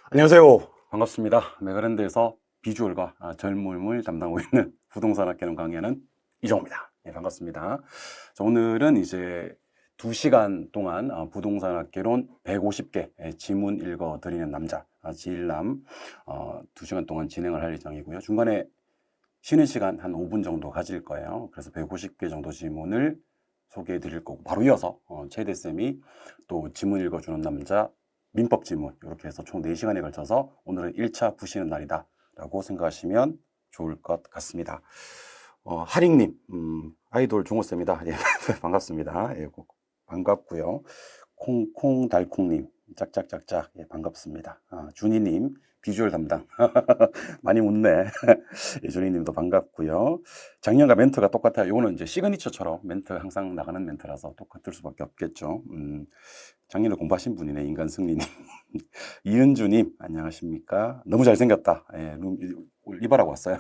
안녕하세요. 반갑습니다. 메가랜드에서 비주얼과 젊음을 담당하고 있는 부동산 학개론 강의하는 이정호입니다. 네, 반갑습니다. 자, 오늘은 이제 2시간 동안 부동산 학개론 150개 지문 읽어 드리는 남자, 지일남 2시간 동안 진행을 할 예정이고요. 중간에 쉬는 시간 한 5분 정도 가질 거예요. 그래서 150개 정도 지문을 소개해 드릴 거고, 바로 이어서 최대쌤이 또 지문 읽어주는 남자 민법 지문 이렇게 해서 총 4시간에 걸쳐서 오늘은 1차 푸시는 날이다 라고 생각하시면 좋을 것 같습니다. 하링님, 아이돌 종호쌤이다. 예, 반갑습니다. 예, 반갑고요. 콩콩달콩님, 짝짝짝짝, 예, 반갑습니다. 준이님, 비주얼 담당. 많이 웃네. 예, 준이님도 반갑고요. 작년과 멘트가 똑같아요. 이거는 이제 시그니처처럼 멘트 항상 나가는 멘트라서 똑같을 수밖에 없겠죠. 작년에 공부하신 분이네, 인간 승리님. 이은주님, 안녕하십니까? 너무 잘생겼다. 예, 이발하고 왔어요.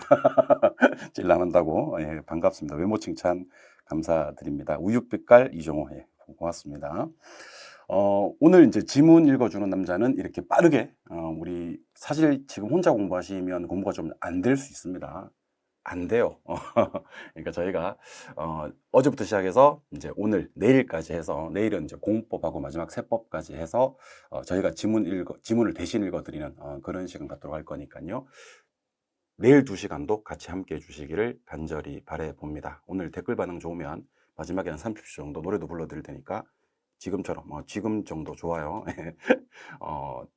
질 나는다고. 예, 반갑습니다. 외모 칭찬 감사드립니다. 우유빛깔 이종호. 예, 고맙습니다. 오늘 이제 지문 읽어주는 남자는 이렇게 빠르게, 우리 사실 지금 혼자 공부하시면 공부가 좀 안 될 수 있습니다. 안 돼요. 그러니까 저희가 어제부터 시작해서 이제 내일까지 해서, 내일은 이제 공법하고 마지막 세법까지 해서 저희가 지문을 대신 읽어드리는 그런 시간 갖도록 할 거니까요. 내일 2시간도 같이 함께 해주시기를 간절히 바라봅니다. 오늘 댓글 반응 좋으면 마지막에 한 30초 정도 노래도 불러드릴 테니까 지금처럼 지금 정도 좋아요.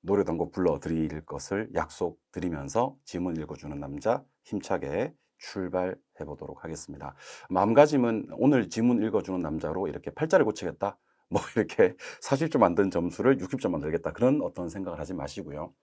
노래도 한 곡 불러드릴 것을 약속드리면서 지문 읽어주는 남자 힘차게 출발해 보도록 하겠습니다. 마음가짐은 오늘 지문 읽어주는 남자로 이렇게 팔자를 고치겠다, 뭐 이렇게 40점 만든 점수를 60점 만들겠다, 그런 어떤 생각을 하지 마시고요.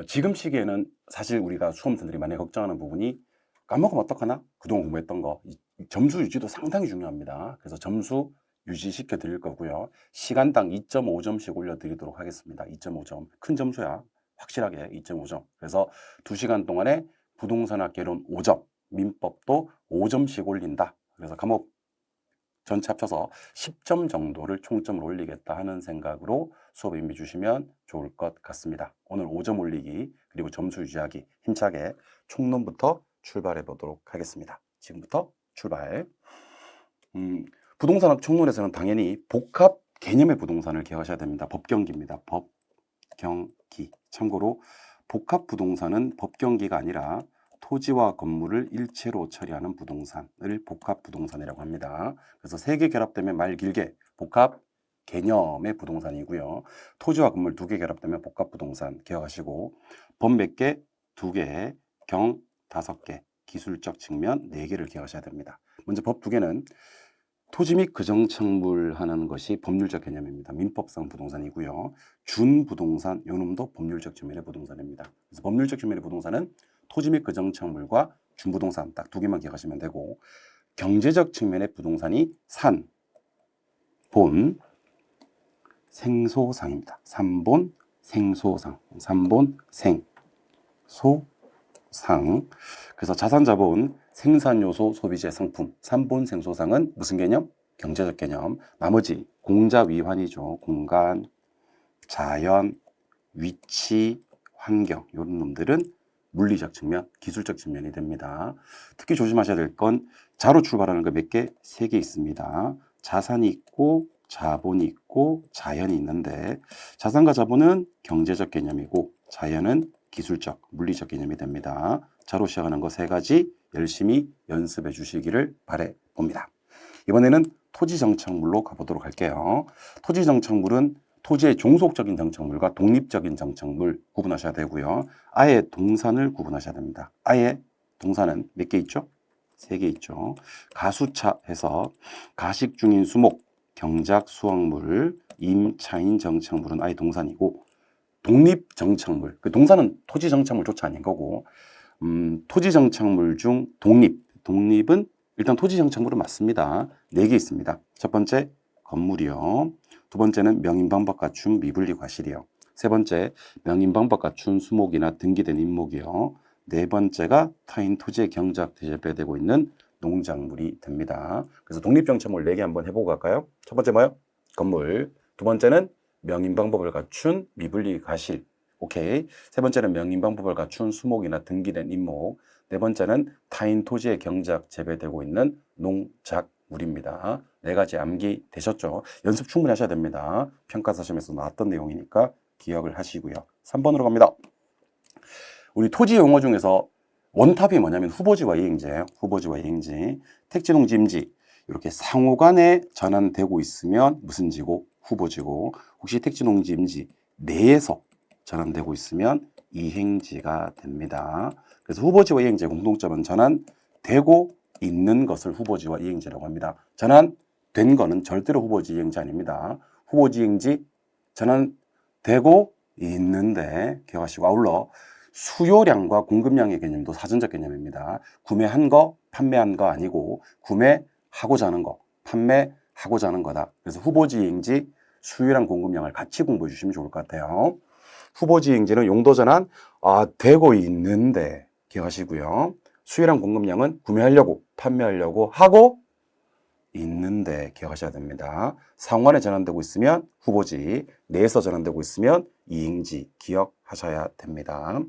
지금 시기에는 사실 우리가 수험생들이 많이 걱정하는 부분이, 까먹으면 어떡하나? 그동안 공부했던 거. 점수 유지도 상당히 중요합니다. 그래서 점수 유지시켜 드릴 거고요. 시간당 2.5점씩 올려드리도록 하겠습니다. 2.5점. 큰 점수야. 확실하게 2.5점. 그래서 2시간 동안에 부동산학 개론 5점, 민법도 5점씩 올린다. 그래서 과목 전체 합쳐서 10점 정도를 총점을 올리겠다 하는 생각으로 수업에 임해 주시면 좋을 것 같습니다. 오늘 5점 올리기, 그리고 점수 유지하기 힘차게 총론부터 출발해 보도록 하겠습니다. 지금부터 출발. 부동산학 총론에서는 당연히 복합 개념의 부동산을 기억하셔야 됩니다. 법경기입니다. 법경기. 참고로 복합 부동산은 법경기가 아니라 토지와 건물을 일체로 처리하는 부동산을 복합 부동산이라고 합니다. 그래서 3개 결합되면 말 길게 복합 개념의 부동산이고요. 토지와 건물 2개 결합되면 복합 부동산 기억하시고, 법 몇 개? 2개, 경 5개, 기술적 측면 4개를 기억하셔야 됩니다. 먼저 법 2개는 토지 및 그정청물 하는 것이 법률적 개념입니다. 민법상 부동산이고요. 준부동산, 요놈도 법률적 측면의 부동산입니다. 그래서 법률적 측면의 부동산은 토지 및 그정청물과 준부동산 딱 2개만 기억하시면 되고, 경제적 측면의 부동산이 산, 본, 생소상입니다. 산본, 생소상, 산본, 생, 소, 상. 그래서 자산자본, 생산요소, 소비재, 상품, 산본, 생소상은 무슨 개념? 경제적 개념. 나머지 공자위환이죠. 공간, 자연, 위치, 환경, 이런 놈들은 물리적 측면, 기술적 측면이 됩니다. 특히 조심하셔야 될 건 자로 출발하는 거 몇 개? 3개 있습니다. 자산이 있고 자본이 있고 자연이 있는데, 자산과 자본은 경제적 개념이고 자연은 기술적, 물리적 개념이 됩니다. 자로 시작하는 거 3가지 열심히 연습해 주시기를 바라봅니다. 이번에는 토지정착물로 가보도록 할게요. 토지정착물은 토지의 종속적인 정착물과 독립적인 정착물 구분하셔야 되고요. 아예 동산을 구분하셔야 됩니다. 아예 동산은 몇 개 있죠? 3개 있죠. 가수차 해서 가식 중인 수목, 경작 수확물, 임차인 정착물은 아예 동산이고, 독립 정착물, 그 동산은 토지 정착물조차 아닌 거고, 토지 정착물 중 독립은 일단 토지 정착물은 맞습니다. 4개 있습니다. 첫 번째 건물이요. 2번째는 명인방법 갖춘 미분리 과실이요. 3번째 명인방법 갖춘 수목이나 등기된 임목이요. 4번째가 타인 토지의 경작 대접되고 있는 농작물이 됩니다. 그래서 독립정착물 4개 한번 해보고 갈까요? 첫 번째 뭐요? 건물. 2번째는 명인방법을 갖춘 미분리 과실. 오케이. 세 번째는 명인방법을 갖춘 수목이나 등기된 임목. 네 번째는 타인 토지의 경작 재배되고 있는 농작물입니다. 네 가지 암기 되셨죠? 연습 충분히 하셔야 됩니다. 평가사 시험에서 나왔던 내용이니까 기억을 하시고요. 3번으로 갑니다. 우리 토지 용어 중에서 원탑이 뭐냐면 후보지와 이행지예요. 후보지와 이행지. 택지농지, 임지 이렇게 상호간에 전환되고 있으면 무슨 지고? 후보지고, 혹시 택지농지, 임지 내에서 전환되고 있으면 이행지가 됩니다. 그래서 후보지와 이행지의 공통점은 전환되고 있는 것을 후보지와 이행지라고 합니다. 전환된 거는 절대로 후보지 이행지 아닙니다. 후보지 이행지 전환되고 있는데 기억하시고, 아울러 수요량과 공급량의 개념도 사전적 개념입니다. 구매한 거, 판매한 거 아니고 구매하고자 하는 거, 판매하고자 하는 거다. 그래서 후보지 이행지 수요량 공급량을 같이 공부해 주시면 좋을 것 같아요. 후보지 이행지는 용도 전환 되고 있는데 기억하시고요. 수요량 공급량은 구매하려고, 판매하려고 하고 있는데 기억하셔야 됩니다. 상호간에 전환되고 있으면 후보지, 내에서 전환되고 있으면 이행지 기억하셔야 됩니다.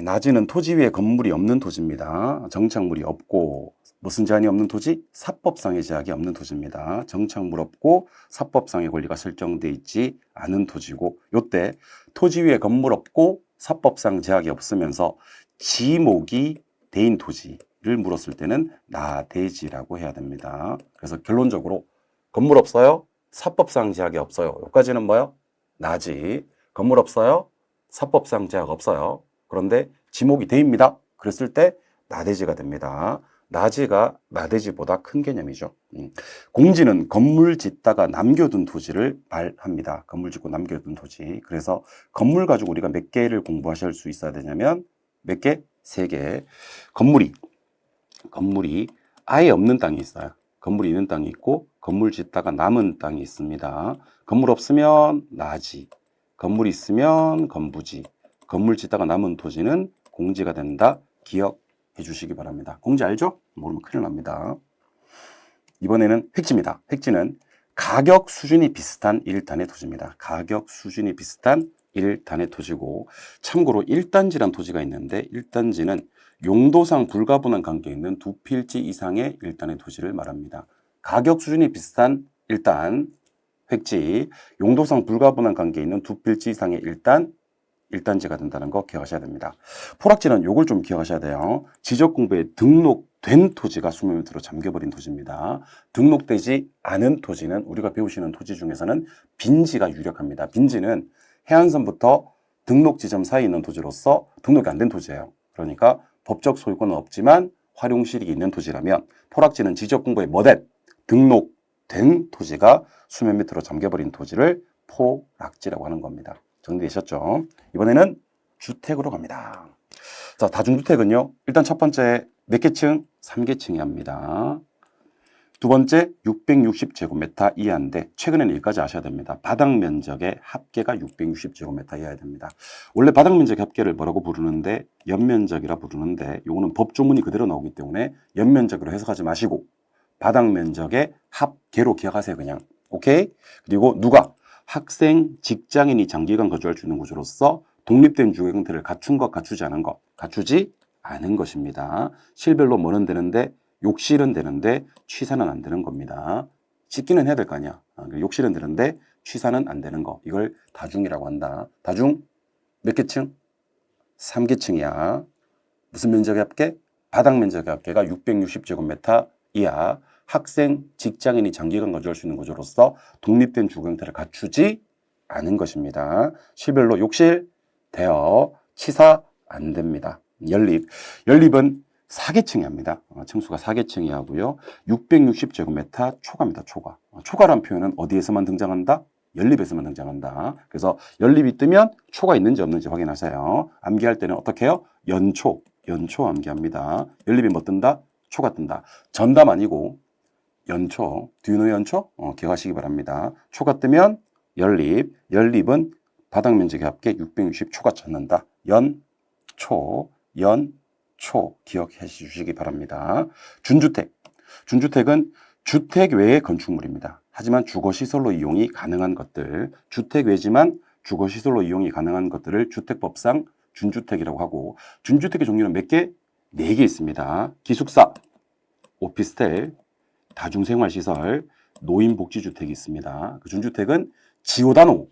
나지는 토지 위에 건물이 없는 토지입니다. 정착물이 없고 무슨 제한이 없는 토지? 사법상의 제약이 없는 토지입니다. 정착물 없고 사법상의 권리가 설정돼 있지 않은 토지고, 요때 토지 위에 건물 없고 사법상 제약이 없으면서 지목이 대인 토지를 물었을 때는 나대지라고 해야 됩니다. 그래서 결론적으로 건물 없어요? 사법상 제약이 없어요. 여기까지는 뭐요? 나지. 건물 없어요? 사법상 제약 없어요. 그런데 지목이 대입니다. 그랬을 때 나대지가 됩니다. 나지가 나대지보다 큰 개념이죠. 공지는 건물 짓다가 남겨둔 토지를 말합니다. 건물 짓고 남겨둔 토지. 그래서 건물 가지고 우리가 몇 개를 공부하실 수 있어야 되냐면 몇 개? 3개. 건물이 아예 없는 땅이 있어요. 건물이 있는 땅이 있고 건물 짓다가 남은 땅이 있습니다. 건물 없으면 나지, 건물이 있으면 건부지, 건물 짓다가 남은 토지는 공지가 된다. 기억해 주시기 바랍니다. 공지 알죠? 모르면 큰일 납니다. 이번에는 획지입니다. 획지는 가격 수준이 비슷한 1단의 토지입니다. 가격 수준이 비슷한 1단의 토지고, 참고로 1단지란 토지가 있는데 1단지는 용도상 불가분한 관계에 있는 두 필지 이상의 1단의 토지를 말합니다. 가격 수준이 비슷한 1단, 획지, 용도상 불가분한 관계에 있는 두 필지 이상의 1단지가 된다는 거 기억하셔야 됩니다. 포락지는 요걸 좀 기억하셔야 돼요. 지적 공부에 등록된 토지가 수면 밑으로 잠겨버린 토지입니다. 등록되지 않은 토지는 우리가 배우시는 토지 중에서는 빈지가 유력합니다. 빈지는 해안선부터 등록 지점 사이에 있는 토지로서 등록이 안 된 토지예요. 그러니까 법적 소유권은 없지만 활용실익이 있는 토지라면, 포락지는 지적 공부에 뭐된 등록된 토지가 수면 밑으로 잠겨버린 토지를 포락지라고 하는 겁니다. 정리되셨죠? 이번에는 주택으로 갑니다. 자, 다중주택은요, 일단 첫 번째 몇 개층? 3개층이 합니다. 두 번째 660제곱미터 이하인데 최근에는 여기까지 아셔야 됩니다. 바닥 면적의 합계가 660제곱미터 이하야 됩니다. 원래 바닥 면적 합계를 뭐라고 부르는데 연면적이라 부르는데, 요거는 법조문이 그대로 나오기 때문에 연면적으로 해석하지 마시고 바닥 면적의 합계로 기억하세요. 그냥. 오케이? 그리고 누가? 학생, 직장인이 장기간 거주할 수 있는 구조로서 독립된 주거 형태를 갖춘 것, 갖추지 않은 것, 갖추지 않은 것입니다. 실별로 뭐는 되는데 욕실은 되는데 취사는 안 되는 겁니다. 짓기는 해야 될 거 아니야. 욕실은 되는데 취사는 안 되는 거. 이걸 다중이라고 한다. 다중 몇 개층? 3개층이야. 무슨 면적의 합계? 바닥 면적의 합계가 660제곱미터 이하. 학생, 직장인이 장기간 거주할 수 있는 구조로서 독립된 주거 형태를 갖추지 않은 것입니다. 실별로 욕실 되어 치사 안 됩니다. 연립은 4개층이 합니다. 층수가 4개층이 하고요. 660제곱미터 초과입니다. 초과. 초과란 표현은 어디에서만 등장한다? 연립에서만 등장한다. 그래서 연립이 뜨면 초가 있는지 없는지 확인하세요. 암기할 때는 어떻게 해요? 연초 암기합니다. 연립이 뭐 뜬다? 초가 뜬다. 전담 아니고 연초. Do you know 연초? 기억하시기 바랍니다. 초가 뜨면 연립은 바닥 면적의 합계 660초가 찾는다. 연초 기억해 주시기 바랍니다. 준주택은 주택 외의 건축물입니다. 하지만 주거시설로 이용이 가능한 것들. 주택 외지만 주거시설로 이용이 가능한 것들을 주택법상 준주택이라고 하고, 준주택의 종류는 몇 개? 4개 있습니다. 기숙사, 오피스텔, 다중생활시설, 노인복지주택이 있습니다. 그 준주택은 지오다노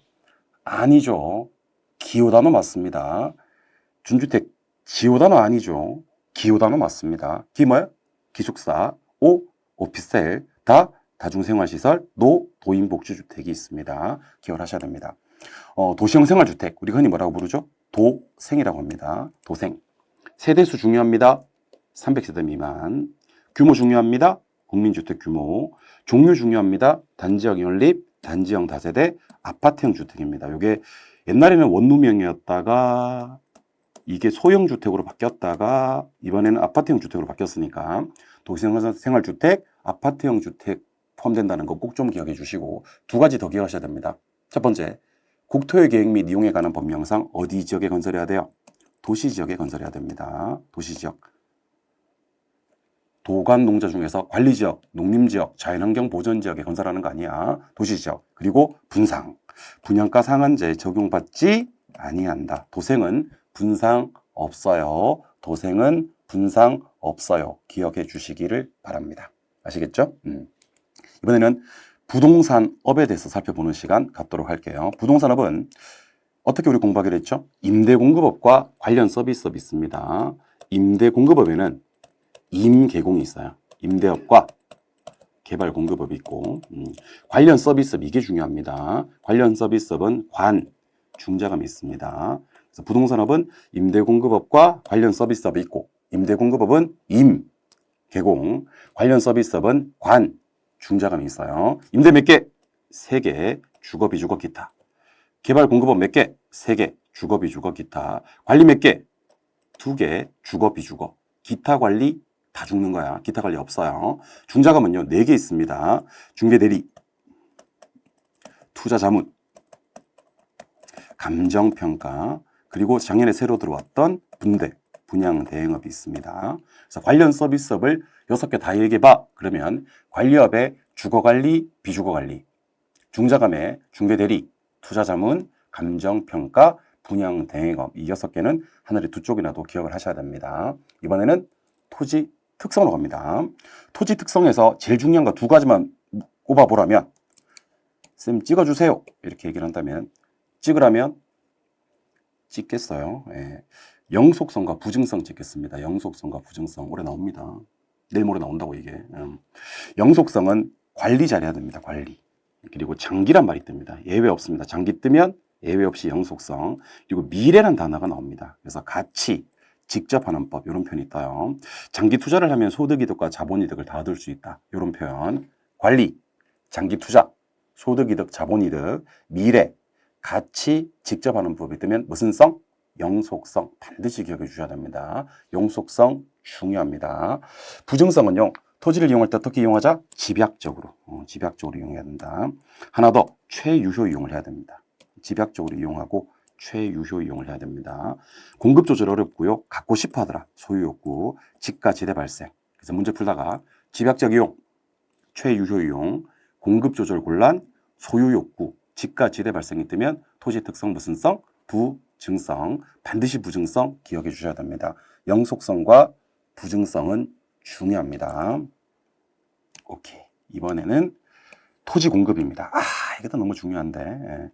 아니죠. 기오다노 맞습니다. 준주택 지오다노 아니죠. 기오다노 맞습니다. 기 뭐야? 기숙사, 오 오피스텔, 다중생활시설, 노인복지주택이 있습니다. 기억을 하셔야 됩니다. 도시형 생활주택, 우리가 흔히 뭐라고 부르죠? 도생이라고 합니다. 도생. 세대수 중요합니다. 300세대 미만. 규모 중요합니다. 국민주택 규모. 종류 중요합니다. 단지형 연립, 단지형 다세대, 아파트형 주택입니다. 이게 옛날에는 원룸형이었다가 이게 소형주택으로 바뀌었다가 이번에는 아파트형 주택으로 바뀌었으니까 도시형 생활주택, 아파트형 주택 포함된다는 거 꼭 좀 기억해 주시고, 2가지 더 기억하셔야 됩니다. 첫 번째, 국토의 계획 및 이용에 관한 법령상 어디 지역에 건설해야 돼요? 도시지역에 건설해야 됩니다. 도시지역. 도관 농자 중에서 관리지역, 농림지역, 자연환경 보전지역에 건설하는 거 아니야. 도시지역. 그리고 분상. 분양가 상한제 적용받지 아니한다. 도생은 분상 없어요. 도생은 분상 없어요. 기억해 주시기를 바랍니다. 아시겠죠? 이번에는 부동산업에 대해서 살펴보는 시간 갖도록 할게요. 부동산업은 어떻게 우리 공부하기로 했죠? 임대공급업과 관련 서비스업이 있습니다. 임대공급업에는 임개공이 있어요. 임대업과 개발공급업이 있고, 관련 서비스업, 이게 중요합니다. 관련 서비스업은 중자감이 있습니다. 그래서 부동산업은 임대공급업과 관련 서비스업이 있고, 임대공급업은 임개공, 관련 서비스업은 중자감이 있어요. 임대 몇 개? 3개, 주거, 비주거, 기타. 개발 공급업 몇 개? 3개, 주거, 비주거, 기타. 관리 몇 개? 2개, 주거, 비주거. 기타 관리 다 죽는 거야. 기타 관리 없어요. 중자감은요, 4개 있습니다. 중개대리, 투자자문, 감정평가, 그리고 작년에 새로 들어왔던 분양대행업이 있습니다. 그래서 관련 서비스업을 6개 다 얘기해봐. 그러면 관리업의 주거관리, 비주거관리, 중자감의 중개대리, 투자자문, 감정평가, 분양대행업, 이 6개는 하늘의 2쪽이라도 기억을 하셔야 됩니다. 이번에는 토지 특성으로 갑니다. 토지 특성에서 제일 중요한 거 2가지만 꼽아보라면, 쌤 찍어주세요 이렇게 얘기를 한다면 찍으라면 찍겠어요. 예. 영속성과 부증성 찍겠습니다. 영속성과 부증성 올해 나옵니다. 내일 모레 나온다고 이게. 영속성은 관리 잘해야 됩니다. 관리. 그리고 장기란 말이 뜹니다. 예외 없습니다. 장기 뜨면 예외 없이 영속성. 그리고 미래란 단어가 나옵니다. 그래서 가치, 직접하는 법, 이런 표현이 떠요. 장기 투자를 하면 소득이득과 자본이득을 다 얻을 수 있다. 이런 표현. 관리, 장기 투자, 소득이득, 자본이득, 미래, 가치, 직접하는 법이 뜨면 무슨 성? 영속성. 반드시 기억해 주셔야 됩니다. 영속성 중요합니다. 부증성은요, 토지를 이용할 때 어떻게 이용하자? 집약적으로. 집약적으로 이용해야 된다. 하나 더, 최유효 이용을 해야 됩니다. 집약적으로 이용하고 최유효 이용을 해야 됩니다. 공급 조절 어렵고요. 갖고 싶어 하더라. 소유 욕구, 지가 지대 발생. 그래서 문제 풀다가 집약적 이용, 최유효 이용, 공급 조절 곤란, 소유 욕구, 지가 지대 발생이 뜨면 토지 특성 무슨 성? 부증성. 반드시 부증성 기억해 주셔야 됩니다. 영속성과 부증성은 중요합니다. 오케이. 이번에는 토지 공급입니다. 이것도 너무 중요한데. 예.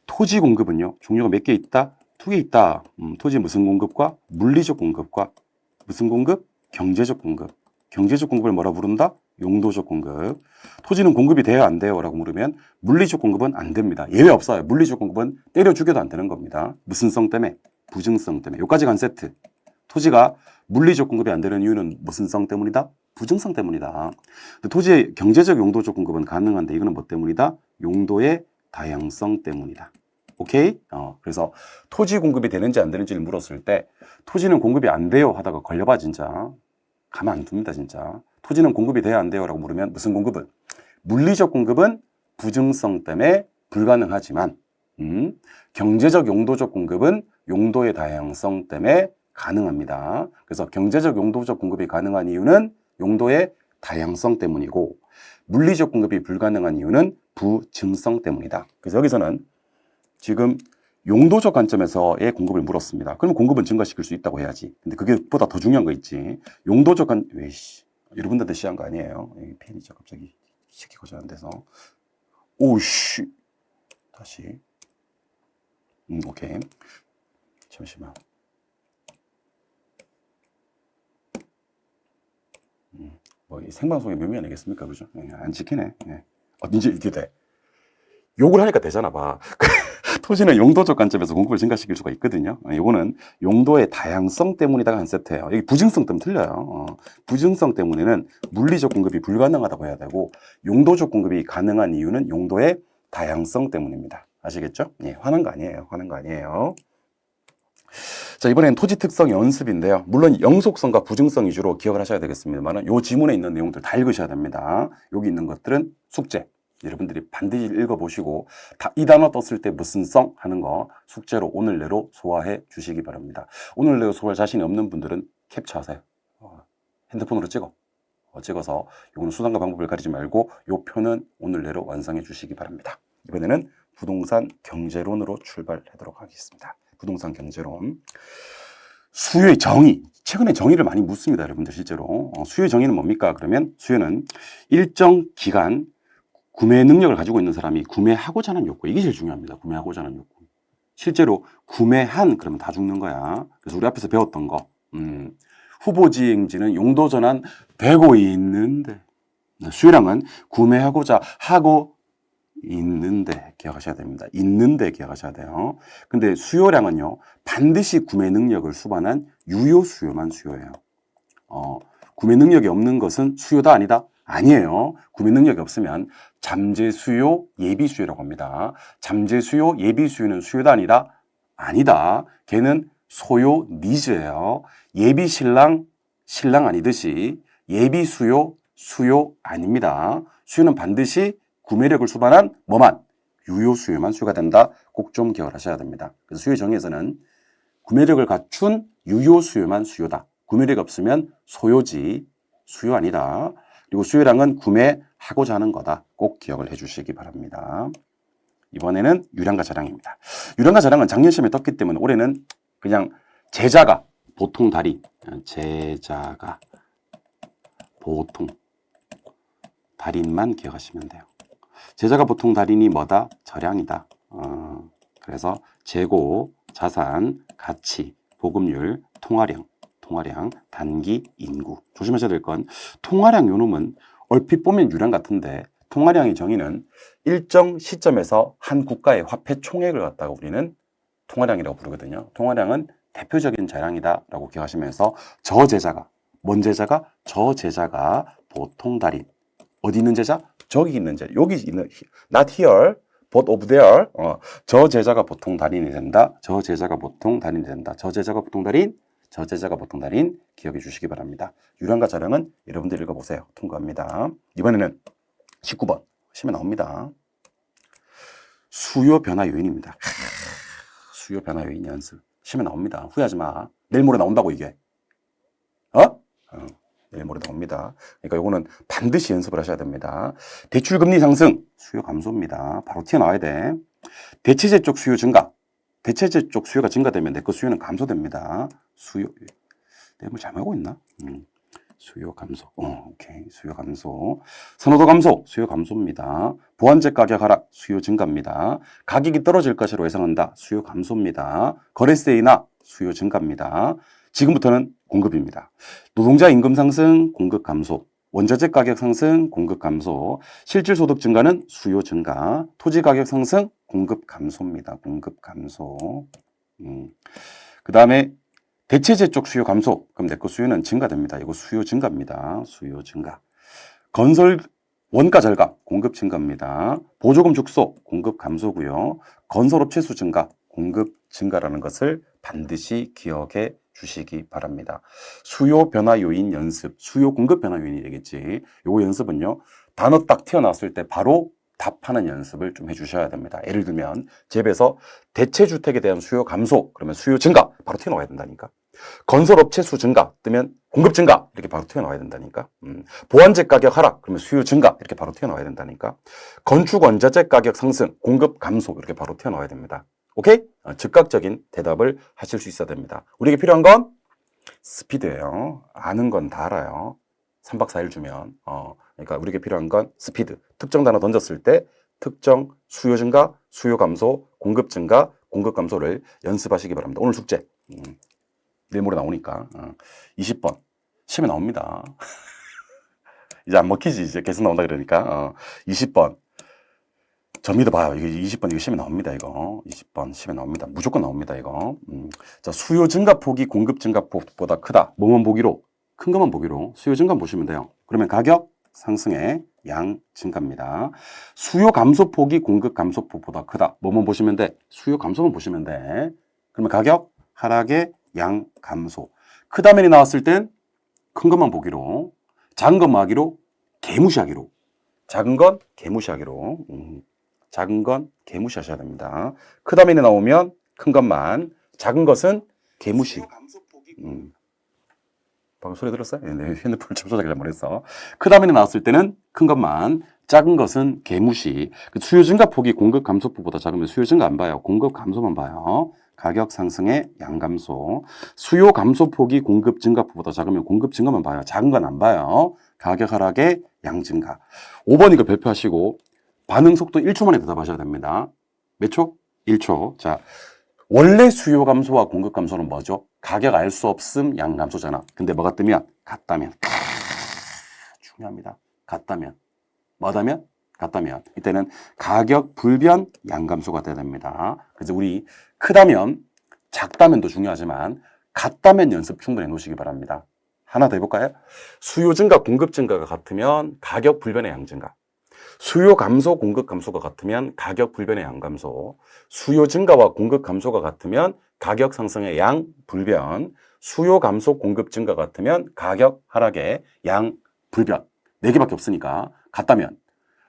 토지 공급은요, 종류가 몇 개 있다? 2개 있다. 토지 무슨 공급과 물리적 공급과 무슨 공급? 경제적 공급. 경제적 공급을 뭐라 부른다? 용도적 공급. 토지는 공급이 돼요, 안 돼요? 라고 물으면 물리적 공급은 안 됩니다. 예외 없어요. 물리적 공급은 때려 죽여도 안 되는 겁니다. 무슨 성 때문에? 부증성 때문에. 요까지 간 세트. 토지가 물리적 공급이 안 되는 이유는 무슨 성 때문이다? 부증성 때문이다. 토지의 경제적 용도적 공급은 가능한데 이거는 뭐 때문이다? 용도의 다양성 때문이다. 오케이? 그래서 토지 공급이 되는지 안 되는지를 물었을 때 토지는 공급이 안 돼요 하다가 걸려봐 진짜. 가만 안 둡니다 진짜. 토지는 공급이 돼야 안 돼요 라고 물으면 무슨 공급은? 물리적 공급은 부증성 때문에 불가능하지만 경제적 용도적 공급은 용도의 다양성 때문에 가능합니다. 그래서 경제적 용도적 공급이 가능한 이유는 용도의 다양성 때문이고 물리적 공급이 불가능한 이유는 부증성 때문이다. 그래서 여기서는 지금 용도적 관점에서의 공급을 물었습니다. 그러면 공급은 증가시킬 수 있다고 해야지. 근데 그게 보다 더 중요한 거 있지. 용도적 왜이씨. 여러분들한테 시한 거 아니에요. 여기 펜이죠. 갑자기 시키고자 안 돼서. 오씨. 다시. 오케이. 잠시만. 뭐, 이 생방송의 묘미 아니겠습니까? 그죠? 안 지키네. 이제 이게 돼. 욕을 하니까 되잖아, 봐. 토지는 용도적 관점에서 공급을 증가시킬 수가 있거든요. 이거는 용도의 다양성 때문이다가 한 세트예요. 여기 부증성 때문에 틀려요. 부증성 때문에는 물리적 공급이 불가능하다고 해야 되고, 용도적 공급이 가능한 이유는 용도의 다양성 때문입니다. 아시겠죠? 예, 화난 거 아니에요. 화난 거 아니에요. 자, 이번엔 토지 특성 연습인데요. 물론 영속성과 부증성 위주로 기억을 하셔야 되겠습니다만, 요 지문에 있는 내용들 다 읽으셔야 됩니다. 여기 있는 것들은 숙제. 여러분들이 반드시 읽어보시고 이 단어 떴을 때 무슨 성 하는 거 숙제로 오늘 내로 소화해 주시기 바랍니다. 오늘 내로 소화할 자신이 없는 분들은 캡처하세요. 핸드폰으로 찍어서 이거는 수단과 방법을 가리지 말고 요 표는 오늘 내로 완성해 주시기 바랍니다. 이번에는 부동산 경제론으로 출발하도록 하겠습니다. 부동산 경제론. 수요의 정의. 최근에 정의를 많이 묻습니다, 여러분들 실제로. 수요의 정의는 뭡니까? 그러면 수요는 일정 기간 구매 능력을 가지고 있는 사람이 구매하고자 하는 욕구. 이게 제일 중요합니다. 구매하고자 하는 욕구. 실제로 구매한 그러면 다 죽는 거야. 그래서 우리 앞에서 배웠던 거. 후보지행지는 용도 전환 되고 있는데 수요량은 구매하고자 하고 있는데 기억하셔야 됩니다. 있는데 기억하셔야 돼요. 근데 수요량은요. 반드시 구매 능력을 수반한 유효 수요만 수요예요. 구매 능력이 없는 것은 수요다 아니다? 아니에요. 구매 능력이 없으면 잠재 수요, 예비 수요라고 합니다. 잠재 수요, 예비 수요는 수요다 아니다? 아니다. 걔는 소요, 니즈예요. 예비 신랑, 신랑 아니듯이 예비 수요, 수요 아닙니다. 수요는 반드시 구매력을 수반한 뭐만? 유효 수요만 수요가 된다. 꼭 좀 기억을 하셔야 됩니다. 그래서 수요 정의에서는 구매력을 갖춘 유효 수요만 수요다. 구매력이 없으면 소요지, 수요 아니다. 그리고 수요량은 구매하고자 하는 거다. 꼭 기억을 해주시기 바랍니다. 이번에는 유량과 자량입니다. 유량과 자량은 작년 시험에 떴기 때문에 올해는 그냥 제자가 보통 달인, 제자가 보통 달인만 기억하시면 돼요. 제자가 보통 달인이 뭐다? 저량이다. 그래서 재고, 자산, 가치, 보급률, 통화량, 단기, 인구. 조심하셔야 될 건 통화량 요놈은 얼핏 보면 유량 같은데 통화량의 정의는 일정 시점에서 한 국가의 화폐 총액을 갖다가 우리는 통화량이라고 부르거든요. 통화량은 대표적인 자량이다 라고 기억하시면서 저제자가, 뭔 제자가? 저제자가 보통 달인. 어디 있는 제자? 저기 있는 제자. 여기 있는, not here, but over there. 저제자가 보통 달인이 된다. 저제자가 보통 달인이 된다. 저제자가 보통 달인. 저제자가 보통 달인 기억해 주시기 바랍니다. 유량과 자량은 여러분들 읽어보세요. 통과합니다. 이번에는 19번 시험에 나옵니다. 수요 변화 요인입니다. 수요 변화 요인 연습 시험에 나옵니다. 후회하지 마. 내일 모레 나온다고 이게. 내일 모레 나옵니다. 그러니까 요거는 반드시 연습을 하셔야 됩니다. 대출금리 상승 수요 감소입니다. 바로 튀어나와야 돼. 대체재 쪽 수요 증가. 대체재 쪽 수요가 증가되면 내 거 수요는 감소됩니다. 수요, 내가 뭘 잘못하고 있나? 수요 감소. 오케이. 수요 감소. 선호도 감소. 수요 감소입니다. 보완제 가격 하락. 수요 증가입니다. 가격이 떨어질 것으로 예상한다. 수요 감소입니다. 거래세 인하. 수요 증가입니다. 지금부터는 공급입니다. 노동자 임금 상승. 공급 감소. 원자재 가격 상승. 공급 감소. 실질 소득 증가는 수요 증가. 토지 가격 상승. 공급 감소입니다. 공급 감소. 그 다음에 대체재 쪽 수요 감소. 그럼 내 거 수요는 증가됩니다. 이거 수요 증가입니다. 수요 증가. 건설 원가 절감. 공급 증가입니다. 보조금 축소. 공급 감소고요. 건설업체 수 증가. 공급 증가라는 것을 반드시 기억해 주시기 바랍니다. 수요 변화 요인 연습. 수요 공급 변화 요인이 되겠지. 요거 연습은요. 단어 딱 튀어나왔을 때 바로 답하는 연습을 좀 해주셔야 됩니다. 예를 들면 집에서 대체주택에 대한 수요 감소 그러면 수요 증가 바로 튀어나와야 된다니까. 건설업체 수 증가 뜨면 공급 증가 이렇게 바로 튀어나와야 된다니까. 보완재 가격 하락 그러면 수요 증가 이렇게 바로 튀어나와야 된다니까. 건축 원자재 가격 상승 공급 감소 이렇게 바로 튀어나와야 됩니다. 오케이? 즉각적인 대답을 하실 수 있어야 됩니다. 우리에게 필요한 건 스피드예요. 아는 건 다 알아요. 3박 4일 주면. 그러니까 우리에게 필요한 건 스피드. 특정 단어 던졌을 때 특정 수요 증가, 수요 감소, 공급 증가, 공급 감소를 연습하시기 바랍니다. 오늘 숙제. 내일 모레 나오니까. 20번. 시험에 나옵니다. 이제 안 먹히지. 이제 계속 나온다 그러니까. 20번. 저 믿어봐요. 이거 20번 이거 시험에 나옵니다. 이거 20번 시험에 나옵니다. 무조건 나옵니다. 이거. 자, 수요 증가폭이 공급 증가폭보다 크다. 뭐만 보기로? 큰 것만 보기로 수요 증가 보시면 돼요. 그러면 가격 상승의 양 증가입니다. 수요 감소폭이 공급 감소폭보다 크다. 뭐만 보시면 돼? 수요 감소만 보시면 돼. 그러면 가격 하락의 양 감소. 크다면이 나왔을 땐 큰 것만 보기로, 작은 것만 하기로, 개무시하기로. 작은 건 개무시하기로. 작은 건 개무시하셔야 됩니다. 크다면이 나오면 큰 것만, 작은 것은 개무시. 방금 소리 들었어요? 네, 핸드폰 접속하기 잘못했어. 크다면이 나왔을 때는 큰 것만, 작은 것은 개무시. 수요 증가폭이 공급 감소폭보다 작으면 수요 증가 안 봐요. 공급 감소만 봐요. 가격 상승의 양 감소. 수요 감소폭이 공급 증가폭보다 작으면 공급 증가만 봐요. 작은 건 안 봐요. 가격 하락의 양 증가. 5번 이거 발표하시고 반응 속도 1초 만에 대답하셔야 됩니다. 몇 초? 1초. 자, 원래 수요 감소와 공급 감소는 뭐죠? 가격 알 수 없음 양 감소잖아. 근데 뭐가 뜨면? 같다면. 중요합니다. 같다면. 뭐다면? 같다면. 이때는 가격 불변 양 감소가 돼야 됩니다. 그래서 우리 크다면, 작다면도 중요하지만 같다면 연습 충분히 해놓으시기 바랍니다. 하나 더 해볼까요? 수요 증가, 공급 증가가 같으면 가격 불변의 양 증가. 수요 감소, 공급 감소가 같으면 가격 불변의 양 감소. 수요 증가와 공급 감소가 같으면 가격 상승의 양 불변. 수요 감소, 공급 증가 같으면 가격 하락의 양 불변. 4개밖에 없으니까 같다면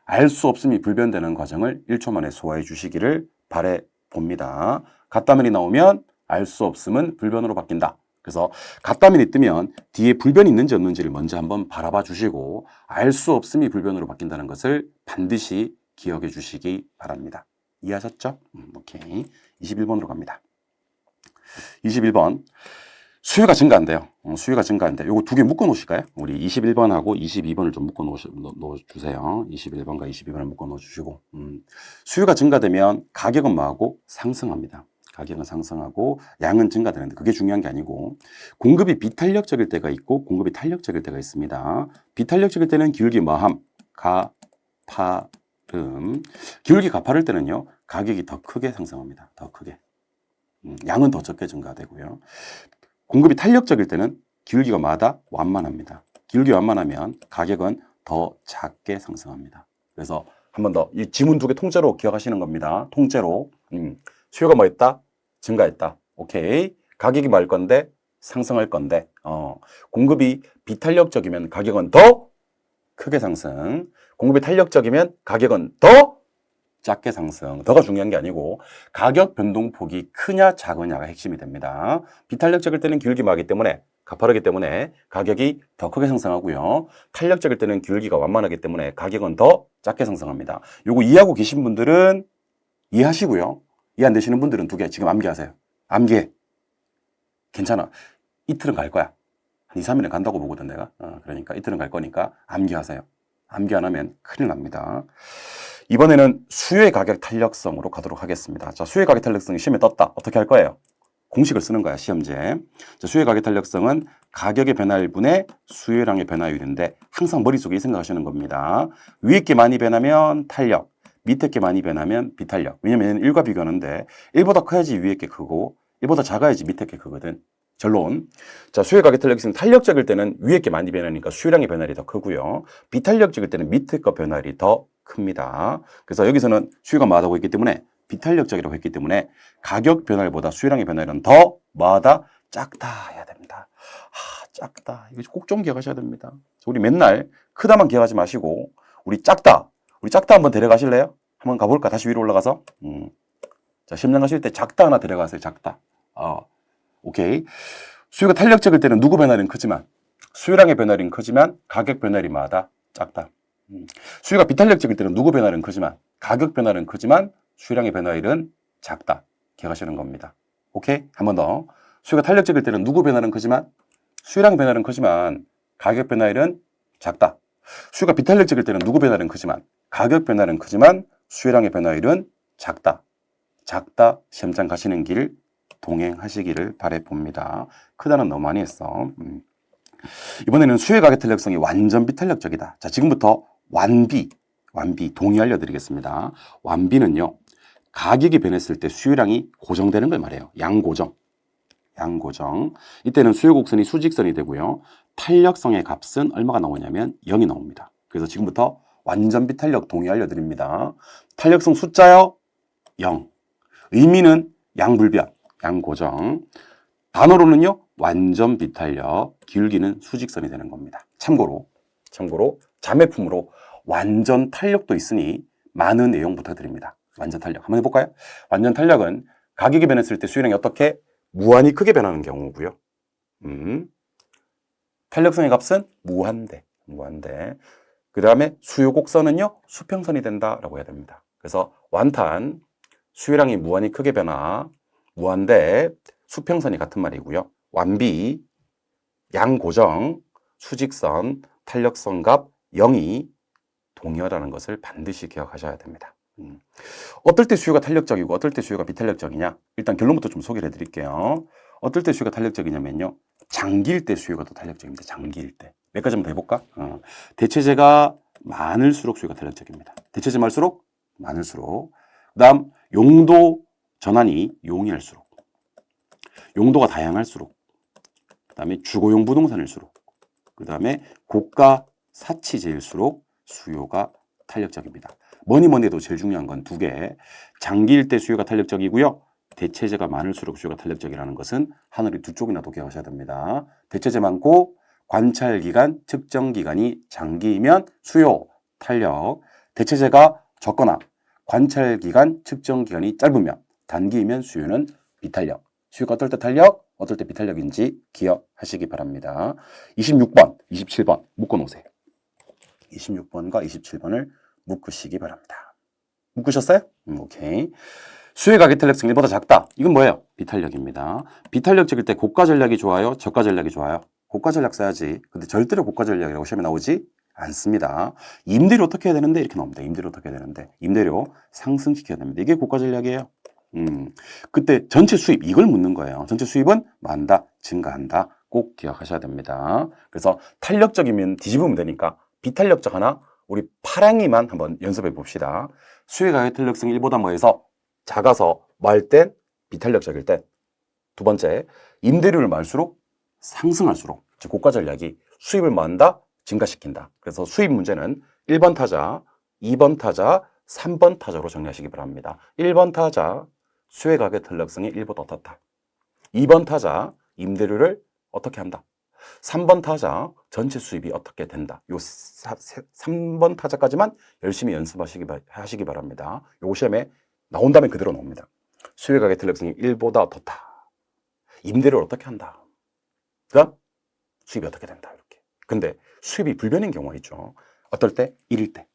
알 수 없음이 불변되는 과정을 1초 만에 소화해 주시기를 바래 봅니다. 같다면이 나오면 알 수 없음은 불변으로 바뀐다. 그래서 같다면이 뜨면 뒤에 불변이 있는지 없는지를 먼저 한번 바라봐 주시고 알 수 없음이 불변으로 바뀐다는 것을 반드시 기억해 주시기 바랍니다. 이해하셨죠? 오케이. 21번으로 갑니다. 21번. 수요가 증가한대요. 수요가 증가한대. 요거 2개 묶어 놓으실까요? 우리 21번하고 22번을 좀 묶어 놓으주세요. 21번과 22번을 묶어 놓으주시고. 수요가 증가되면 가격은 뭐하고? 상승합니다. 가격은 상승하고 양은 증가되는데 그게 중요한 게 아니고 공급이 비탄력적일 때가 있고 공급이 탄력적일 때가 있습니다. 비탄력적일 때는 기울기 뭐함? 가파름. 기울기 가파를 때는요. 가격이 더 크게 상승합니다. 더 크게. 양은 더 적게 증가되고요. 공급이 탄력적일 때는 기울기가 마다 완만합니다. 기울기 완만하면 가격은 더 작게 상승합니다. 그래서 한 번 더 이 지문 2개 통째로 기억하시는 겁니다. 통째로. 수요가 뭐 했다? 증가했다. 오케이. 가격이 뭐 할 건데? 상승할 건데. 공급이 비탄력적이면 가격은 더 크게 상승. 공급이 탄력적이면 가격은 더 작게 상승. 더가 중요한 게 아니고 가격 변동폭이 크냐 작으냐가 핵심이 됩니다. 비탄력적일 때는 기울기 마기 때문에 가파르기 때문에 가격이 더 크게 상승하고요. 탄력적일 때는 기울기가 완만하기 때문에 가격은 더 작게 상승합니다. 요거 이해하고 계신 분들은 이해하시고요. 이해 안 되시는 분들은 2개 지금 암기하세요. 암기해. 괜찮아. 이틀은 갈 거야. 한 2, 3일은 간다고 보거든 내가. 그러니까 이틀은 갈 거니까 암기하세요. 암기 안 하면 큰일 납니다. 이번에는 수요의 가격 탄력성으로 가도록 하겠습니다. 자, 수요의 가격 탄력성이 시험에 떴다. 어떻게 할 거예요? 공식을 쓰는 거야, 시험제. 자, 수요의 가격 탄력성은 가격의 변화율분의 수요량의 변화율인데 항상 머릿속에 이 생각하시는 겁니다. 위에 게 많이 변하면 탄력, 밑에 게 많이 변하면 비탄력. 왜냐면 1과 비교하는데 1보다 커야지 위에 게 크고 1보다 작아야지 밑에 게 크거든. 결론. 자, 수요의 가격 탄력성은 탄력적일 때는 위에 게 많이 변하니까 수요량의 변화율이 더 크고요. 비탄력적일 때는 밑에 거 변화율이 더 큽니다. 그래서 여기서는 수요가 뭐하다고 했기 때문에 비탄력적이라고 했기 때문에 가격 변화율보다 수요량의 변화율은 더 뭐하다? 작다 해야 됩니다. 작다. 이거 꼭 좀 기억하셔야 됩니다. 우리 맨날 크다만 기억하지 마시고 우리 작다. 우리 작다 한번 데려가실래요? 한번 가볼까? 다시 위로 올라가서. 자, 심장 가실 때 작다 하나 데려가세요. 작다. 오케이. 수요가 탄력적일 때는 누구 변화율은 크지만 수요량의 변화율은 크지만 가격 변화율이 뭐하다? 작다. 수요가 비탄력적일 때는 누구 변화율은 크지만 가격 변화율은 크지만 수요량의 변화율은 작다. 기억하시는 겁니다. 오케이? 한 번 더. 수요가 탄력적일 때는 누구 변화는 크지만 수요량 변화는 크지만 가격 변화율은 작다. 수요가 비탄력적일 때는 누구 변화는 크지만 가격 변화는 크지만 수요량의 변화율은 작다. 작다. 시험장 가시는 길 동행하시기를 바라봅니다. 크다는 너무 많이 했어. 이번에는 수요의 가격 탄력성이 완전 비탄력적이다. 자, 지금부터 완비 동의 알려드리겠습니다. 완비는요, 가격이 변했을 때 수요량이 고정되는 걸 말해요. 양고정. 이때는 수요 곡선이 수직선이 되고요. 탄력성의 값은 얼마가 나오냐면 0이 나옵니다. 그래서 지금부터 완전 비탄력 동의 알려드립니다. 탄력성 숫자요, 0. 의미는 양불변, 양고정. 단어로는요, 완전 비탄력, 기울기는 수직선이 되는 겁니다. 참고로 자매품으로 완전 탄력도 있으니 많은 내용 부탁드립니다. 완전 탄력 한번 해볼까요? 완전 탄력은 가격이 변했을 때 수요량이 어떻게 무한히 크게 변하는 경우고요. 탄력성의 값은 무한대. 그 다음에 수요 곡선은요, 수평선이 된다라고 해야 됩니다. 그래서 완탄, 수요량이 무한히 크게 변화, 무한대, 수평선이 같은 말이고요. 완비, 양고정, 수직선, 탄력성 값 0이 동일하다는 것을 반드시 기억하셔야 됩니다. 어떨 때 수요가 탄력적이고 어떨 때 수요가 비탄력적이냐? 일단 결론부터 좀 소개를 해드릴게요. 어떨 때 수요가 탄력적이냐면요, 장기일 때 수요가 더 탄력적입니다. 장기일 때. 몇 가지 한번 해볼까? 대체재가 많을수록 수요가 탄력적입니다. 대체재 많을수록 많을수록. 그 다음 용도 전환이 용이할수록, 용도가 다양할수록, 그 다음에 주거용 부동산일수록, 그 다음에 고가 사치재일수록 수요가 탄력적입니다. 뭐니 해도 제일 중요한 건 두 개. 장기일 때 수요가 탄력적이고요. 대체재가 많을수록 수요가 탄력적이라는 것은 하늘이 두 쪽이나 기억하셔야 됩니다. 대체재 많고 관찰기간, 측정기간이 장기이면 수요, 탄력. 대체재가 적거나 관찰기간, 측정기간이 짧으면 단기이면 수요는 비탄력. 수요가 어떨 때 탄력, 어떨 때 비탄력인지 기억하시기 바랍니다. 26번, 27번 묶어놓으세요. 26번과 27번을 묶으시기 바랍니다. 묶으셨어요? 오케이. 수요의 가격 탄력성이 1보다 작다. 이건 뭐예요? 비탄력입니다. 비탄력적일 때 고가 전략이 좋아요? 저가 전략이 좋아요? 고가 전략 써야지. 근데 절대로 고가 전략이라고 시험에 나오지 않습니다. 임대료 어떻게 해야 되는데? 이렇게 나옵니다. 임대료 어떻게 해야 되는데? 임대료 상승시켜야 됩니다. 이게 고가 전략이에요. 그때 전체 수입, 이걸 묻는 거예요. 전체 수입은 많다, 증가한다. 꼭 기억하셔야 됩니다. 그래서 탄력적이면 뒤집으면 되니까 비탄력적 하나, 우리 파랑이만 한번 연습해 봅시다. 수요의 가격 탄력성이 1보다 뭐해서 작아서 말 땐 비탄력적일 때. 두 번째, 임대료를 많을수록 상승할수록, 즉 고가 전략이 수입을 많다, 증가시킨다. 그래서 수입 문제는 1번 타자, 2번 타자, 3번 타자로 정리하시기 바랍니다. 1번 타자, 수요의 가격 탄력성이 1보다 어떻다. 2번 타자, 임대료를 어떻게 한다. 3번 타자, 전체 수입이 어떻게 된다. 요 3번 타자까지만 열심히 연습하시기 바랍니다. 요 시험에 나온다면 그대로 나옵니다. 수요의 가격 탄력성이 1보다 어떻다. 임대료를 어떻게 한다. 그다음 수입이 어떻게 된다. 이렇게. 근데 수입이 불변인 경우가 있죠. 어떨 때? 1일 때.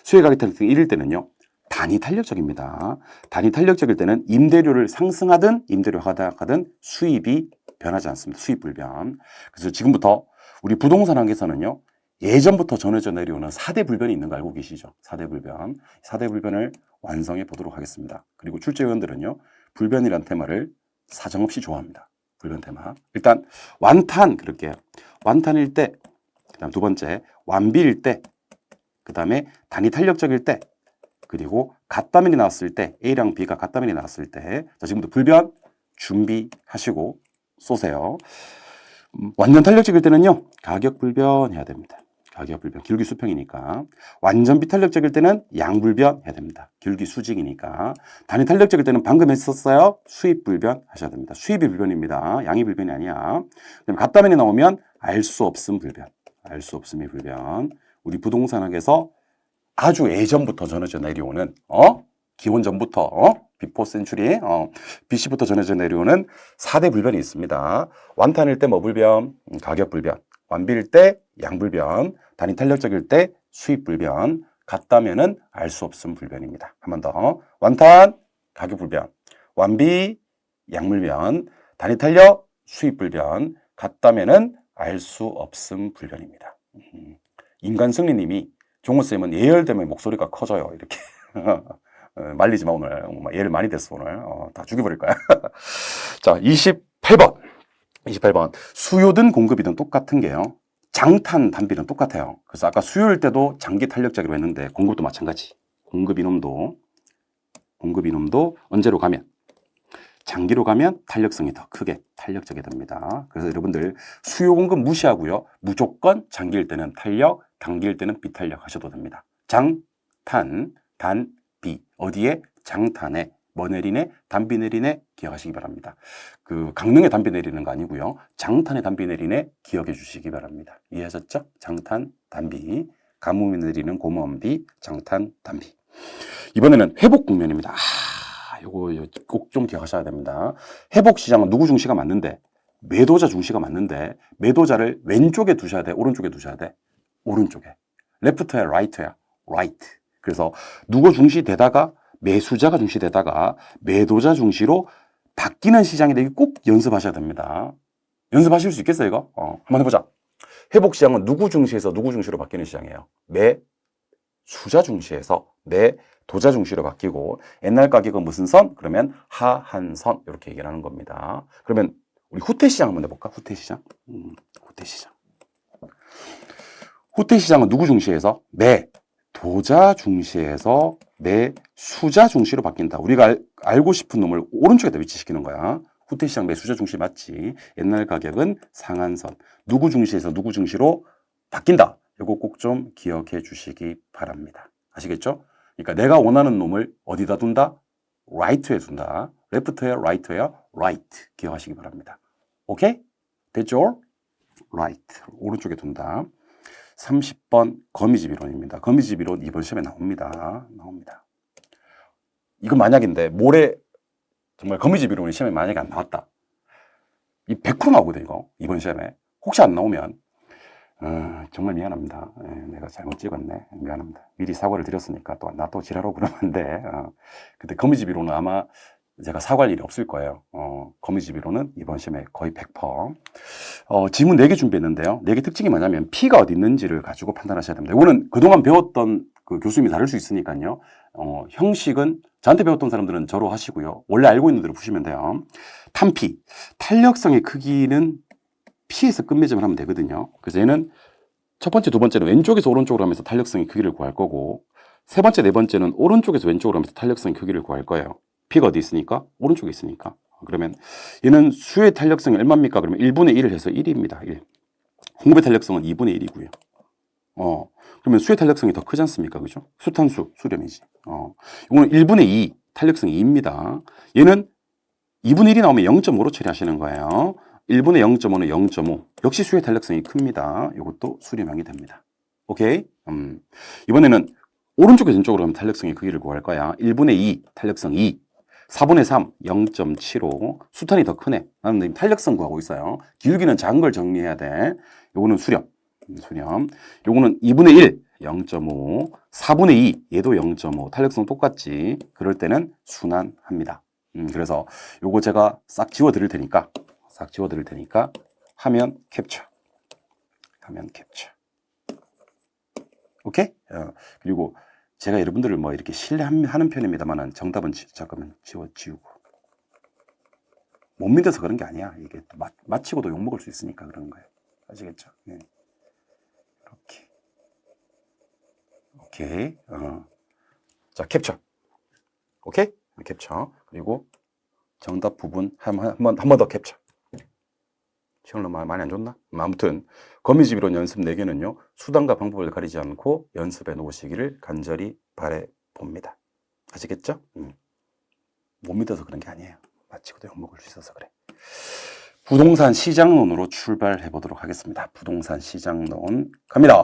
수요의 가격 탄력성이 1일 때는요, 단위 탄력적입니다. 단위 탄력적일 때는 임대료를 상승하든 임대료 하락하든 수입이 변하지 않습니다. 수입 불변. 그래서 지금부터 우리 부동산 학에서는요, 예전부터 전해져 내려오는 4대 불변이 있는 거 알고 계시죠? 4대 불변. 4대 불변을 완성해 보도록 하겠습니다. 그리고 출제위원들은요, 불변이란 테마를 사정없이 좋아합니다. 불변 테마. 일단 완탄 그럴게요. 완탄일 때, 그다음 두 번째 완비일 때, 그다음에 단위 탄력적일 때, 그리고 같다면이 나왔을 때, A랑 B가 같다면이 나왔을 때, 자, 지금부터 불변 준비하시고 쏘세요. 완전 탄력적일 때는요, 가격 불변 해야 됩니다. 가격 불변, 기울기 수평이니까. 완전 비탄력적일 때는 양 불변 해야 됩니다. 기울기 수직이니까. 단위 탄력적일 때는 방금 했었어요. 수입 불변 하셔야 됩니다. 수입이 불변입니다. 양이 불변이 아니야. 그다음에 같다면이 나오면 알 수 없음 불변. 알 수 없음이 불변. 우리 부동산학에서 아주 예전부터 전해져 내려오는, 기원 전부터, 비포 센츄리, BC부터 전해져 내려오는 4대 불변이 있습니다. 완탄일 때 뭐 불변? 가격 불변. 완비일 때 양 불변. 단위 탄력적일 때 수입 불변. 같다면은 알 수 없음 불변입니다. 한 번 더. 완탄, 가격 불변. 완비, 약물면, 단위 탄력, 수입 불변, 같다면은 알 수 없음 불변입니다. 인간 승리님이 종호쌤은 예열되면 목소리가 커져요. 이렇게. 말리지 마, 오늘. 예를 많이 됐어, 오늘. 다 죽여버릴 거야. 자, 28번. 28번. 수요든 공급이든 똑같은 게요. 장탄 단비는 똑같아요. 그래서 아까 수요일 때도 장기 탄력자기로 했는데 공급도 마찬가지. 공급 이놈도 언제로 가면? 장기로 가면 탄력성이 더 크게 탄력적이 됩니다. 그래서 여러분들 수요 공급 무시하고요. 무조건 장기일 때는 탄력, 단기일 때는 비탄력 하셔도 됩니다. 장, 탄, 단, 비. 어디에? 장탄에 뭐 내리네? 단비 내리네? 기억하시기 바랍니다. 그 강릉에 단비 내리는 거 아니고요. 장탄에 단비 내리네? 기억해 주시기 바랍니다. 이해하셨죠? 장탄, 단비. 가뭄이 내리는 고무원비, 장탄, 단비. 이번에는 회복 국면입니다. 요거 꼭 좀 기억하셔야 됩니다. 회복 시장은 누구 중시가 맞는데? 매도자 중시가 맞는데 매도자를 왼쪽에 두셔야 돼? 오른쪽에 두셔야 돼? 오른쪽에. 레프트야, 라이트야? 라이트. 그래서 누구 중시 되다가 매수자가 중시 되다가 매도자 중시로 바뀌는 시장이 되기 꼭 연습하셔야 됩니다. 연습하실 수 있겠어요, 이거? 한번 해보자. 회복 시장은 누구 중시에서 누구 중시로 바뀌는 시장이에요? 매수자 중시에서 매도자 중시로 바뀌고 옛날 가격은 무슨 선? 그러면 하한선 이렇게 얘기를 하는 겁니다. 그러면 우리 후퇴 시장 한번 해볼까? 후퇴 시장. 후퇴 시장. 후퇴 시장은 누구 중시에서? 매도자 중시에서 매수자 중시로 바뀐다. 우리가 알고 싶은 놈을 오른쪽에다 위치시키는 거야. 후퇴 시장 매수자 중시 맞지? 옛날 가격은 상한선. 누구 중시에서 누구 중시로 바뀐다. 이거 꼭 좀 기억해 주시기 바랍니다. 아시겠죠? 그러니까 내가 원하는 놈을 어디다 둔다? right에 둔다. left야, right야, right. 기억하시기 바랍니다. 오케이? 됐죠? right. 오른쪽에 둔다. 30번 거미집 이론입니다. 거미집 이론 이번 시험에 나옵니다. 이건 만약인데 모레 정말 거미집 이론이 시험에 만약에 안 나왔다. 이 100% 나오거든, 이거. 이번 시험에. 혹시 안 나오면 정말 미안합니다. 내가 잘못 찍었네. 미안합니다. 미리 사과를 드렸으니까 나 또 지랄하고 그러면 안 돼. 근데 거미집 이론은 아마 제가 사과할 일이 없을 거예요. 거미집 이론은 이번 시험에 거의 100%. 지문 4개 준비했는데요. 4개 특징이 뭐냐면 P가 어디 있는지를 가지고 판단하셔야 됩니다. 이거는 그동안 배웠던 그 교수님이 다를 수 있으니까요. 형식은 저한테 배웠던 사람들은 저로 하시고요. 원래 알고 있는 대로 푸시면 돼요. 탄피, 탄력성의 크기는 P에서 끝맺음을 하면 되거든요. 그래서 얘는 첫 번째, 두 번째는 왼쪽에서 오른쪽으로 하면서 탄력성의 크기를 구할 거고 세 번째, 네 번째는 오른쪽에서 왼쪽으로 하면서 탄력성의 크기를 구할 거예요. P가 어디 있으니까? 오른쪽에 있으니까. 그러면 얘는 수의 탄력성이 얼마입니까? 그러면 1분의 1을 해서 1입니다. 1. 공급의 탄력성은 2분의 1이고요. 그러면 수의 탄력성이 더 크지 않습니까? 그죠? 수탄수, 수렴이지. 이거는 1분의 2, 탄력성이 2입니다. 얘는 2분의 1이 나오면 0.5로 처리하시는 거예요. 1분의 0.5는 0.5. 역시 수의 탄력성이 큽니다. 이것도 수렴형이 됩니다. 오케이? 이번에는 오른쪽에서 왼쪽으로 하면 탄력성의 크기를 구할 거야. 1분의 2, 탄력성 2. 4분의 3, 0.75. 수탄이 더 크네. 나는 탄력성 구하고 있어요. 기울기는 작은 걸 정리해야 돼. 요거는 수렴. 요거는 2분의 1, 0.5. 4분의 2, 얘도 0.5. 탄력성 똑같지. 그럴 때는 순환합니다. 그래서 요거 제가 싹 지워 드릴 테니까 화면 캡처. 오케이? 그리고 제가 여러분들을 뭐 이렇게 신뢰하는 편입니다만은 정답은 잠깐만 지우고. 못 믿어서 그런 게 아니야. 이게 또 마치고도 욕먹을 수 있으니까 그런 거예요. 아시겠죠? 네. 이렇게. 오케이. 자, 캡처. 오케이? 캡처. 그리고 정답 부분 한 번 더 캡처. 시간을 많이 안 줬나? 아무튼 거미집 이론 연습 4개는요. 수단과 방법을 가리지 않고 연습해 놓으시기를 간절히 바라봅니다. 아시겠죠? 못 믿어서 그런 게 아니에요. 마치고도 욕먹을 수 있어서 그래. 부동산 시장론으로 출발해 보도록 하겠습니다. 부동산 시장론 갑니다.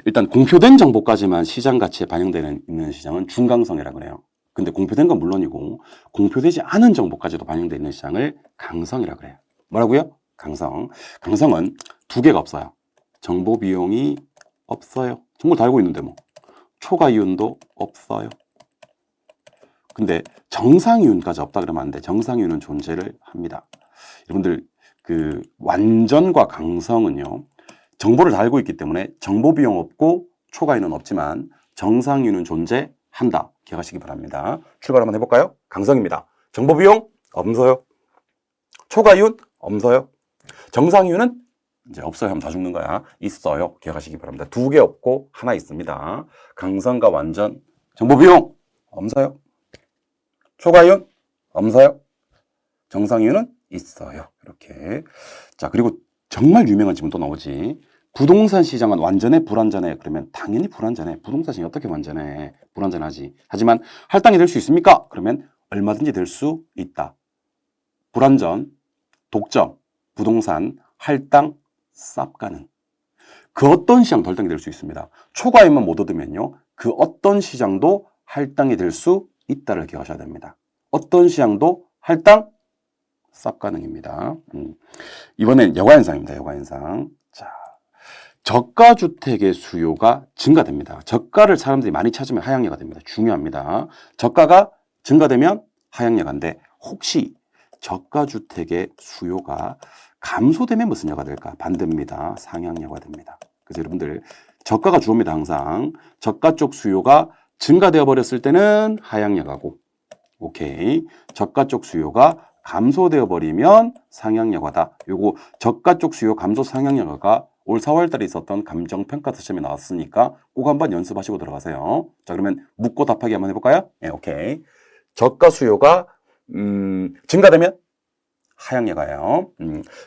일단 공표된 정보까지만 시장 가치에 반영되는 있는 시장은 중강성이라고 그래요. 근데 공표된 건 물론이고 공표되지 않은 정보까지도 반영되어 있는 시장을 강성이라고 그래요. 뭐라고요? 강성. 강성은 2개가 없어요. 정보 비용이 없어요. 정보를 다 알고 있는데 뭐. 초과 이윤도 없어요. 근데 정상이윤까지 없다 그러면 안 돼. 정상이윤은 존재를 합니다. 여러분들 그 완전과 강성은요. 정보를 다 알고 있기 때문에 정보 비용 없고 초과이윤은 없지만 정상이윤은 존재한다. 기억하시기 바랍니다. 출발 한번 해볼까요? 강성입니다. 정보 비용 없어요. 초과이윤 없어요. 정상이윤은 이제 없어요 하면 다 죽는 거야. 있어요. 기억하시기 바랍니다. 두 개 없고 하나 있습니다. 강성과 완전. 정보 비용 없어요. 초과이윤 없어요. 정상이윤은 있어요. 이렇게. 자, 그리고 정말 유명한 질문 또 나오지. 부동산 시장은 완전해, 불완전해? 그러면 당연히 불완전해. 부동산 시장이 어떻게 완전해? 불완전하지. 하지만 할당이 될 수 있습니까? 그러면 얼마든지 될 수 있다. 불완전, 독점, 부동산, 할당, 쌉 가능. 그 어떤 시장 덜당이 될 수 있습니다. 초과이윤만 못 얻으면요. 그 어떤 시장도 할당이 될 수 있다를 기억하셔야 됩니다. 어떤 시장도 할당, 쌉 가능입니다. 이번엔 여가현상입니다. 여가현상. 자, 저가주택의 수요가 증가됩니다. 저가를 사람들이 많이 찾으면 하향여가 됩니다. 중요합니다. 저가가 증가되면 하향여가인데 혹시 저가주택의 수요가 감소되면 무슨 여가 될까? 반대입니다. 상향여가 됩니다. 그래서 여러분들 저가가 주어입니다. 항상 저가 쪽 수요가 증가되어 버렸을 때는 하향여가고, 오케이. 저가 쪽 수요가 감소되어 버리면 상향여가다. 요거 저가 쪽 수요 감소 상향여가가 올 4월 달에 있었던 감정평가 시험에 나왔으니까 꼭 한번 연습하시고 들어가세요. 자, 그러면 묻고 답하기 한번 해볼까요? 네, 오케이. 저가 수요가 증가되면 하향여가예요.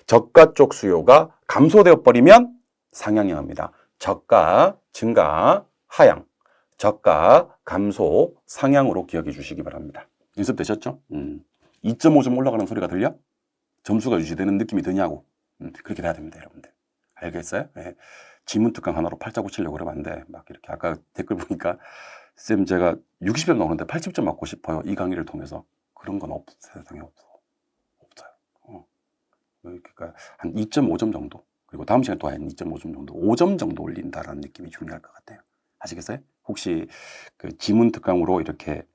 저가 쪽 수요가 감소되어 버리면 상향여가입니다. 저가 증가 하향, 저가 감소 상향으로 기억해 주시기 바랍니다. 연습되셨죠? 2.5점 올라가는 소리가 들려? 점수가 유지되는 느낌이 드냐고. 그렇게 돼야 됩니다, 여러분들. 알겠어요? 네. 지문특강 하나로 팔자 고치려고 그러면 안 돼. 막 이렇게 아까 댓글 보니까 쌤 제가 60점 나오는데 80점 맞고 싶어요. 이 강의를 통해서. 그런 건 세상에 없어. 없어요. 그러니까 한 2.5점 정도. 그리고 다음 시간에 또 한 2.5점 정도. 5점 정도 올린다라는 느낌이 중요할 것 같아요. 아시겠어요? 혹시 그 지문특강으로 이렇게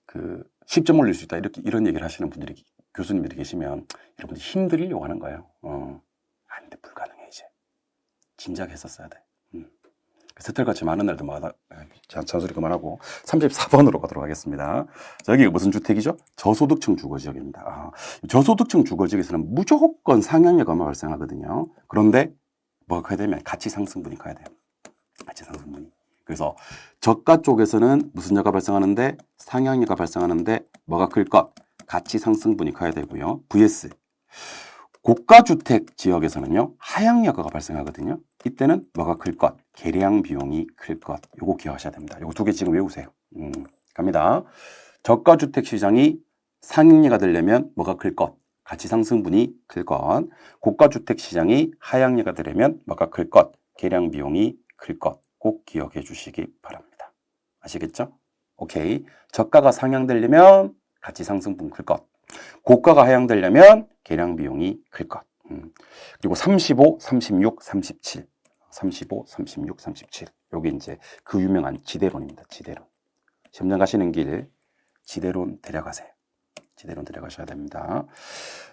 그 10점 올릴 수 있다. 이런 얘기를 하시는 분들이, 교수님들이 계시면 여러분들 힘들려고 하는 거예요. 안 돼, 불가능해, 이제. 진작 했었어야 돼. 세틀같이 많은 날들마다, 잔소리 그만하고, 34번으로 가도록 하겠습니다. 자, 여기가 무슨 주택이죠? 저소득층 주거지역입니다. 저소득층 주거지역에서는 무조건 상향여가만 발생하거든요. 그런데 뭐가 커야 되면 가치 상승분이 커야 돼요. 가치 상승분이. 그래서 저가 쪽에서는 무슨 여가 발생하는데? 상향여가 발생하는데 뭐가 클 것? 가치 상승분이 커야 되고요. vs 고가주택 지역에서는요, 하향여가가 발생하거든요. 이때는 뭐가 클 것? 계량 비용이 클 것. 요거 기억하셔야 됩니다. 요거 두 개 지금 외우세요. 갑니다. 저가주택 시장이 상향여가 되려면 뭐가 클 것? 가치 상승분이 클 것. 고가주택 시장이 하향여가 되려면 뭐가 클 것? 계량 비용이 클 것. 꼭 기억해 주시기 바랍니다. 아시겠죠? 오케이. 저가가 상향되려면 가치 상승분 클 것. 고가가 하향되려면 계량 비용이 클 것. 그리고 35, 36, 37. 35, 36, 37. 요게 이제 그 유명한 지대론입니다. 지대론. 시험장 가시는 길 지대론 데려가세요. 지대론 데려가셔야 됩니다.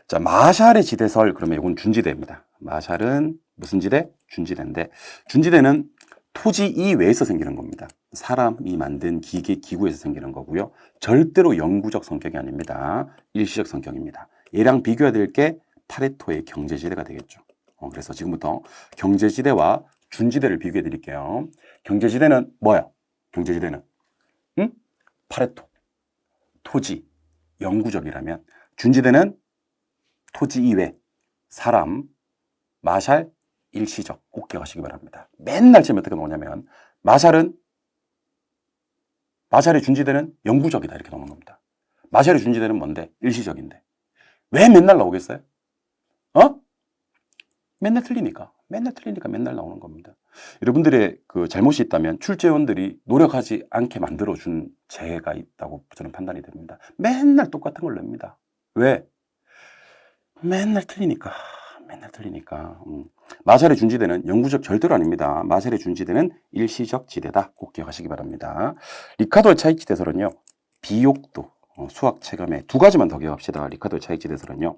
자, 마샬의 지대설. 그러면 이건 준지대입니다. 마샬은 무슨 지대? 준지대인데, 준지대는 토지 이외에서 생기는 겁니다. 사람이 만든 기계, 기구에서 생기는 거고요. 절대로 영구적 성격이 아닙니다. 일시적 성격입니다. 얘랑 비교해야 될 게 파레토의 경제지대가 되겠죠. 그래서 지금부터 경제지대와 준지대를 비교해 드릴게요. 경제지대는 뭐야? 경제지대는 파레토, 토지, 영구적이라면, 준지대는 토지 이외, 사람, 마샬, 일시적. 꼭 기억하시기 바랍니다. 맨날 지금 어떻게 나오냐면, 마샬의 준지대는 영구적이다. 이렇게 나오는 겁니다. 마샬의 준지대는 뭔데? 일시적인데. 왜 맨날 나오겠어요? 맨날 틀리니까. 맨날 나오는 겁니다. 여러분들의 그 잘못이 있다면 출제원들이 노력하지 않게 만들어준 재해가 있다고 저는 판단이 됩니다. 맨날 똑같은 걸 냅니다. 왜? 맨날 틀리니까. 마샬의 준지대는 영구적 절대로 아닙니다. 마샬의 준지대는 일시적 지대다. 꼭 기억하시기 바랍니다. 리카도의 차익 지대설은요, 비옥도, 수학 체감에 두 가지만 더 기억합시다. 리카르도의 차익지대설은요.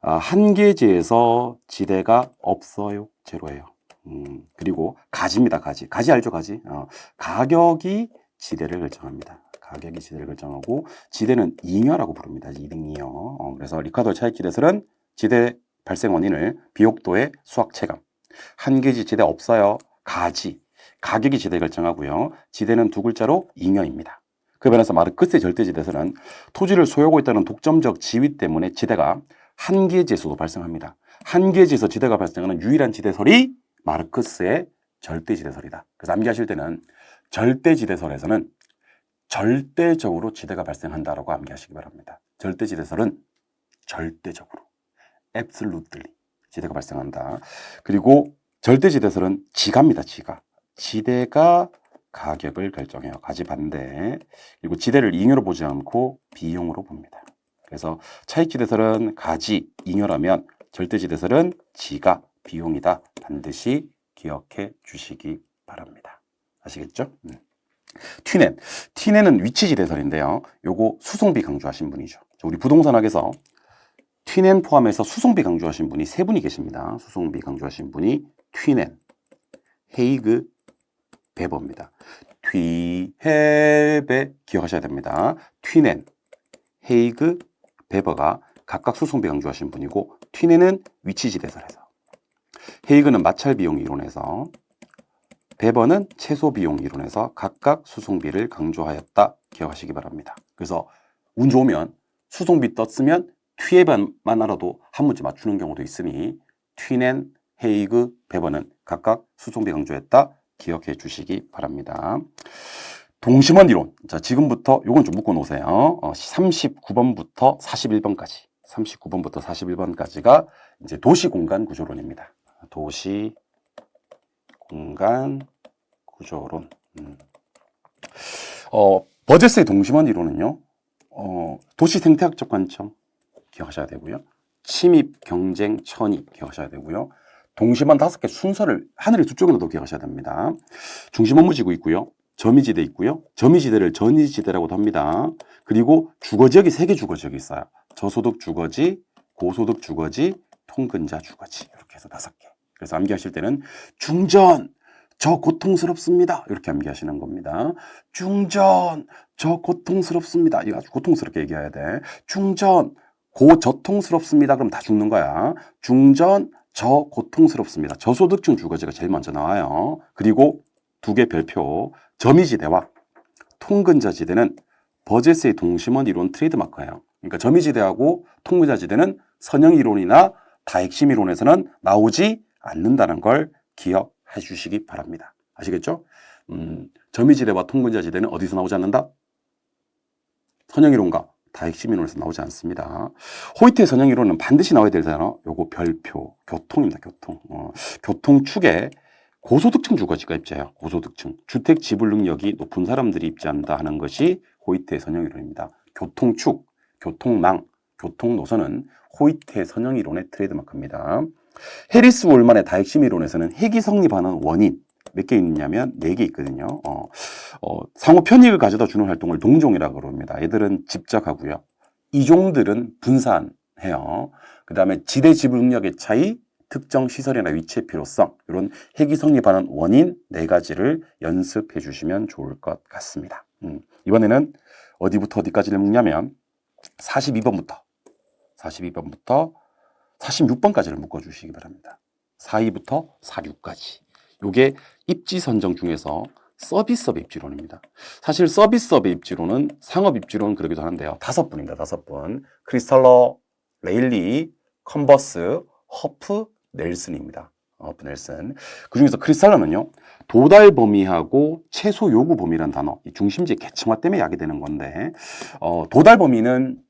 한계지에서 지대가 없어요. 제로예요. 그리고 가지입니다. 가지. 가지 알죠? 가지. 가격이 지대를 결정합니다. 가격이 지대를 결정하고 지대는 잉여라고 부릅니다. 이등잉여. 그래서 리카르도의 차익지대설은 지대 발생 원인을 비옥도의 수학 체감, 한계지 지대 없어요. 가지. 가격이 지대 결정하고요. 지대는 두 글자로 잉여입니다. 그 변에서 마르크스의 절대지대설은 토지를 소유하고 있다는 독점적 지위 때문에 지대가 한계지에서도 발생합니다. 한계지에서 지대가 발생하는 유일한 지대설이 마르크스의 절대지대설이다. 그래서 암기하실 때는 절대지대설에서는 절대적으로 지대가 발생한다라고 암기하시기 바랍니다. 절대지대설은 절대적으로, absolutely 지대가 발생한다. 그리고 절대지대설은 지가입니다. 지가. 지대가 가격을 결정해요. 가지 반대. 그리고 지대를 잉여로 보지 않고 비용으로 봅니다. 그래서 차익지대설은 가지, 잉여라면 절대지대설은 지가, 비용이다. 반드시 기억해 주시기 바랍니다. 아시겠죠? 튀넨. 튀넨은 위치지대설인데요. 요거 수송비 강조하신 분이죠. 우리 부동산학에서 튀넨 포함해서 수송비 강조하신 분이 세 분이 계십니다. 수송비 강조하신 분이 튀넨, 헤이그, 베버입니다. 튀헤베 기억하셔야 됩니다. 튀넨, 헤이그, 베버가 각각 수송비 강조하신 분이고 튀넨은 위치지대설에서, 헤이그는 마찰비용 이론에서, 베버는 채소비용 이론에서 각각 수송비를 강조하였다. 기억하시기 바랍니다. 그래서 운 좋으면 수송비 떴으면 튀헤베만 알아도 한 문제 맞추는 경우도 있으니 튀넨, 헤이그, 베버는 각각 수송비 강조했다. 기억해 주시기 바랍니다. 동심원 이론. 자, 지금부터 요건 좀 묶어 놓으세요. 39번부터 41번까지. 39번부터 41번까지가 이제 도시 공간 구조론입니다. 도시 공간 구조론. 버제스의 동심원 이론은요. 도시 생태학적 관점 기억하셔야 되고요. 침입, 경쟁, 천이 기억하셔야 되고요. 동심원 5개 순서를 하늘의 두 쪽으로도 기억하셔야 됩니다. 중심 업무지구 있고요. 점이지대 있고요. 점이지대를 전이지대라고도 합니다. 그리고 주거지역이 3개 주거지역이 있어요. 저소득 주거지, 고소득 주거지, 통근자 주거지. 이렇게 해서 5개. 그래서 암기하실 때는 중전, 저 고통스럽습니다. 이렇게 암기하시는 겁니다. 중전, 저 고통스럽습니다. 이거 아주 고통스럽게 얘기해야 돼. 중전, 고저통스럽습니다. 그럼 다 죽는 거야. 중전, 저 고통스럽습니다. 저소득층 주거지가 제일 먼저 나와요. 그리고 2개 별표, 점이지대와 통근자지대는 버제스의 동심원 이론 트레이드마크예요. 그러니까 점이지대하고 통근자지대는 선형 이론이나 다핵심 이론에서는 나오지 않는다는 걸 기억해 주시기 바랍니다. 아시겠죠? 점이지대와 통근자지대는 어디서 나오지 않는다? 선형 이론과 다핵심 이론에서 나오지 않습니다. 호이트의 선형 이론은 반드시 나와야 되잖아요. 요거 별표, 교통입니다. 교통. 교통축에 고소득층 주거지가 입지해요. 고소득층. 주택 지불 능력이 높은 사람들이 입지한다 하는 것이 호이트의 선형 이론입니다. 교통축, 교통망, 교통노선은 호이트의 선형 이론의 트레이드마크입니다. 해리스 월만의 다핵심 이론에서는 핵이 성립하는 원인 몇 개 있냐면 4개 있거든요. 상호 편익을 가져다 주는 활동을 동종이라고 그럽니다. 얘들은 집적하고요. 이종들은 분산해요. 그 다음에 지대 지불 능력의 차이, 특정 시설이나 위치의 필요성, 이런 핵이 성립하는 원인 4가지를 연습해 주시면 좋을 것 같습니다. 이번에는 어디부터 어디까지를 묶냐면 42번부터 46번까지를 묶어주시기 바랍니다. 42부터 46까지. 요게 입지 선정 중에서 서비스업 입지론입니다. 사실 서비스업의 입지론은 상업 입지론 그러기도 하는데요. 5분입니다. 5분. 크리스탈러, 레일리, 컨버스, 허프, 넬슨입니다. 허프, 넬슨. 그 중에서 크리스탈러는요. 도달 범위하고 최소 요구 범위라는 단어, 이 중심지 계층화 때문에 야기되는 건데, 도달 범위는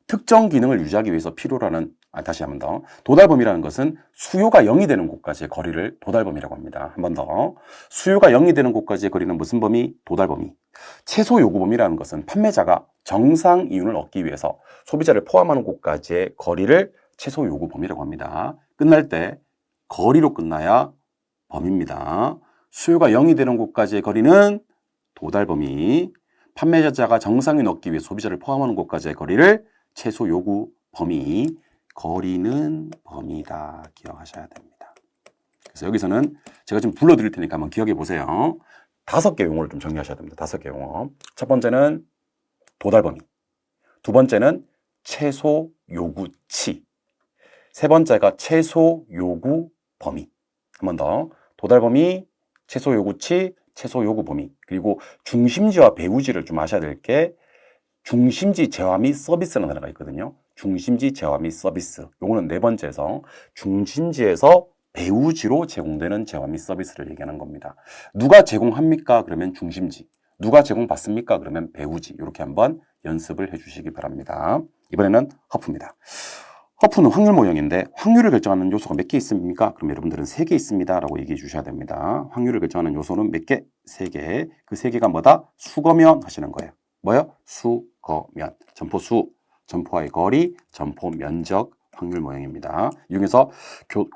특정 기능을 유지하기 위해서 필요라는, 다시 한 번 더. 도달 범위라는 것은 수요가 0이 되는 곳까지의 거리를 도달 범위라고 합니다. 한 번 더. 수요가 0이 되는 곳까지의 거리는 무슨 범위? 도달 범위. 최소 요구 범위라는 것은 판매자가 정상 이윤을 얻기 위해서 소비자를 포함하는 곳까지의 거리를 최소 요구 범위라고 합니다. 끝날 때 거리로 끝나야 범위입니다. 수요가 0이 되는 곳까지의 거리는 도달 범위. 판매자가 정상인 얻기 위해 소비자를 포함하는 곳까지의 거리를 최소 요구 범위, 거리는 범위다. 기억하셔야 됩니다. 그래서 여기서는 제가 지금 불러드릴 테니까 한번 기억해 보세요. 5개 용어를 좀 정리하셔야 됩니다. 5개 용어. 첫 번째는 도달 범위. 두 번째는 최소 요구치. 세 번째가 최소 요구 범위. 한 번 더. 도달 범위, 최소 요구치, 최소 요구 범위. 그리고 중심지와 배후지를 좀 아셔야 될 게 중심지 재화 및 서비스라는 단어가 있거든요. 중심지 재화 및 서비스. 요거는 네 번째에서 중심지에서 배후지로 제공되는 재화 및 서비스를 얘기하는 겁니다. 누가 제공합니까? 그러면 중심지. 누가 제공받습니까? 그러면 배후지. 이렇게 한번 연습을 해주시기 바랍니다. 이번에는 허프입니다. 허프는 확률 모형인데 확률을 결정하는 요소가 몇 개 있습니까? 그럼 여러분들은 3개 있습니다. 라고 얘기해 주셔야 됩니다. 확률을 결정하는 요소는 몇 개? 3개. 그 3개가 뭐다? 수거면 하시는 거예요. 뭐요? 수거면. 점포수, 점포와의 거리, 점포 면적, 확률 모형입니다. 이 중에서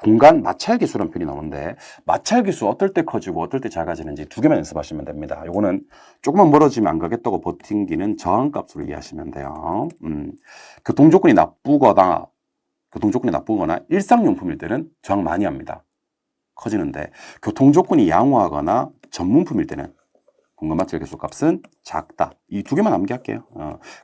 공간 마찰계수라는 표현이 나오는데 마찰계수 어떨 때 커지고 어떨 때 작아지는지 2개만 연습하시면 됩니다. 요거는 조금만 멀어지면 안 가겠다고 버팅기는 저항값으로 이해하시면 돼요. 교통조건이 나쁘거나 일상용품일 때는 저항 많이 합니다. 커지는데 교통조건이 양호하거나 전문품일 때는 공간 마찰계수 값은 작다. 이 2개만 암기할게요.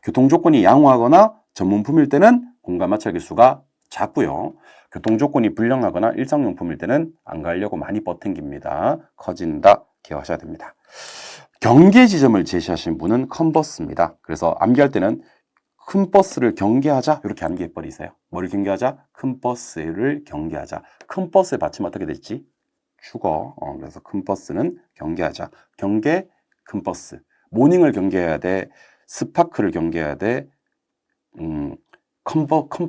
교통조건이 양호하거나 전문품일 때는 공간 마찰계수가 작고요. 교통조건이 불량하거나 일상용품일 때는 안 가려고 많이 버팅깁니다. 커진다. 기억하셔야 됩니다. 경계 지점을 제시하신 분은 컨버스입니다. 그래서 암기할 때는 큰 버스를 경계하자 이렇게 암기해 버리세요. 뭐를 경계하자? 큰 버스를 경계하자. 큰 버스의 받침 어떻게 됐지? 주거. 그래서 큰 버스는 경계하자. 경계, 큰 버스. 모닝을 경계해야 돼. 스파크를 경계해야 돼. 큰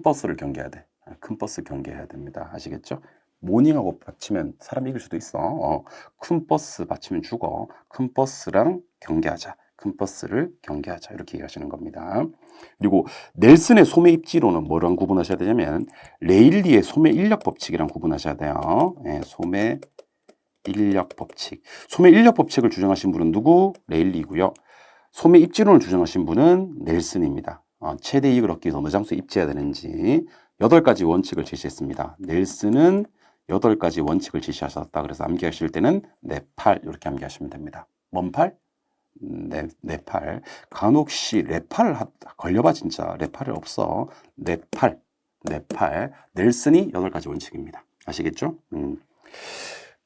버스를 경계해야 돼. 큰 버스 경계해야 됩니다. 아시겠죠? 모닝하고 받치면 사람 이길 수도 있어. 큰 버스 받치면 죽어. 큰 버스랑 경계하자. 큰 버스를 경계하자. 이렇게 얘기하시는 겁니다. 그리고 넬슨의 소매 입지로는 뭐랑 구분하셔야 되냐면 레일리의 소매 인력 법칙이랑 구분하셔야 돼요. 네, 소매 인력 법칙. 소매 인력 법칙을 주장하신 분은 누구? 레일리고요. 소매 입지론을 주장하신 분은 넬슨입니다. 최대 이익을 얻기 위해서 어느 장소에 입지해야 되는지 8가지 원칙을 제시했습니다. 넬슨은 8가지 원칙을 제시하셨다. 그래서 암기하실 때는 내 팔 이렇게 암기하시면 됩니다. 뭔 팔? 내 팔. 간혹시 랩팔을 걸려봐 진짜. 랩팔을 없어. 내 팔. 넬슨이 8가지 원칙입니다. 아시겠죠?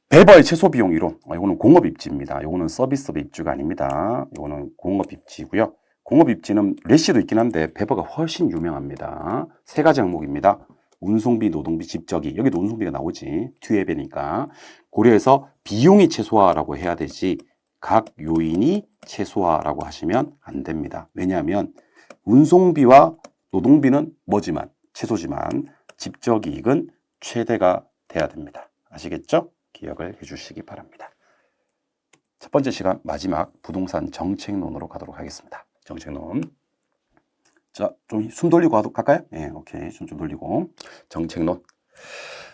베버의 최소 비용 이론. 이거는 공업 입지입니다. 이거는 서비스업 입지가 아닙니다. 이거는 공업 입지고요. 공업 입지는 래시도 있긴 한데 베버가 훨씬 유명합니다. 3가지 항목입니다. 운송비, 노동비, 집적이. 여기도 운송비가 나오지. 뒤에 배니까. 고려해서 비용이 최소화라고 해야 되지 각 요인이 최소화라고 하시면 안 됩니다. 왜냐하면 운송비와 노동비는 뭐지만 최소지만 집적이익은 최대가 돼야 됩니다. 아시겠죠? 기억을 해주시기 바랍니다. 첫 번째 시간 마지막 부동산 정책론으로 가도록 하겠습니다. 정책론. 자, 좀 숨 돌리고 갈까요? 네, 오케이. 숨 좀 돌리고. 정책론.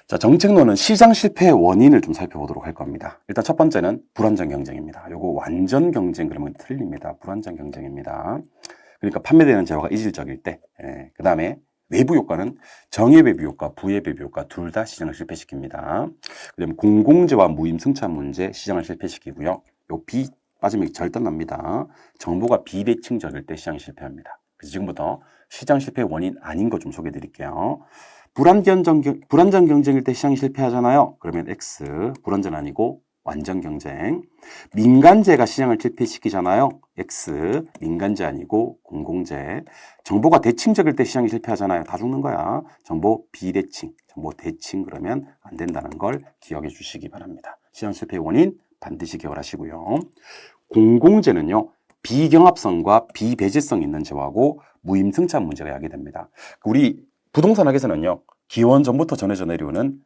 자, 정책론은 시장 실패의 원인을 좀 살펴보도록 할 겁니다. 일단 첫 번째는 불안정 경쟁입니다. 요거 완전 경쟁 그러면 틀립니다. 불안정 경쟁입니다. 그러니까 판매되는 재화가 이질적일 때. 그 다음에 외부 효과는 정예 외부 효과, 부의 외부 효과 둘 다 시장을 실패시킵니다. 그다음에 공공재와 무임 승차 문제 시장을 실패시키고요. 요 비 빠지면 절단납니다. 정보가 비대칭적일 때 시장이 실패합니다. 그래서 지금부터 시장 실패의 원인 아닌 거 좀 소개해 드릴게요. 불안정 경쟁일 때 시장이 실패하잖아요. 그러면 X, 불안전 아니고 완전 경쟁. 민간재가 시장을 실패시키잖아요. X, 민간재 아니고 공공재. 정보가 대칭적일 때 시장이 실패하잖아요. 다 죽는 거야. 정보 비대칭, 정보 대칭 그러면 안 된다는 걸 기억해 주시기 바랍니다. 시장 실패의 원인 반드시 기억하시고요. 공공재는요. 비경합성과 비배제성 있는 재화고 무임승차 문제가 야기됩니다. 우리 부동산 학에서는요. 기원 전부터 전해져 내려오는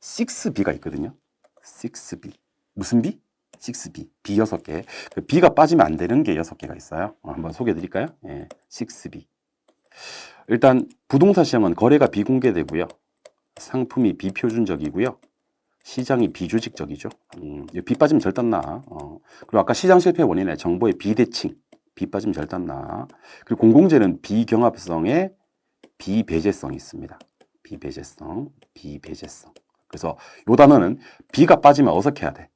6B가 있거든요. 6B. 무슨 B? 6B. B 6개. 그 B가 빠지면 안 되는 게 6개가 있어요. 한번 소개해 드릴까요? 예, 6B. 일단 부동산 시장은 거래가 비공개되고요. 상품이 비표준적이고요. 시장이 비조직적이죠. 비 빠지면 절단나. 그리고 아까 시장 실패 원인에 정보의 비대칭, 비 빠지면 절단나. 그리고 공공재는 비경합성에 비배제성이 있습니다. 비배제성. 그래서 요 단어는 비가 빠지면 어색해야 돼.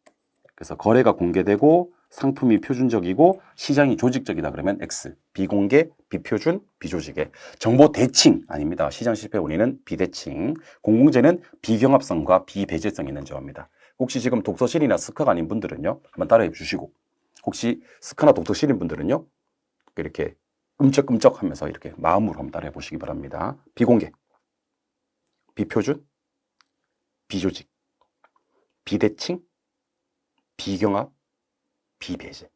그래서 거래가 공개되고 상품이 표준적이고 시장이 조직적이다 그러면 X. 비공개, 비표준, 비조직의. 정보 대칭 아닙니다. 시장 실패 원인은 비대칭. 공공재는 비경합성과 비배제성이 있는 점입니다. 혹시 지금 독서실이나 스카가 아닌 분들은요. 한번 따라해 주시고. 혹시 스카나 독서실인 분들은요. 이렇게 끔쩍끔쩍 하면서 이렇게 마음으로 한번 따라해 보시기 바랍니다. 비공개, 비표준, 비조직, 비대칭, 비경합, 비배제.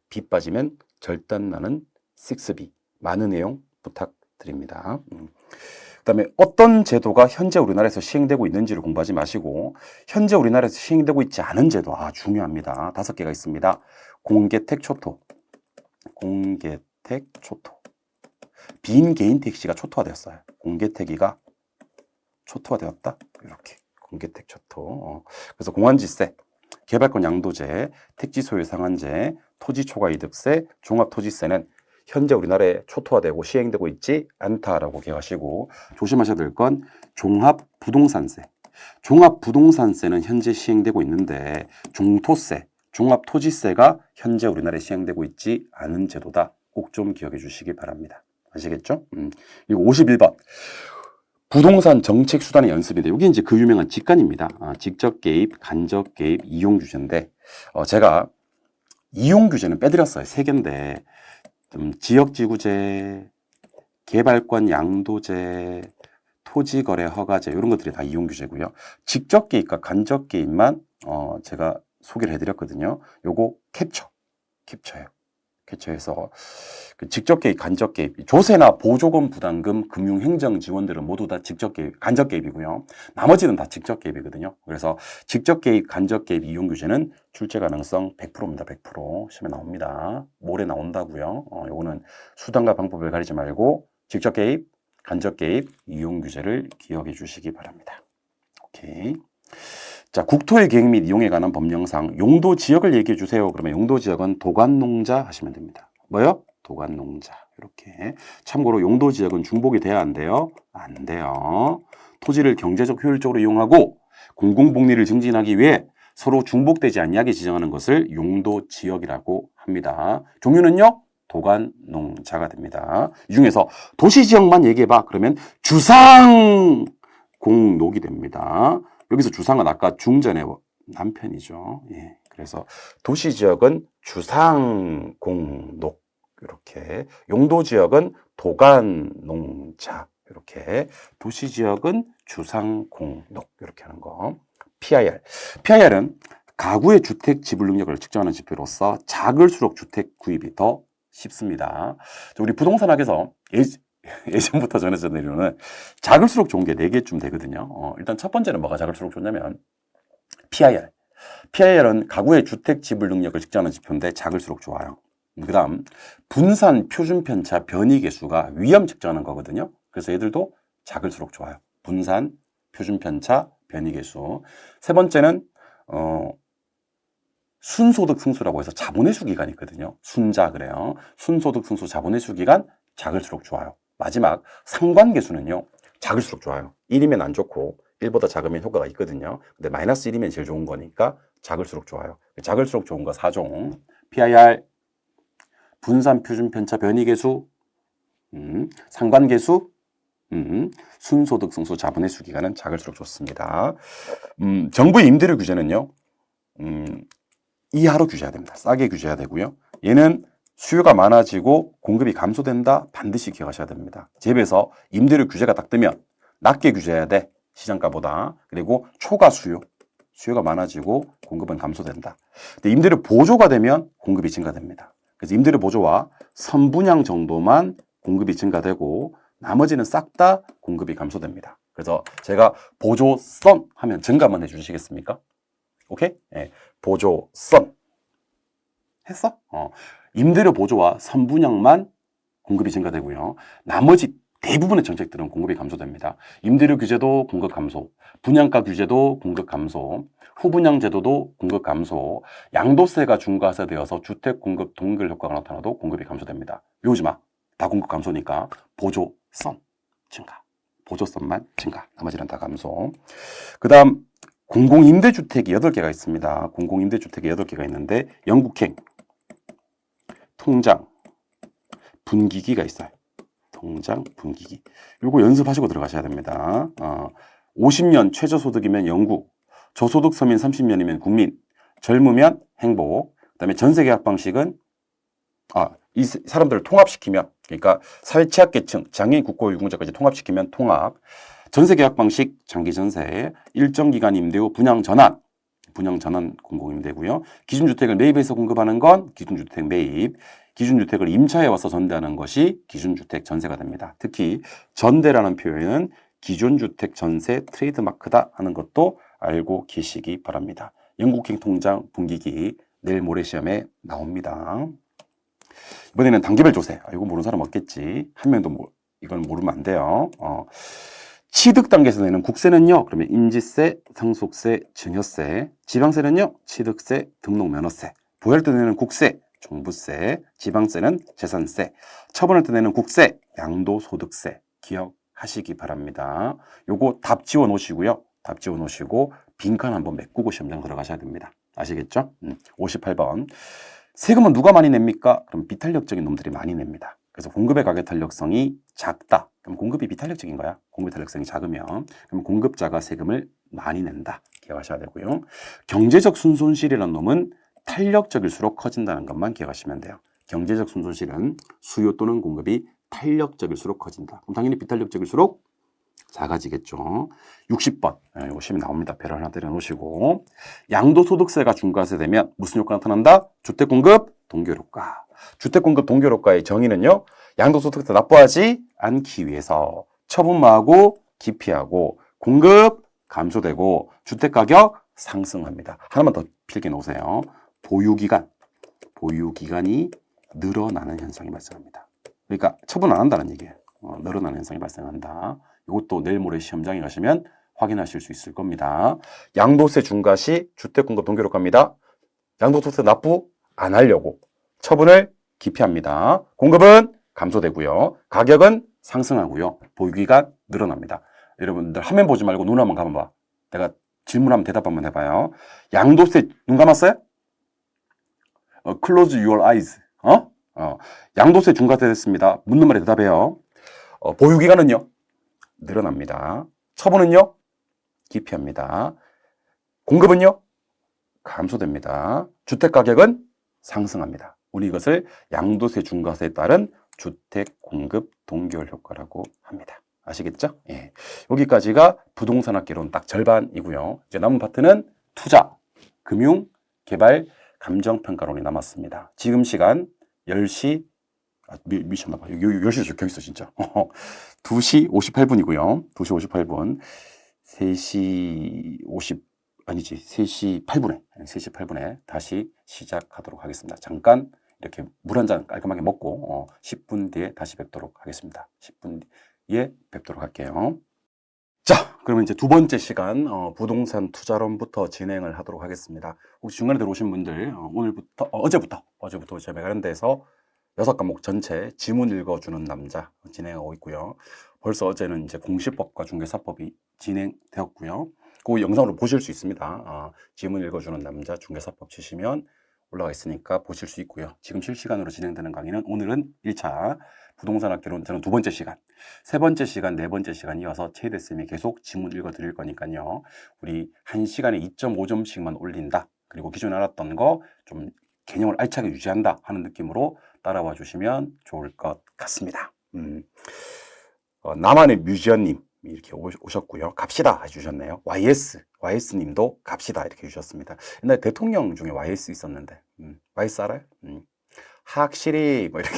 비 빠지면 절단나는 6B. 많은 내용 부탁드립니다. 그 다음에 어떤 제도가 현재 우리나라에서 시행되고 있는지를 공부하지 마시고 현재 우리나라에서 시행되고 있지 않은 제도 중요합니다. 5개가 있습니다. 공개택 초토. 공개택 초토. 빈개인 택시가 초토화되었어요. 공개택이가 초토화되었다. 이렇게 공개택 초토. 그래서 공환지세, 개발권 양도제, 택지 소유 상한제, 토지 초과 이득세, 종합토지세는 현재 우리나라에 초토화되고 시행되고 있지 않다라고 기억하시고 조심하셔야 될 건 종합부동산세. 종합부동산세는 현재 시행되고 있는데 종토세, 종합토지세가 현재 우리나라에 시행되고 있지 않은 제도다. 꼭 좀 기억해 주시기 바랍니다. 아시겠죠? 그리고 51번. 부동산 정책 수단의 연습인데 여기 이제 그 유명한 직간입니다. 직접 개입, 간접 개입, 이용 규제인데 제가 이용 규제는 빼드렸어요. 3개인데 지역지구제, 개발권 양도제, 토지거래 허가제 이런 것들이 다 이용 규제고요. 직접 개입과 간접 개입만 제가 소개를 해드렸거든요. 요거 캡처예요. 캡처해서 그 직접 개입, 간접 개입, 조세나 보조금, 부담금, 금융행정 지원들은 모두 다 직접 개입, 간접 개입이고요. 나머지는 다 직접 개입이거든요. 그래서 직접 개입, 간접 개입 이용 규제는 출제 가능성 100%입니다. 100% 시험에 나옵니다. 모레 나온다고요. 요거는 수단과 방법을 가리지 말고 직접 개입, 간접 개입 이용 규제를 기억해 주시기 바랍니다. 오케이. 자, 국토의 계획 및 이용에 관한 법령상 용도 지역을 얘기해 주세요. 그러면 용도 지역은 도관농자 하시면 됩니다. 뭐요? 도관농자. 이렇게. 참고로 용도 지역은 중복이 돼야 안 돼요? 안 돼요. 토지를 경제적 효율적으로 이용하고 공공복리를 증진하기 위해 서로 중복되지 않게 지정하는 것을 용도 지역이라고 합니다. 종류는요? 도관농자가 됩니다. 이 중에서 도시 지역만 얘기해봐. 그러면 주상공록이 됩니다. 여기서 주상은 아까 중전의 남편이죠. 예. 그래서 도시지역은 주상공록 이렇게, 용도지역은 도간농자 이렇게, 도시지역은 주상공록 이렇게 하는 거. PIR은 가구의 주택 지불 능력을 측정하는 지표로서 작을수록 주택 구입이 더 쉽습니다. 우리 부동산학에서 예전부터 전해져 내려오는 작을수록 좋은 게 4개쯤 되거든요. 일단 첫 번째는 뭐가 작을수록 좋냐면 PIR은 가구의 주택 지불 능력을 측정하는 지표인데 작을수록 좋아요. 그 다음 분산 표준편차 변이계수가 위험 측정하는 거거든요. 그래서 얘들도 작을수록 좋아요. 분산 표준편차 변이계수. 세 번째는 순소득 승수라고 해서 자본회수 기간이 있거든요. 순자 그래요. 순소득 승수 자본회수 기간 작을수록 좋아요. 마지막 상관계수는요. 작을수록 좋아요. 1이면 안 좋고 1보다 작으면 효과가 있거든요. 근데 마이너스 1이면 제일 좋은 거니까 작을수록 좋아요. 작을수록 좋은 거 4종. PIR, 분산 표준 편차 변이계수, 상관계수, 순소득 승수 자본회수 기간은 작을수록 좋습니다. 정부의 임대료 규제는요. 이하로 규제해야 됩니다. 싸게 규제해야 되고요. 얘는 수요가 많아지고 공급이 감소된다. 반드시 기억하셔야 됩니다. 제 입에서 임대료 규제가 딱 뜨면 낮게 규제해야 돼. 시장가보다. 그리고 초과 수요가 많아지고 공급은 감소된다. 근데 임대료 보조가 되면 공급이 증가됩니다. 그래서 임대료 보조와 선분양 정도만 공급이 증가되고 나머지는 싹 다 공급이 감소됩니다. 그래서 제가 보조선 하면 증가만 해주시겠습니까? 오케이? 네. 보조선 했어? 임대료 보조와 선분양만 공급이 증가되고요. 나머지 대부분의 정책들은 공급이 감소됩니다. 임대료 규제도 공급 감소, 분양가 규제도 공급 감소, 후분양 제도도 공급 감소, 양도세가 중과세되어서 주택 공급 동결 효과가 나타나도 공급이 감소됩니다. 외우지 마. 다 공급 감소니까 보조선 증가, 보조선만 증가, 나머지는 다 감소. 그 다음 공공임대주택이 8개가 있습니다. 공공임대주택이 8개가 있는데 영국행, 통장, 분기기가 있어요. 통장, 분기기. 요거 연습하시고 들어가셔야 됩니다. 50년 최저소득이면 영국, 저소득 서민 30년이면 국민, 젊으면 행복. 그다음에 전세계약 방식은 이 사람들을 통합시키면, 그러니까 사회 취약계층, 장애인, 국고, 유공자까지 통합시키면 통합. 전세계약 방식, 장기전세, 일정기간 임대 후 분양전환 공공임대고요. 기준주택을 매입해서 공급하는 건 기준주택 매입, 기준주택을 임차해 와서 전대하는 것이 기준주택 전세가 됩니다. 특히 전대라는 표현은 기준주택 전세 트레이드마크다 하는 것도 알고 계시기 바랍니다. 영국행 통장 분기기 내일 모레 시험에 나옵니다. 이번에는 단계별 조세. 이거 모르는 사람 없겠지. 한 명도 이건 모르면 안 돼요. 취득 단계에서 내는 국세는요, 그러면 인지세, 상속세, 증여세, 지방세는요, 취득세, 등록면허세, 보유할 때 내는 국세, 종부세, 지방세는 재산세, 처분할 때 내는 국세, 양도소득세 기억하시기 바랍니다. 요거 답 지워 놓으시고요. 답 지워 놓으시고 빈칸 한번 메꾸고 시험장 들어가셔야 됩니다. 아시겠죠? 58번. 세금은 누가 많이 냅니까? 그럼 비탄력적인 놈들이 많이 냅니다. 그래서 공급의 가계 탄력성이 작다. 그럼 공급이 비탄력적인 거야. 공급의 탄력성이 작으면. 그럼 공급자가 세금을 많이 낸다. 기억하셔야 되고요. 경제적 순손실이라는 놈은 탄력적일수록 커진다는 것만 기억하시면 돼요. 경제적 순손실은 수요 또는 공급이 탄력적일수록 커진다. 그럼 당연히 비탄력적일수록 작아지겠죠. 60번. 이거 시험이 나옵니다. 배를 하나 때려 놓으시고. 양도소득세가 중과세 되면 무슨 효과가 나타난다? 주택공급 동결효과. 주택공급 동결효과의 정의는요, 양도소득세 납부하지 않기 위해서 처분하고 기피하고 공급 감소되고 주택가격 상승합니다. 하나만 더 필기 놓으세요. 보유기간이 늘어나는 현상이 발생합니다. 그러니까 처분 안 한다는 얘기예요. 늘어나는 현상이 발생한다. 이것도 내일 모레 시험장에 가시면 확인하실 수 있을 겁니다. 양도세 중과 시 주택공급 동결효과입니다. 양도소득세 납부 안 하려고 처분을 기피합니다. 공급은 감소되고요. 가격은 상승하고요. 보유기간 늘어납니다. 여러분들 화면 보지 말고 눈 한번 감아봐. 내가 질문하면 대답 한번 해봐요. 양도세 눈 감았어요? Close your eyes. 양도세 중과됐습니다. 묻는 말에 대답해요. 보유기간은요? 늘어납니다. 처분은요? 기피합니다. 공급은요? 감소됩니다. 주택가격은 상승합니다. 우리 이것을 양도세 중과세에 따른 주택공급 동결효과라고 합니다. 아시겠죠? 예. 여기까지가 부동산학개론 딱 절반이고요. 이제 남은 파트는 투자, 금융, 개발, 감정평가론이 남았습니다. 지금 시간 10시, 미쳤나봐. 10시 적혀 있어, 진짜. 2시 58분이고요. 2시 58분. 3시 8분에 다시 시작하도록 하겠습니다. 잠깐 이렇게 물 한 잔 깔끔하게 먹고 10분 뒤에 다시 뵙도록 하겠습니다. 10분 뒤에 뵙도록 할게요. 자, 그러면 이제 두 번째 시간 부동산 투자론부터 진행을 하도록 하겠습니다. 혹시 중간에 들어오신 분들 어제부터 제 메가랜드에서 6과목 전체 지문 읽어주는 남자 진행하고 있고요. 벌써 어제는 이제 공시법과 중개사법이 진행되었고요. 그 영상으로 보실 수 있습니다. 지문 읽어주는 남자 중개사법 치시면 올라가 있으니까 보실 수 있고요. 지금 실시간으로 진행되는 강의는 오늘은 1차 부동산학개론 저는 두 번째 시간, 세 번째 시간, 네 번째 시간 이어서 최대쌤이 계속 지문 읽어 드릴 거니까요. 우리 1시간에 2.5점씩만 올린다. 그리고 기존에 알았던 거 좀 개념을 알차게 유지한다 하는 느낌으로 따라와 주시면 좋을 것 같습니다. 나만의 뮤지언님 이렇게 오셨고요. 갑시다 해주셨네요. YS님도 갑시다 이렇게 해주셨습니다. 옛날에 대통령 중에 YS 있었는데 YS 알아요? 확실히 뭐 이렇게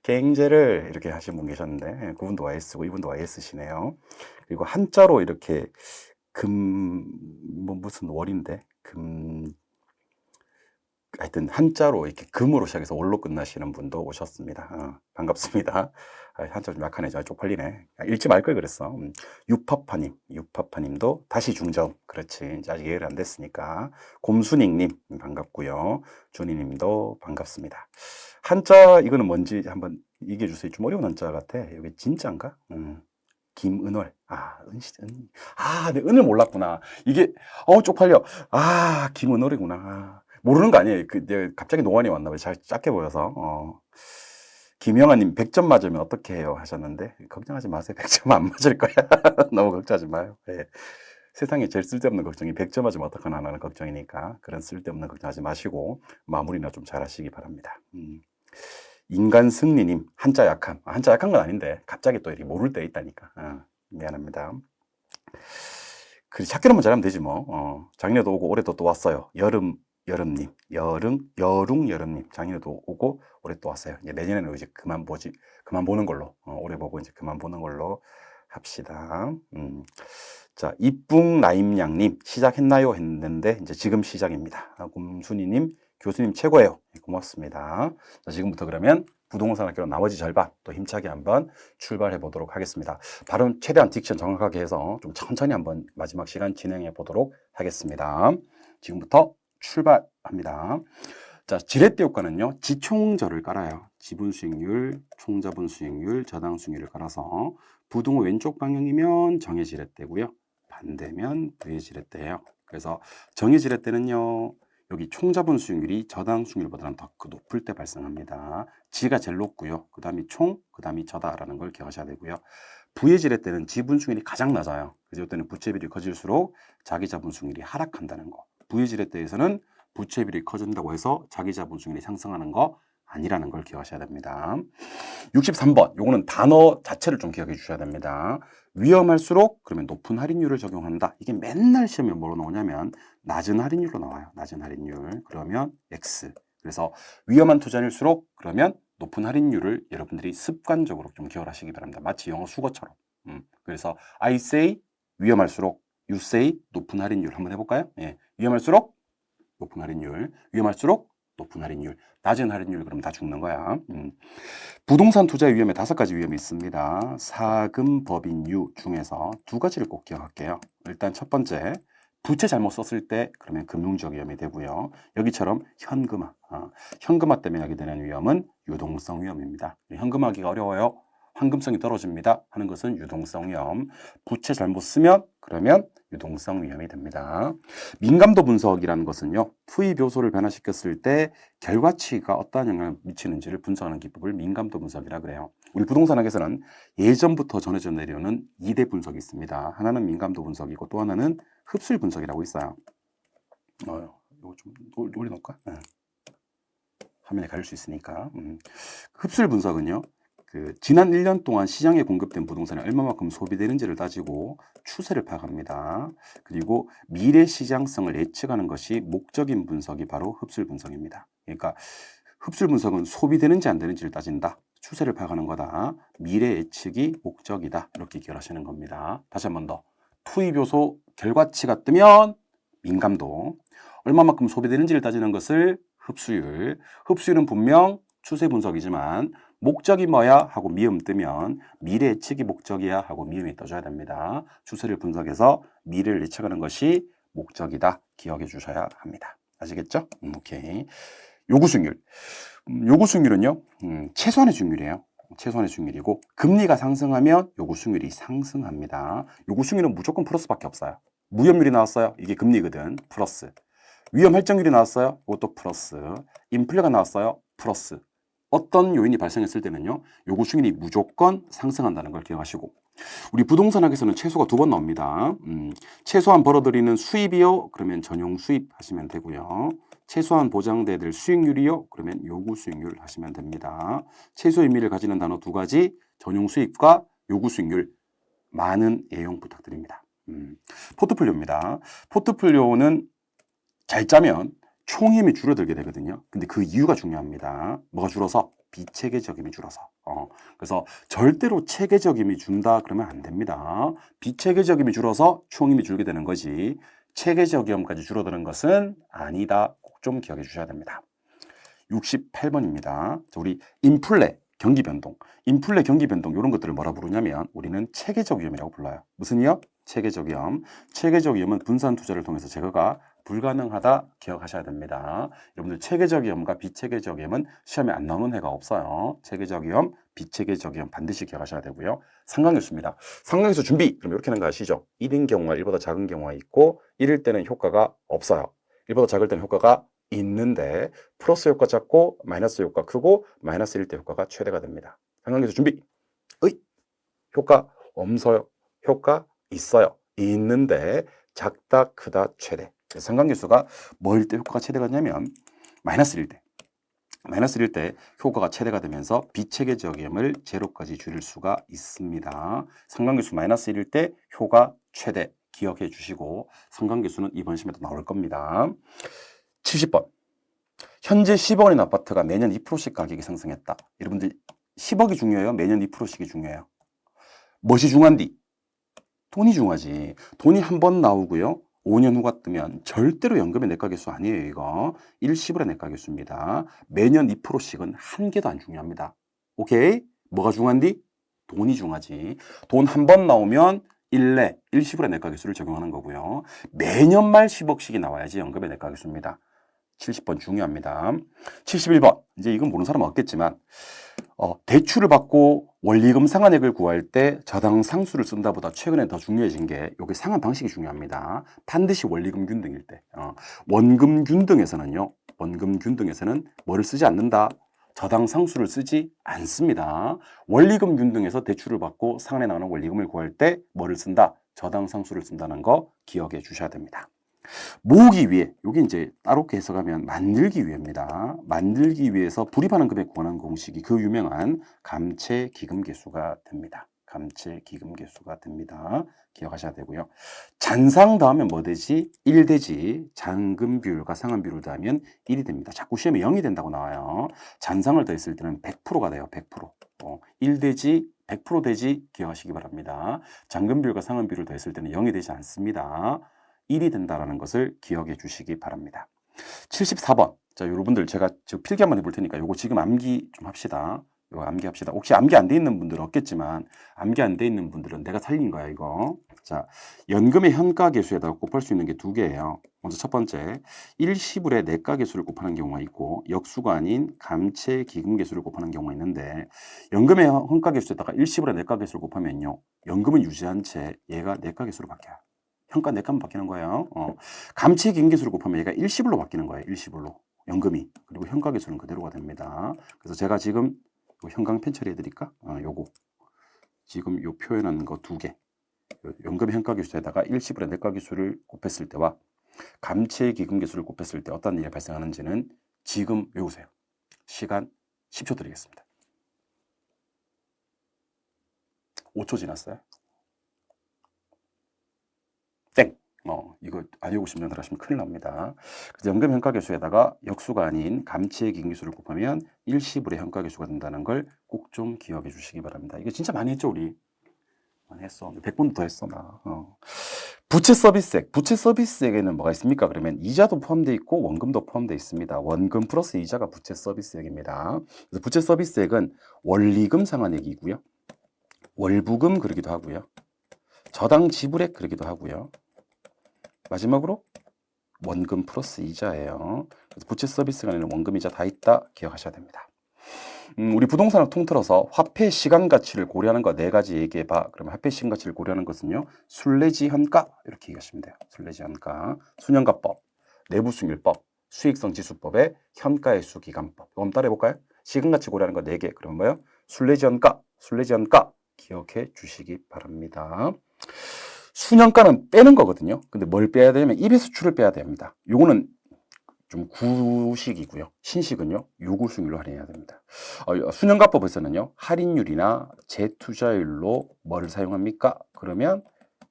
갱제를 이렇게 하신 분 계셨는데 그분도 YS고 이분도 YS시네요. 그리고 한자로 이렇게 무슨 월인데 하여튼 한자로 이렇게 금으로 시작해서 올로 끝나시는 분도 오셨습니다. 반갑습니다. 한자 좀 약하네. 저 쪽팔리네. 읽지 말 걸 그랬어. 유파파님도 다시 중점. 그렇지. 이제 아직 예열 안 됐으니까. 곰순익님 반갑고요. 준희님도 반갑습니다. 한자 이거는 뭔지 한번 얘기해 주세요. 좀 어려운 한자 같아. 여기 진짜인가? 김은월. 내 은을 몰랐구나. 이게 쪽팔려. 김은월이구나. 모르는 거 아니에요. 내가 갑자기 노안이 왔나 봐요. 잘 작게 보여서. 김영아님 100점 맞으면 어떻게 해요? 하셨는데 걱정하지 마세요. 100점 안 맞을 거야. 너무 걱정하지 마요. 네. 세상에 제일 쓸데없는 걱정이 100점 맞으면 어떡하나 하는 걱정이니까 그런 쓸데없는 걱정하지 마시고 마무리나 좀 잘 하시기 바랍니다. 인간승리님 한자 약함. 한자 약한 건 아닌데 갑자기 또 이렇게 모를 때 있다니까. 미안합니다. 그래 찾기로만 잘하면 되지 뭐. 작년에도 오고 올해도 또 왔어요. 여름님, 여름님, 작년에도 오고 올해 또 왔어요. 이제 내년에는 이제 그만 보는 걸로, 올해 보고 이제 그만 보는 걸로 합시다. 자, 이뿡라임양님 시작했나요? 했는데 이제 지금 시작입니다. 곰순이님, 교수님 최고예요. 고맙습니다. 자, 지금부터 그러면 부동산 학교 나머지 절반 또 힘차게 한번 출발해 보도록 하겠습니다. 발음 최대한 딕션 정확하게 해서 좀 천천히 한번 마지막 시간 진행해 보도록 하겠습니다. 지금부터 출발합니다. 자, 지렛대효과는요, 지총절을 깔아요. 지분 수익률, 총자본 수익률, 저당 수익률을 깔아서 부등호 왼쪽 방향이면 정의 지렛대고요. 반대면 부의 지렛대예요. 그래서 정의 지렛대는요, 여기 총자본 수익률이 저당 수익률보다는 더 높을 때 발생합니다. 지가 제일 높고요. 그 다음이 총, 그 다음이 저다라는 걸 기억하셔야 되고요. 부의 지렛대는 지분 수익률이 가장 낮아요. 그래서 이때는 부채 비율이 커질수록 자기 자본 수익률이 하락한다는 거. 부의 지렛대에서는 부채 비율이 커진다고 해서 자기 자본 수익률이 상승하는 거 아니라는 걸 기억하셔야 됩니다. 63번, 요거는 단어 자체를 좀 기억해 주셔야 됩니다. 위험할수록 그러면 높은 할인율을 적용한다. 이게 맨날 시험에 뭐로 나오냐면 낮은 할인율로 나와요. 낮은 할인율. 그러면 X. 그래서 위험한 투자일수록 그러면 높은 할인율을 여러분들이 습관적으로 좀 기억을 하시기 바랍니다. 마치 영어 수거처럼. 그래서 I say 위험할수록, you say 높은 할인율 한번 해볼까요? 예. 위험할수록 높은 할인율, 위험할수록 높은 할인율, 낮은 할인율 그럼 다 죽는 거야. 부동산 투자의 위험에 5가지 위험이 있습니다. 사금, 법인, 유 중에서 2가지를 꼭 기억할게요. 일단 첫 번째, 부채 잘못 썼을 때 그러면 금융적 위험이 되고요. 여기처럼 현금화 때문에 하게 되는 위험은 유동성 위험입니다. 현금화하기가 어려워요. 황금성이 떨어집니다 하는 것은 유동성 위험. 부채 잘못 쓰면 그러면 유동성 위험이 됩니다. 민감도 분석이라는 것은요, 투입 요소를 변화시켰을 때 결과치가 어떠한 영향을 미치는지를 분석하는 기법을 민감도 분석이라 그래요. 우리 부동산학에서는 예전부터 전해져 내려오는 2대 분석이 있습니다. 하나는 민감도 분석이고 또 하나는 흡수율 분석이라고 있어요. 이거 좀 올려놓을까? 화면에 가릴 수 있으니까. 흡수율 분석은요, 지난 1년 동안 시장에 공급된 부동산이 얼마만큼 소비되는지를 따지고 추세를 파악합니다. 그리고 미래 시장성을 예측하는 것이 목적인 분석이 바로 흡수율 분석입니다. 그러니까 흡수율 분석은 소비되는지 안 되는지를 따진다. 추세를 파악하는 거다. 미래 예측이 목적이다. 이렇게 기억하시는 겁니다. 다시 한 번 더. 투입 요소 결과치가 뜨면 민감도, 얼마만큼 소비되는지를 따지는 것을 흡수율. 흡수율은 분명 추세 분석이지만 목적이 뭐야? 하고 미음 뜨면 미래 예측이 목적이야? 하고 미음이 떠줘야 됩니다. 추세를 분석해서 미래를 예측하는 것이 목적이다. 기억해 주셔야 합니다. 아시겠죠? 오케이. 요구 수익률. 요구 수익률은요, 최소한의 수익률이에요. 최소한의 수익률이고, 금리가 상승하면 요구 수익률이 상승합니다. 요구 수익률은 무조건 플러스밖에 없어요. 무염률이 나왔어요. 이게 금리거든. 플러스. 위험 할증률이 나왔어요. 이것도 플러스. 인플레가 나왔어요. 플러스. 어떤 요인이 발생했을 때는요, 요구 수익률이 무조건 상승한다는 걸 기억하시고, 우리 부동산학에서는 최소가 2번 나옵니다. 최소한 벌어들이는 수입이요? 그러면 전용 수입 하시면 되고요. 최소한 보장돼야 수익률이요? 그러면 요구 수익률 하시면 됩니다. 최소 의미를 가지는 단어 2가지, 전용 수입과 요구 수익률. 많은 애용 부탁드립니다. 포트폴리오입니다. 포트폴리오는 잘 짜면 총 힘이 줄어들게 되거든요. 근데 그 이유가 중요합니다. 뭐가 줄어서? 비체계적 힘이 줄어서. 그래서 절대로 체계적 힘이 준다 그러면 안 됩니다. 비체계적 힘이 줄어서 총 힘이 줄게 되는 거지, 체계적 힘까지 줄어드는 것은 아니다. 꼭 좀 기억해 주셔야 됩니다. 68번입니다. 우리 인플레 경기 변동, 인플레 경기 변동 이런 것들을 뭐라 부르냐면 우리는 체계적 위험이라고 불러요. 무슨 위험? 체계적 위험. 체계적 위험은 분산 투자를 통해서 제거가 불가능하다 기억하셔야 됩니다. 여러분들 체계적 위험과 비체계적 위험은 시험에 안 나오는 해가 없어요. 체계적 위험, 비체계적 위험 반드시 기억하셔야 되고요. 상관계수입니다. 상관계수 준비! 그럼 이렇게 하는 거 아시죠? 1인 경우와 1보다 작은 경우가 있고 1일 때는 효과가 없어요. 1보다 작을 때는 효과가 있는데 플러스 효과 작고 마이너스 효과 크고 마이너스일 때 효과가 최대가 됩니다. 상관계수 준비! 효과 없어요. 효과 있어요. 있는데 작다, 크다, 최대. 상관계수가 뭐일 때 효과가 최대가 되냐면 마이너스일 때. 마이너스일 때 효과가 최대가 되면서 비체계적 위험을 제로까지 줄일 수가 있습니다. 상관계수 마이너스 1일 때 효과 최대 기억해 주시고 상관계수는 이번 시험에도 나올 겁니다. 70번. 현재 10억 원인 아파트가 매년 2%씩 가격이 상승했다. 여러분들 10억이 중요해요? 매년 2%씩이 중요해요? 무엇이 중요한디? 돈이 중요하지. 돈이 한 번 나오고요. 5년 후가 뜨면 절대로 연금의 내과계수 아니에요. 이거 일시불의 내과계수입니다. 매년 2%씩은 한 개도 안 중요합니다. 오케이? 뭐가 중요한디? 돈이 중요하지. 돈 한 번 나오면 일시불의 내과계수를 적용하는 거고요. 매년 말 10억씩이 나와야지 연금의 내과계수입니다. 70번 중요합니다. 71번. 이제 이건 모르는 사람은 없겠지만 대출을 받고 원리금 상환액을 구할 때 저당 상수를 쓴다보다 최근에 더 중요해진 게 여기 상환 방식이 중요합니다. 반드시 원리금 균등일 때. 원금 균등에서는요. 원금 균등에서는 뭐를 쓰지 않는다? 저당 상수를 쓰지 않습니다. 원리금 균등에서 대출을 받고 상환에 나오는 원리금을 구할 때 뭐를 쓴다? 저당 상수를 쓴다는 거 기억해 주셔야 됩니다. 모으기 위해, 여기 이제 따로 해석하면 만들기 위해입니다. 만들기 위해서 불입하는 금액 구하는 공식이 그 유명한 감채기금계수가 됩니다. 감채기금계수가 됩니다. 기억하셔야 되고요. 잔상 더하면 뭐 되지? 1 되지. 잔금 비율과 상환 비율을 더하면 1이 됩니다. 자꾸 시험에 0이 된다고 나와요. 잔상을 더했을 때는 100%가 돼요. 100%. 1 되지. 100% 되지. 기억하시기 바랍니다. 잔금 비율과 상환 비율을 더했을 때는 0이 되지 않습니다. 1이 된다는 것을 기억해 주시기 바랍니다. 74번. 자, 여러분들 제가 지금 필기 한번 해볼 테니까 요거 지금 암기 좀 합시다. 요거 암기 합시다. 혹시 암기 안 돼 있는 분들은 없겠지만 암기 안 돼 있는 분들은 내가 살린 거야, 이거. 자, 연금의 현가계수에다가 곱할 수 있는 게 두 개예요. 먼저 첫 번째, 일시불의 내가계수를 곱하는 경우가 있고 역수가 아닌 감채기금계수를 곱하는 경우가 있는데 연금의 현가계수에다가 일시불의 내가계수를 곱하면요. 연금은 유지한 채 얘가 내가계수로 바뀌어요. 현가 내가만 바뀌는 거예요. 감채기금계수를 곱하면 얘가 일시불로 바뀌는 거예요. 일시불로. 연금이. 그리고 현가계수는 그대로가 됩니다. 그래서 제가 지금 현강펜 처리해 드릴까? 요거. 지금 요 표현한 거 두 개. 연금 현가계수에다가 일시불의 내가계수를 곱했을 때와 감채기금계수를 곱했을 때 어떤 일이 발생하는지는 지금 외우세요. 시간 10초 드리겠습니다. 5초 지났어요. 땡! 이거 안 외우고 싶은 분들 하시면 큰일 납니다. 그래서 연금 현가계수에다가 역수가 아닌 감채기금계수를 곱하면 일시불의 현가계수가 된다는 걸 꼭 좀 기억해 주시기 바랍니다. 이거 진짜 많이 했죠, 우리? 많이 했어. 100번도 더 했어, 나. 부채 서비스액. 부채 서비스액에는 뭐가 있습니까? 그러면 이자도 포함되어 있고 원금도 포함되어 있습니다. 원금 플러스 이자가 부채 서비스액입니다. 그래서 부채 서비스액은 원리금 상환액이고요. 월부금 그러기도 하고요. 저당 지불액 그러기도 하고요. 마지막으로 원금 플러스 이자예요. 그래서 부채 서비스간에는 원금 이자 다 있다 기억하셔야 됩니다. 우리 부동산을 통틀어서 화폐 시간 가치를 고려하는 거 네 가지 얘기해 봐. 그러면 화폐 시간 가치를 고려하는 것은요. 순례지 현가 이렇게 얘기하시면 돼요. 순례지 현가, 순현가법, 내부승률법, 수익성 지수법의 현가회수 기간법. 이거 한번 따라해 볼까요? 시간 가치 고려하는 거 네 개. 그러면 뭐예요? 순례지 현가, 순례지 현가 기억해 주시기 바랍니다. 순현가는 빼는 거거든요. 근데 뭘 빼야 되냐면 입에수출을 빼야 됩니다. 요거는 좀 구식이고요. 신식은요. 요구수익률로 할인해야 됩니다. 순현가법에서는요. 할인율이나 재투자율로 뭐를 사용합니까? 그러면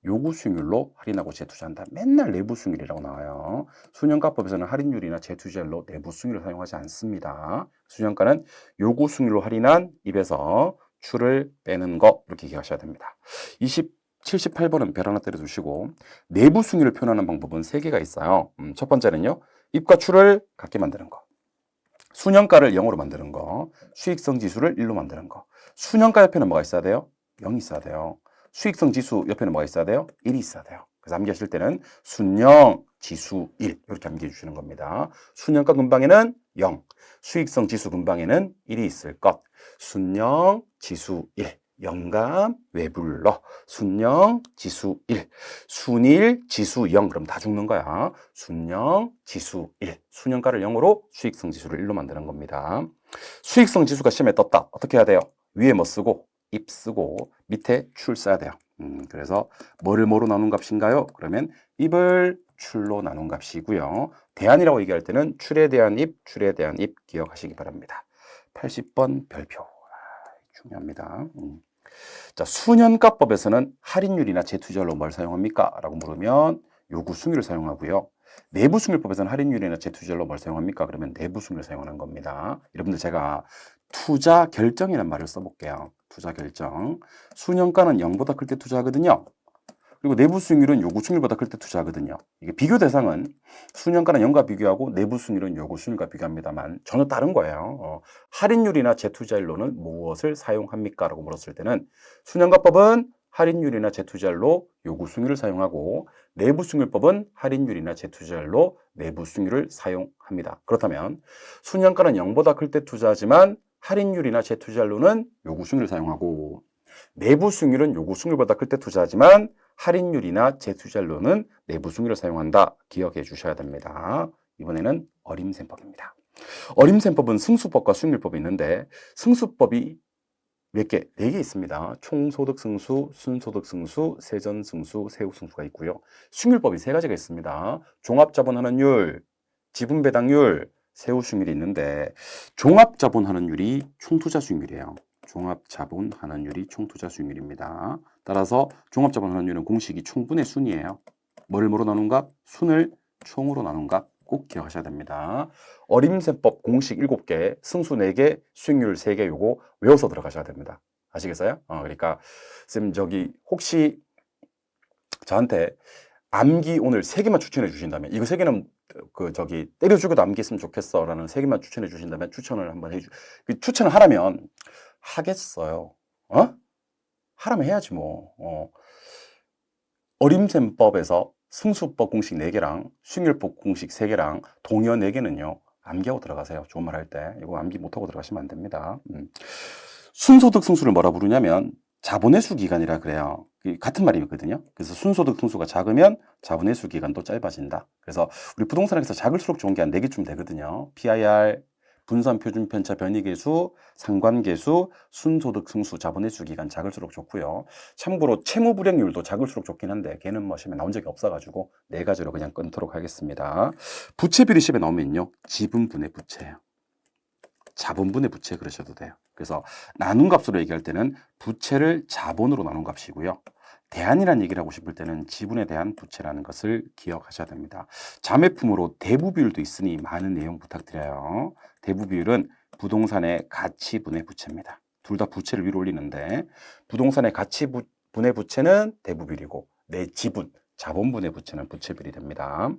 요구수익률로 할인하고 재투자한다. 맨날 내부수익률이라고 나와요. 순현가법에서는 할인율이나 재투자율로 내부수익률을 사용하지 않습니다. 순현가는 요구수익률로 할인한 입에서 출을 빼는 거 이렇게 기억하셔야 됩니다. 78번은 별 하나 때려주시고 내부 수익률을 표현하는 방법은 세 개가 있어요. 첫 번째는요. 입과 출을 같게 만드는 거. 순현가를 0으로 만드는 거, 수익성 지수를 1로 만드는 거. 순현가 옆에는 뭐가 있어야 돼요? 0이 있어야 돼요. 수익성 지수 옆에는 뭐가 있어야 돼요? 1이 있어야 돼요. 그래서 암기하실 때는 순영, 지수 1 이렇게 암기해 주시는 겁니다. 순영가 근방에는 0, 수익성 지수 근방에는 1이 있을 것. 순영, 지수 1. 영감 왜 불러? 순영, 지수 1. 순일, 지수 0. 그럼 다 죽는 거야. 순영, 지수 1. 순영가를 0으로 수익성 지수를 1로 만드는 겁니다. 수익성 지수가 시험에 떴다. 어떻게 해야 돼요? 위에 뭐 쓰고, 입 쓰고, 밑에 출 써야 돼요. 그래서 뭐를 뭐로 나눈 값인가요? 그러면 입을 출로 나눈 값이고요. 대안이라고 얘기할 때는 출에 대한 입, 출에 대한 입 기억하시기 바랍니다. 80번 별표. 중요합니다. 자, 순현가법에서는 할인율이나 재투자율로 뭘 사용합니까? 라고 물으면 요구수익률을 사용하고요. 내부수익률법에서는 할인율이나 재투자율로 뭘 사용합니까? 그러면 내부수익률을 사용하는 겁니다. 여러분들 제가 투자 결정이라는 말을 써볼게요. 투자 결정. 순현가는 0보다 클 때 투자하거든요. 그리고 내부 수익률은 요구 수익률보다 클 때 투자하거든요. 이게 비교 대상은 순현가는 0과 비교하고 내부 수익률은 요구 수익률과 비교합니다만 전혀 다른 거예요. 할인율이나 재투자율로는 무엇을 사용합니까? 라고 물었을 때는 순현가법은 할인율이나 재투자율로 요구 수익률을 사용하고 내부 수익률법은 할인율이나 재투자율로 내부 수익률을 사용합니다. 그렇다면 순현가는 0보다 클 때 투자하지만 할인율이나 재투자율로는 요구 수익률을 사용하고 내부 수익률은 요구 수익률보다 클 때 투자하지만 할인율이나 재투자율로는 내부 수익률을 사용한다. 기억해 주셔야 됩니다. 이번에는 어림셈법입니다. 어림셈법은 승수법과 수익률법이 있는데 승수법이 몇 개? 4개 있습니다. 총소득 승수, 순소득 승수, 세전 승수, 세후 승수가 있고요. 수익률법이 3가지가 있습니다. 종합자본환원율, 지분배당률, 세후 수익률이 있는데 종합자본환원율이 총투자 수익률이에요. 종합자본환원율이 총투자 수익률입니다. 따라서 종합자본환원율은 공식이 총분의 순이에요. 뭐를 뭐로 나눈 값? 순을 총으로 나눈 값 꼭 기억하셔야 됩니다. 어림셈법 공식 7개, 승수 4개, 수익률 3개 요거 외워서 들어가셔야 됩니다. 아시겠어요? 그러니까 쌤 저기 혹시 저한테 암기 오늘 3개만 추천해 주신다면 이거 3개는 그 저기 때려 죽여도 암기 했으면 좋겠어 라는 3개만 추천해 주신다면 추천을 한번 추천을 하라면 하겠어요. 하라면 해야지 뭐. 어림셈법에서 승수법 공식 4개랑 수익률법 공식 3개랑 동의어 4개는요. 암기하고 들어가세요. 좋은 말 할 때. 이거 암기 못하고 들어가시면 안 됩니다. 순소득 승수를 뭐라 부르냐면 자본회수 기간이라 그래요. 같은 말이거든요. 그래서 순소득 승수가 작으면 자본회수 기간도 짧아진다. 그래서 우리 부동산에서 작을수록 좋은 게 한 4개쯤 되거든요. PIR, 분산표준편차 변이계수, 상관계수, 순소득 승수, 자본회수 기간 작을수록 좋고요. 참고로 채무불이익률도 작을수록 좋긴 한데 걔는 뭐 시험에 나온 적이 없어가지고 4가지로 그냥 끊도록 하겠습니다. 부채비율이 시험에 나오면요. 지분분의 부채예요. 자본분의 부채 그러셔도 돼요. 그래서 나눈 값으로 얘기할 때는 부채를 자본으로 나눈 값이고요. 대안이라는 얘기를 하고 싶을 때는 지분에 대한 부채라는 것을 기억하셔야 됩니다. 자매품으로 대부비율도 있으니 많은 내용 부탁드려요. 대부비율은 부동산의 가치분의 부채입니다. 둘 다 부채를 위로 올리는데 부동산의 가치분의 부채는 대부비율이고 내 지분, 자본분의 부채는 부채비율이 됩니다.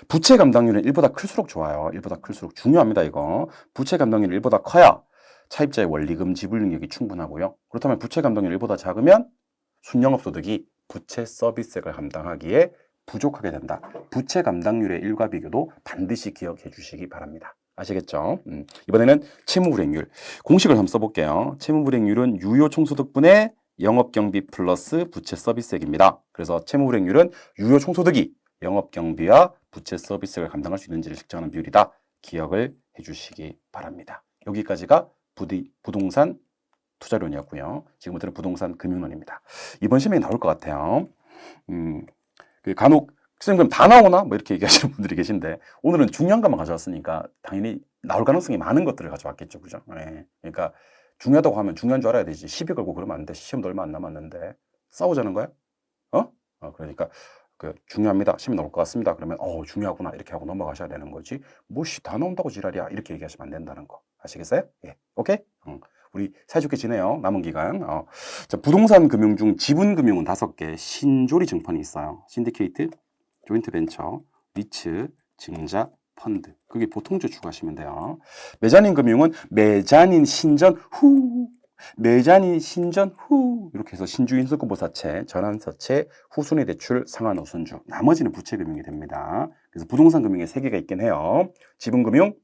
부채 감당률은 1보다 클수록 좋아요. 1보다 클수록 중요합니다. 이거 부채 감당률이 1보다 커야 차입자의 원리금 지불 능력이 충분하고요. 그렇다면 부채 감당률이 1보다 작으면 순영업소득이 부채 서비스액을 감당하기에 부족하게 된다. 부채 감당률의 1과 비교도 반드시 기억해 주시기 바랍니다. 아시겠죠? 이번에는 채무불이익률. 공식을 한번 써볼게요. 채무불이익률은 유효 총소득분의 영업경비 플러스 부채 서비스액입니다. 그래서 채무불이익률은 유효 총소득이 영업경비와 부채 서비스액을 감당할 수 있는지를 측정하는 비율이다. 기억을 해주시기 바랍니다. 여기까지가 부동산 투자론이었고요. 지금부터는 부동산 금융론입니다. 이번 시험에 나올 것 같아요. 간혹 선생님 그럼 다 나오나? 뭐 이렇게 얘기하시는 분들이 계신데 오늘은 중요한 것만 가져왔으니까 당연히 나올 가능성이 많은 것들을 가져왔겠죠. 그죠? 네. 그러니까 중요하다고 하면 중요한 줄 알아야 되지. 시비 걸고 그러면 안 돼. 시험도 얼마 안 남았는데 싸우자는 거야? 그러니까 중요합니다. 시험이 나올 것 같습니다. 그러면 중요하구나 이렇게 하고 넘어가셔야 되는 거지. 뭐씨 다 나온다고 지랄이야 이렇게 얘기하시면 안 된다는 거. 아시겠어요? 예. 오케이? 우리 사이좋게 지내요. 남은 기간. 자, 부동산 금융 중 지분 금융은 5개, 신조리 증권이 있어요. 신디케이트, 조인트 벤처, 리츠, 증자, 펀드. 그게 보통주 추가하시면 돼요. 메자닌 금융은 메자닌 신전 후, 메자닌 신전 후 이렇게 해서 신주인 수급보사채, 전환사채, 후순위 대출, 상환우순주. 나머지는 부채금융이 됩니다. 그래서 부동산 금융에 3개가 있긴 해요. 지분금융,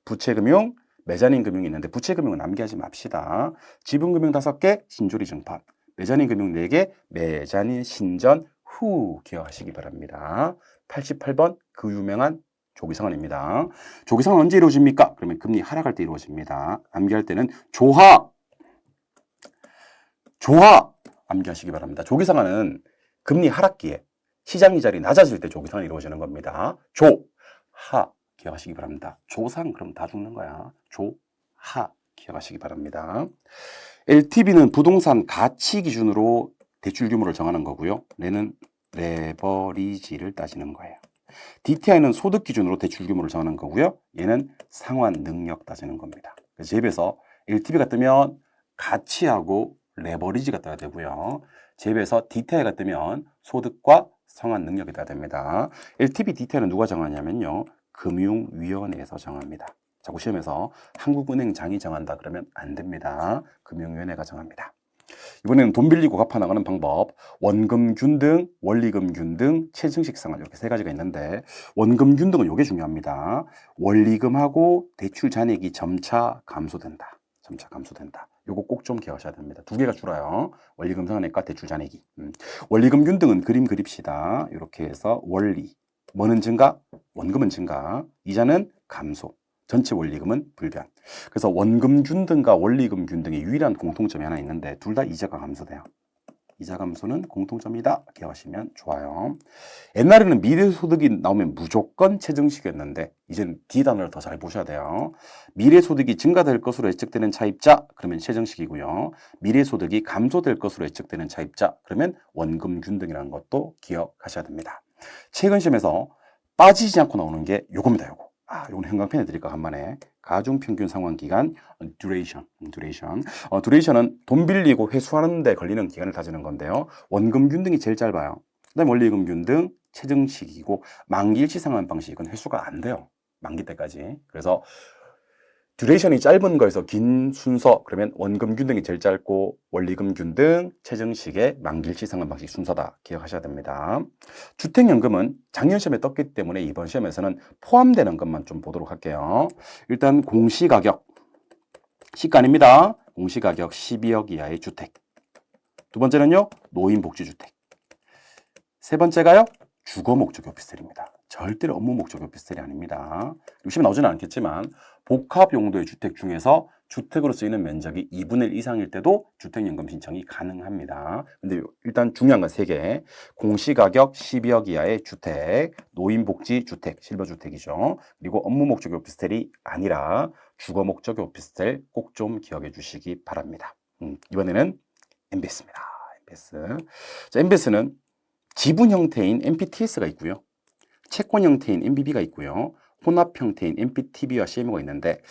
부채금융, 메자닌 금융이 있는데 부채금융은 남기하지 맙시다. 지분금융 5개, 신조리 증판. 메자닌 금융 4개, 메자닌 신전 후 기억하시기 바랍니다. 88번 그 유명한 조기상환입니다. 조기상환 언제 이루어집니까? 그러면 금리 하락할 때 이루어집니다. 암기할 때는 조하 암기하시기 바랍니다. 조기상환은 금리 하락기에 시장 이자율이 낮아질 때 조기상환이 이루어지는 겁니다. 조하 기억하시기 바랍니다. 조상 그럼 다 죽는 거야. 조하 기억하시기 바랍니다. LTV는 부동산 가치 기준으로 대출 규모를 정하는 거고요. 얘는 레버리지를 따지는 거예요. DTI는 소득 기준으로 대출 규모를 정하는 거고요. 얘는 상환 능력 따지는 겁니다. 그래서 제 입에서 LTV가 뜨면 가치하고 레버리지가 떠야 되고요. 제 입에서 DTI가 뜨면 소득과 상환 능력이 떠야 됩니다. LTV, DTI는 누가 정하냐면요. 금융위원회에서 정합니다. 자꾸 시험에서 한국은행장이 정한다 그러면 안 됩니다. 금융위원회가 정합니다. 이번에는 돈 빌리고 갚아나가는 방법, 원금균등, 원리금균등, 체증식 상환 이렇게 3가지가 있는데 원금균등은 이게 중요합니다. 원리금하고 대출 잔액이 점차 감소된다. 점차 감소된다. 요거 꼭 좀 기억하셔야 됩니다. 2개가 줄어요. 원리금 상환액과 대출 잔액이. 원리금균등은 그림 그립시다. 이렇게 해서 원리, 뭐는 증가? 원금은 증가, 이자는 감소. 전체 원리금은 불변. 그래서 원금 균등과 원리금 균등의 유일한 공통점이 하나 있는데 둘 다 이자가 감소돼요. 이자 감소는 공통점이다. 기억하시면 좋아요. 옛날에는 미래소득이 나오면 무조건 체증식이었는데 이제는 D 단어를 더 잘 보셔야 돼요. 미래소득이 증가될 것으로 예측되는 차입자 그러면 체증식이고요. 미래소득이 감소될 것으로 예측되는 차입자 그러면 원금 균등이라는 것도 기억하셔야 됩니다. 최근 시험에서 빠지지 않고 나오는 게 요겁니다. 요거. 이건 형광펜 해드릴까 간만에. 가중평균 상환기간 duration. 은 돈 빌리고 회수하는 데 걸리는 기간을 따지는 건데요. 원금 균등이 제일 짧아요. 그 다음에 원리금 균등, 체증식이고 만기일치 상환 방식은 회수가 안 돼요. 만기 때까지. 그래서 듀레이션이 짧은 거에서 긴 순서 그러면 원금 균등이 제일 짧고 원리금 균등, 체증식의 만기일치 상환 방식 순서다. 기억하셔야 됩니다. 주택연금은 작년 시험에 떴기 때문에 이번 시험에서는 포함되는 것만 좀 보도록 할게요. 일단 공시가격, 시가입니다. 공시가격 12억 이하의 주택. 두 번째는요, 노인복지주택. 세 번째가요, 주거목적 오피스텔입니다. 절대로 업무 목적 오피스텔이 아닙니다. 시험에 나오지는 않겠지만 복합 용도의 주택 중에서 주택으로 쓰이는 면적이 2분의 1 이상일 때도 주택연금 신청이 가능합니다. 근데 일단 중요한 건 3개. 공시가격 12억 이하의 주택, 노인복지주택, 실버주택이죠. 그리고 업무 목적 오피스텔이 아니라 주거 목적 오피스텔 꼭 좀 기억해 주시기 바랍니다. 이번에는 MBS입니다. 자, MBS는 지분 형태인 MPTS가 있고요. 채권 형태인 MBB가 있고요. 혼합 형태인 MPTB와 CMO가 있는데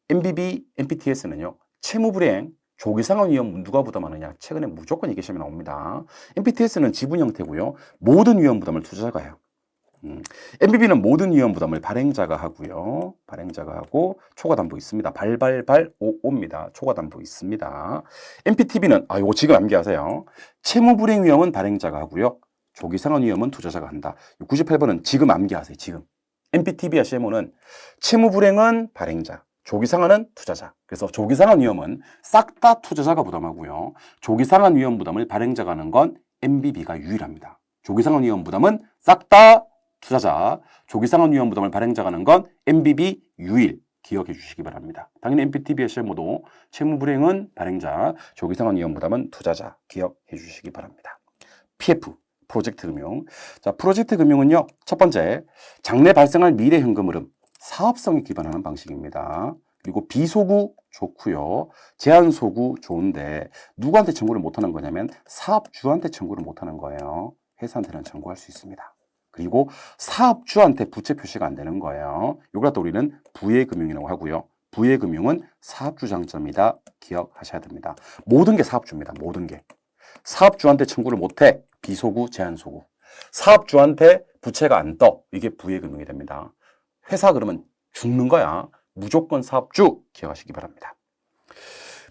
MBB, MPTS는요. 채무불이행, 조기상환 위험 누가 부담하느냐? 최근에 무조건 이게 시험에 나옵니다. MPTS는 지분 형태고요. 모든 위험 부담을 투자자가 해요. MBB는 모든 위험 부담을 발행자가 하고요. 발행자가 하고 초과담보 있습니다. 오입니다. 초과담보 있습니다. MPTB는 이거 지금 암기하세요. 채무불이행 위험은 발행자가 하고요. 조기상환 위험은 투자자가 한다. 98번은 지금 암기하세요. 지금. MPTB와 CMO는 채무불이행은 발행자, 조기상환은 투자자. 그래서 조기상환 위험은 싹 다 투자자가 부담하고요. 조기상환 위험 부담을 발행자가 하는 건 MBB가 유일합니다. 조기상환 위험 부담은 싹 다 투자자, 조기상환 위험 부담을 발행자가 하는 건 MBB 유일. 기억해 주시기 바랍니다. 당연히 MPTB와 CMO도 채무불이행은 발행자, 조기상환 위험 부담은 투자자. 기억해 주시기 바랍니다. PF. 프로젝트 금융. 자, 프로젝트 금융은요, 첫 번째, 장래 발생할 미래 현금 흐름, 사업성에 기반하는 방식입니다. 그리고 비소구 좋고요. 제한소구 좋은데 누구한테 청구를 못하는 거냐면 사업주한테 청구를 못하는 거예요. 회사한테는 청구할 수 있습니다. 그리고 사업주한테 부채 표시가 안 되는 거예요. 이걸 갖다 우리는 부예금융이라고 하고요. 부예금융은 사업주 장점이다. 기억하셔야 됩니다. 모든 게 사업주입니다. 모든 게. 사업주한테 청구를 못해. 비소구, 제한소구. 사업주한테 부채가 안 떠. 이게 부의금융이 됩니다. 회사 그러면 죽는 거야. 무조건 사업주 기억하시기 바랍니다.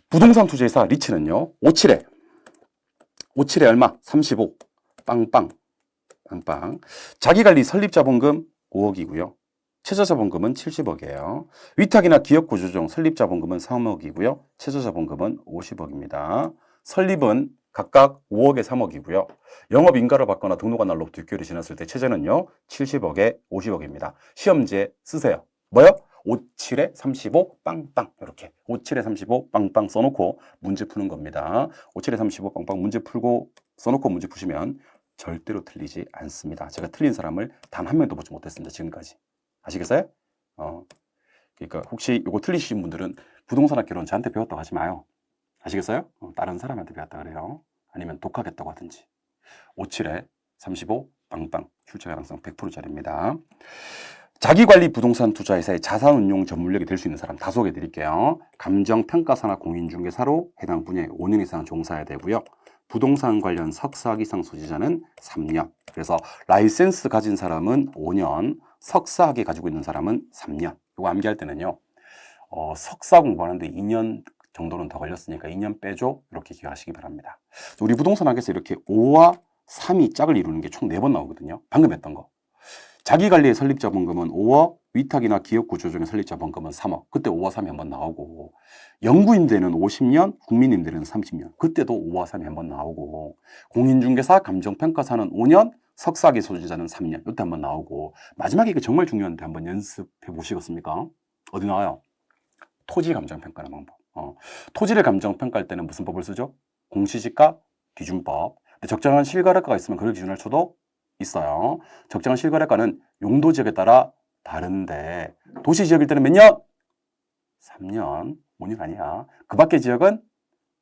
부동산 투자회사 리츠는요. 57에 얼마? 35. 빵빵. 자기관리 설립자본금 5억이고요. 최저자본금은 70억이에요. 위탁이나 기업구조조정 설립자본금은 3억이고요. 최저자본금은 50억입니다. 설립은 각각 5억에 3억이고요. 영업인가를 받거나 등록한 날로부터 6개월이 지났을 때 최저는요. 70억에 50억입니다. 시험지에 쓰세요. 뭐요? 57에 35 빵빵 이렇게 57에 35 빵빵 써놓고 문제 푸는 겁니다. 57에 35 빵빵 문제 풀고 써놓고 문제 푸시면 절대로 틀리지 않습니다. 제가 틀린 사람을 단 한 명도 보지 못했습니다. 지금까지. 아시겠어요? 그러니까 혹시 이거 틀리신 분들은 부동산학개론 저한테 배웠다고 하지 마요. 아시겠어요? 다른 사람한테 배웠다 그래요. 아니면 독하겠다고 하든지. 57에 35 빵빵 출제 가능성 100%짜리입니다. 자기관리 부동산 투자회사의 자산운용 전문력이 될 수 있는 사람 다 소개해 드릴게요. 감정평가사나 공인중개사로 해당 분야에 5년 이상 종사해야 되고요. 부동산 관련 석사학 이상 소지자는 3년. 그래서 라이센스 가진 사람은 5년, 석사학위 가지고 있는 사람은 3년. 이거 암기할 때는요. 석사 공부하는데 2년 정도는 더 걸렸으니까 2년 빼줘. 이렇게 기억하시기 바랍니다. 우리 부동산학에서 이렇게 5와 3이 짝을 이루는 게 총 4번 나오거든요. 방금 했던 거. 자기관리의 설립자본금은 5억, 위탁이나 기업구조조정의 설립자본금은 3억. 그때 5와 3이 한번 나오고, 영구임대는 50년, 국민임대는 30년. 그때도 5와 3이 한번 나오고, 공인중개사, 감정평가사는 5년, 석사학위 소지자는 3년. 이때 한번 나오고, 마지막에 이게 정말 중요한데 한번 연습해 보시겠습니까? 어디 나와요? 토지 감정평가하는 방법. 토지를 감정평가할 때는 무슨 법을 쓰죠? 공시지가 기준법. 근데 적정한 실거래가가 있으면 그걸 기준할 수도 있어요. 적정한 실거래가는 용도 지역에 따라 다른데 도시 지역일 때는 몇 년? 3년. 5년 아니야. 그 밖의 지역은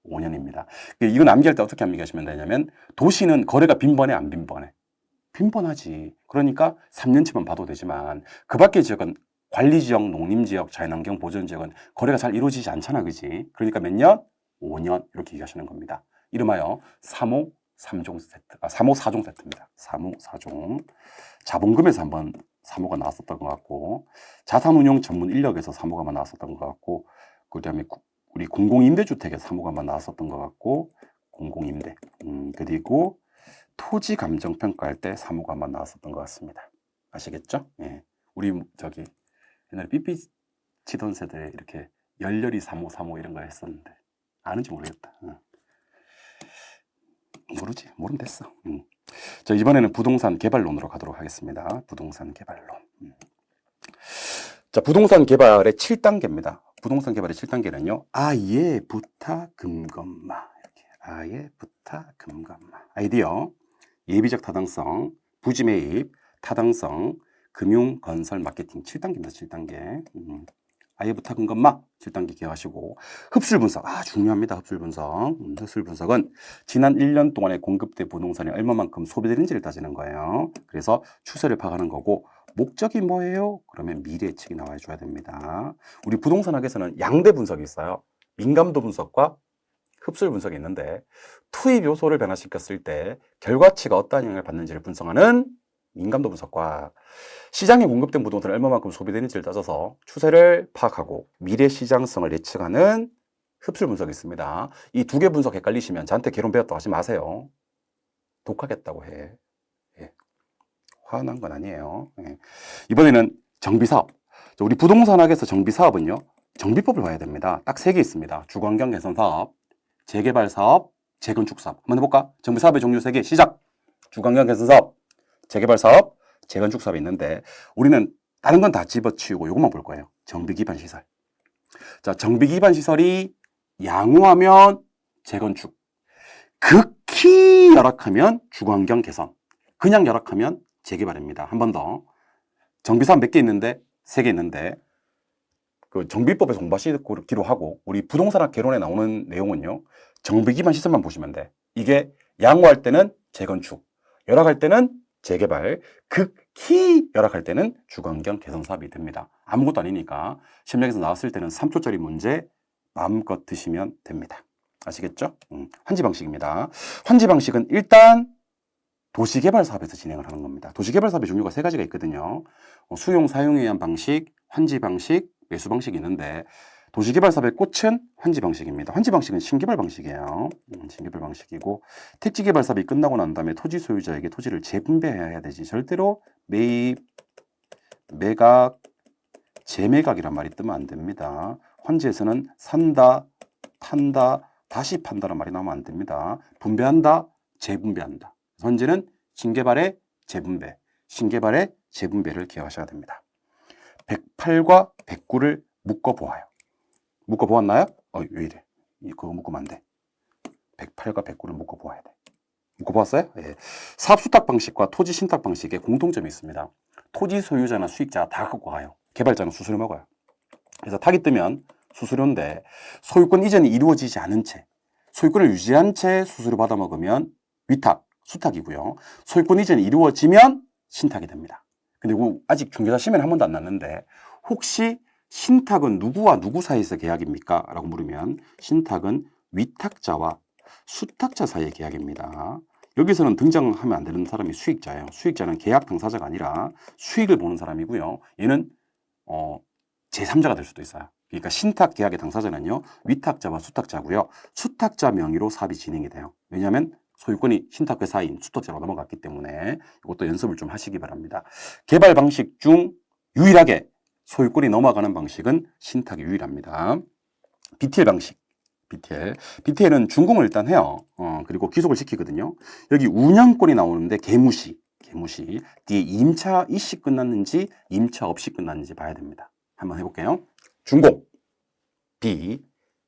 5년입니다. 이건 암기할 때 어떻게 암기하시면 되냐면 도시는 거래가 빈번해 안 빈번해? 빈번하지. 그러니까 3년치만 봐도 되지만 그 밖의 지역은 관리지역, 농림지역, 자연환경 보전지역은 거래가 잘 이루어지지 않잖아. 그지? 그러니까 몇 년? 5년 이렇게 얘기하시는 겁니다. 이름하여 3호 3종 세트, 3호 4종 세트입니다. 3호 4종. 자본금에서 한번 3호가 나왔었던 것 같고, 자산운용 전문 인력에서 3호가 한번 나왔었던 것 같고, 그 다음에 우리 공공임대주택에서 3호가 한번 나왔었던 것 같고, 공공임대. 그리고 토지 감정평가할 때 3호가 한번 나왔었던 것 같습니다. 아시겠죠? 예. 우리 저기 옛날에 삐삐 치던 세대에 이렇게 열렬히 3호, 3호 이런 거 했었는데, 아는지 모르겠다. 모르지. 모르면 됐어. 자, 이번에는 부동산 개발론으로 가도록 하겠습니다. 부동산 개발론. 자, 부동산 개발의 7단계입니다. 부동산 개발의 7단계는요. 아예 부타 금검마. 이렇게. 아예 부타 금검마. 아이디어, 예비적 타당성, 부지 매입, 타당성, 금융, 건설, 마케팅 7단계입니다. 7단계. 아예 부타 금검마 7단계 기억하시고, 흡술 분석. 중요합니다. 흡술 분석. 흡술 분석은 지난 1년 동안에 공급된 부동산이 얼마만큼 소비되는지를 따지는 거예요. 그래서 추세를 파악하는 거고, 목적이 뭐예요? 그러면 미래 예측이 나와줘야 됩니다. 우리 부동산학에서는 양대 분석이 있어요. 민감도 분석과 흡술 분석이 있는데, 투입 요소를 변화시켰을 때 결과치가 어떠한 영향을 받는지를 분석하는 민감도 분석과 시장에 공급된 부동산이 얼마만큼 소비되는지를 따져서 추세를 파악하고 미래 시장성을 예측하는 흡술 분석이 있습니다. 이 두 개 분석 헷갈리시면 저한테 개론 배웠다고 하지 마세요. 독하겠다고 해. 예. 화난 건 아니에요. 예. 이번에는 정비사업. 우리 부동산학에서 정비사업은요. 정비법을 봐야 됩니다. 딱 3개 있습니다. 주거환경 개선 사업, 재개발 사업, 재건축 사업. 한번 해볼까? 정비사업의 종류 3개 시작! 주거환경 개선 사업, 재개발 사업, 재건축 사업이 있는데 우리는 다른 건 다 집어치우고 이것만 볼 거예요. 정비 기반 시설. 자, 정비 기반 시설이 양호하면 재건축, 극히 열악하면 주거환경 개선, 그냥 열악하면 재개발입니다. 한 번 더. 정비 사업 몇 개 있는데 3개 있는데 그 정비법에서 공부하시기로 하고 우리 부동산학 개론에 나오는 내용은요. 정비 기반 시설만 보시면 돼. 이게 양호할 때는 재건축, 열악할 때는 재개발, 극히 열악할 때는 주거환경 개선 사업이 됩니다. 아무것도 아니니까 시험장에서 나왔을 때는 3초짜리 문제 마음껏 드시면 됩니다. 아시겠죠? 환지 방식입니다. 환지 방식은 일단 도시개발 사업에서 진행을 하는 겁니다. 도시개발 사업의 종류가 세 가지가 있거든요. 수용, 사용에 의한 방식, 환지 방식, 매수 방식이 있는데 도시개발 사업의 꽃은 환지 방식입니다. 환지 방식은 신개발 방식이에요. 신개발 방식이고 택지개발 사업이 끝나고 난 다음에 토지 소유자에게 토지를 재분배해야 되지 절대로 매입, 매각, 재매각이란 말이 뜨면 안 됩니다. 환지에서는 산다, 판다, 다시 판다란 말이 나오면 안 됩니다. 분배한다, 재분배한다. 현재는 신개발의 재분배, 신개발의 재분배를 기억하셔야 됩니다. 108과 109를 묶어보아요. 묶어보았나요? 왜 이래? 그거 묶으면 안 돼. 108과 109를 묶어보아야 돼. 묶어보았어요? 예. 사업수탁 방식과 토지 신탁 방식에 공통점이 있습니다. 토지 소유자나 수익자가 다 갖고 가요. 개발자는 수수료 먹어요. 그래서 탁이 뜨면 수수료인데 소유권 이전이 이루어지지 않은 채, 소유권을 유지한 채 수수료 받아 먹으면 위탁, 수탁이고요. 소유권 이전이 이루어지면 신탁이 됩니다. 근데 아직 중개사 시면 한 번도 안 났는데 혹시 신탁은 누구와 누구 사이에서 계약입니까? 라고 물으면 신탁은 위탁자와 수탁자 사이의 계약입니다. 여기서는 등장하면 안 되는 사람이 수익자예요. 수익자는 계약 당사자가 아니라 수익을 보는 사람이고요. 얘는 제3자가 될 수도 있어요. 그러니까 신탁 계약의 당사자는요. 위탁자와 수탁자고요. 수탁자 명의로 사업이 진행이 돼요. 왜냐하면 소유권이 신탁회사인 수탁자로 넘어갔기 때문에 이것도 연습을 좀 하시기 바랍니다. 개발 방식 중 유일하게 소유권이 넘어가는 방식은 신탁이 유일합니다. BTL 방식. BTL은 준공을 일단 해요. 그리고 기속을 시키거든요. 여기 운영권이 나오는데 개무시. 뒤에 임차 이시 끝났는지 임차 없이 끝났는지 봐야 됩니다. 한번 해볼게요. 준공. B.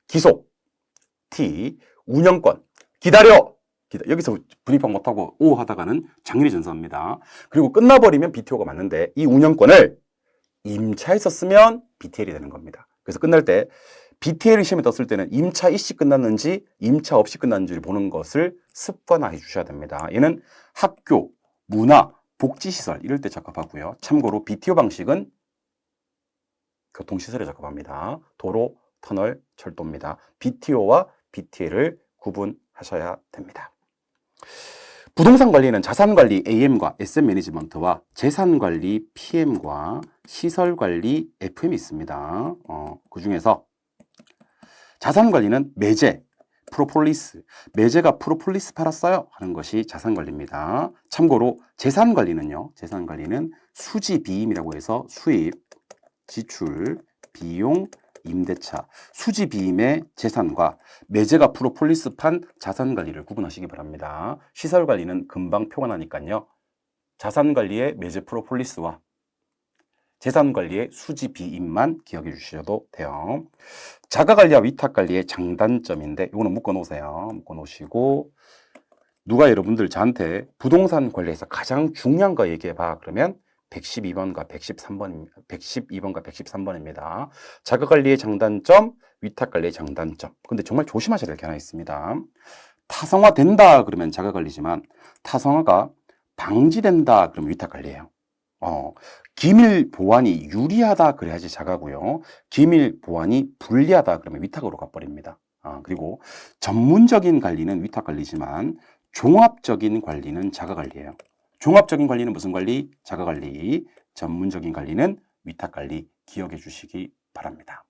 기속. T. 운영권. 기다려. 여기서 분입학 못하고 O 하다가는 장렬히 전사합니다. 그리고 끝나버리면 BTO가 맞는데 이 운영권을 임차에서 쓰면 BTL이 되는 겁니다. 그래서 끝날 때 BTL 시험에 떴을 때는 임차 이시 끝났는지 임차 없이 끝났는지를 보는 것을 습관화해 주셔야 됩니다. 얘는 학교, 문화, 복지시설 이럴 때 적합하고요. 참고로 BTO 방식은 교통시설에 적합합니다. 도로, 터널, 철도입니다. BTO와 BTL을 구분하셔야 됩니다. 부동산 관리는 자산관리 AM과 SM 매니지먼트와 재산관리 PM과 시설관리 FM이 있습니다. 그 중에서 자산관리는 매제, 프로폴리스, 매제가 프로폴리스 팔았어요 하는 것이 자산관리입니다. 참고로 재산관리는 수지비임이라고 해서 수입, 지출, 비용, 임대차, 수지비임의 재산과 매제가 프로폴리스 판 자산관리를 구분하시기 바랍니다. 시설관리는 금방 표가 나니까요. 자산관리의 매제 프로폴리스와 재산관리의 수지비임만 기억해 주셔도 돼요. 자가관리와 위탁관리의 장단점인데 이거는 묶어놓으세요. 묶어놓으시고 누가 여러분들 저한테 부동산 관리에서 가장 중요한 거 얘기해봐 그러면 112번과 113번입니다. 자가관리의 장단점, 위탁관리의 장단점. 근데 정말 조심하셔야 될 게 하나 있습니다. 타성화된다 그러면 자가관리지만 타성화가 방지된다 그러면 위탁관리예요. 기밀 보안이 유리하다 그래야지 자가고요. 기밀 보안이 불리하다 그러면 위탁으로 가버립니다. 그리고 전문적인 관리는 위탁관리지만 종합적인 관리는 자가관리예요. 종합적인 관리는 무슨 관리? 자가관리. 전문적인 관리는 위탁관리. 기억해 주시기 바랍니다.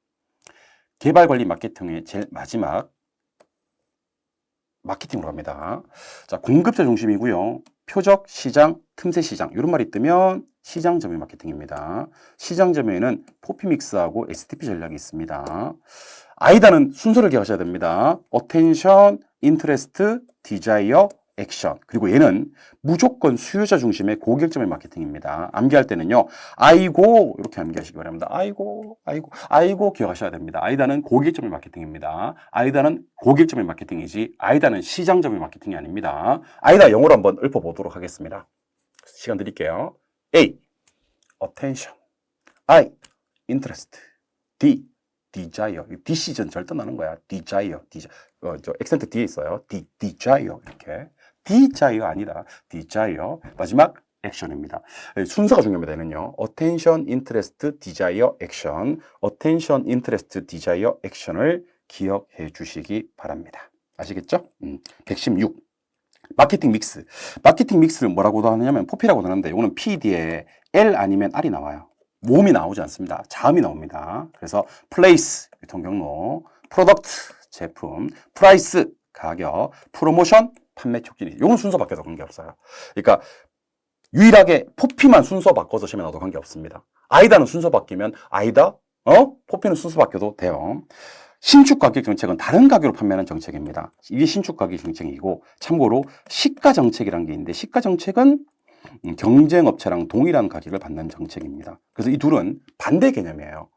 개발관리 마케팅의 제일 마지막 마케팅으로 갑니다. 자, 공급자 중심이고요. 표적, 시장, 틈새 시장 이런 말이 뜨면 시장 점유 마케팅입니다. 시장 점유에는 포피믹스하고 STP 전략이 있습니다. 아이다는 순서를 기억하셔야 됩니다. Attention, Interest, Desire, 액션. 그리고 얘는 무조건 수요자 중심의 고객점의 마케팅입니다. 암기할 때는요. 아이고 이렇게 암기하시기 바랍니다. 아이고 기억하셔야 됩니다. 아이다는 고객점의 마케팅입니다. 아이다는 고객점의 마케팅이지 아이다는 시장점의 마케팅이 아닙니다. 아이다 영어로 한번 읊어보도록 하겠습니다. 시간 드릴게요. A. Attention. I. Interest. D. Desire. decision 절대 나는 거야. Desire. 저 액센트 뒤에 있어요. Desire 이렇게. Desire 아니다. Desire. 마지막 액션입니다. 순서가 중요합니다. 얘는요. Attention, Interest, Desire, Action. Attention, Interest, Desire, Action을 기억해 주시기 바랍니다. 아시겠죠? 116. 마케팅 믹스. 마케팅 믹스를 뭐라고도 하냐면 포피라고도 하는데 이거는 P 뒤에 L 아니면 R이 나와요. 모음이 나오지 않습니다. 자음이 나옵니다. 그래서 플레이스, 유통경로, 프로덕트, 제품, 프라이스, 가격, 프로모션, 판매 촉진이. 이건 순서 바뀌어도 관계없어요. 그러니까 유일하게 포피만 순서 바꿔서 시험에 나와도 관계없습니다. 아이다는 순서 바뀌면 아이다, 포피는 순서 바뀌어도 돼요. 신축 가격 정책은 다른 가격으로 판매하는 정책입니다. 이게 신축 가격 정책이고, 참고로 시가 정책이라는 게 있는데, 시가 정책은 경쟁 업체랑 동일한 가격을 받는 정책입니다. 그래서 이 둘은 반대 개념이에요.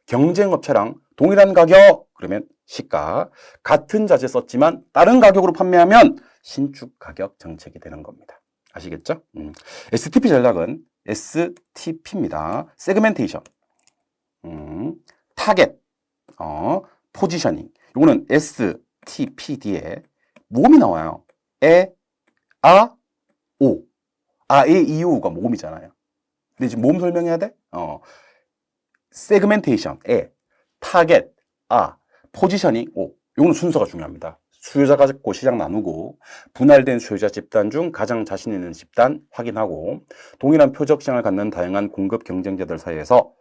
경쟁 업체랑 동일한 가격, 그러면 시가, 같은 자재 썼지만 다른 가격으로 판매하면 신축 가격 정책이 되는 겁니다. 아시겠죠? STP 전략은 STP입니다. 세그멘테이션, 타겟, 포지셔닝. 이거는 STP 뒤에 모음이 나와요. 오. 이유가 모음이잖아요. 근데 지금 모음 설명해야 돼? 세그멘테이션, 타겟, 포지셔닝, 오. 이거는 순서가 중요합니다. 수요자가 잡고 시장 나누고, 분할된 수요자 집단 중 가장 자신 있는 집단 확인하고, 동일한 표적 시장을 갖는 다양한 공급 경쟁자들 사이에서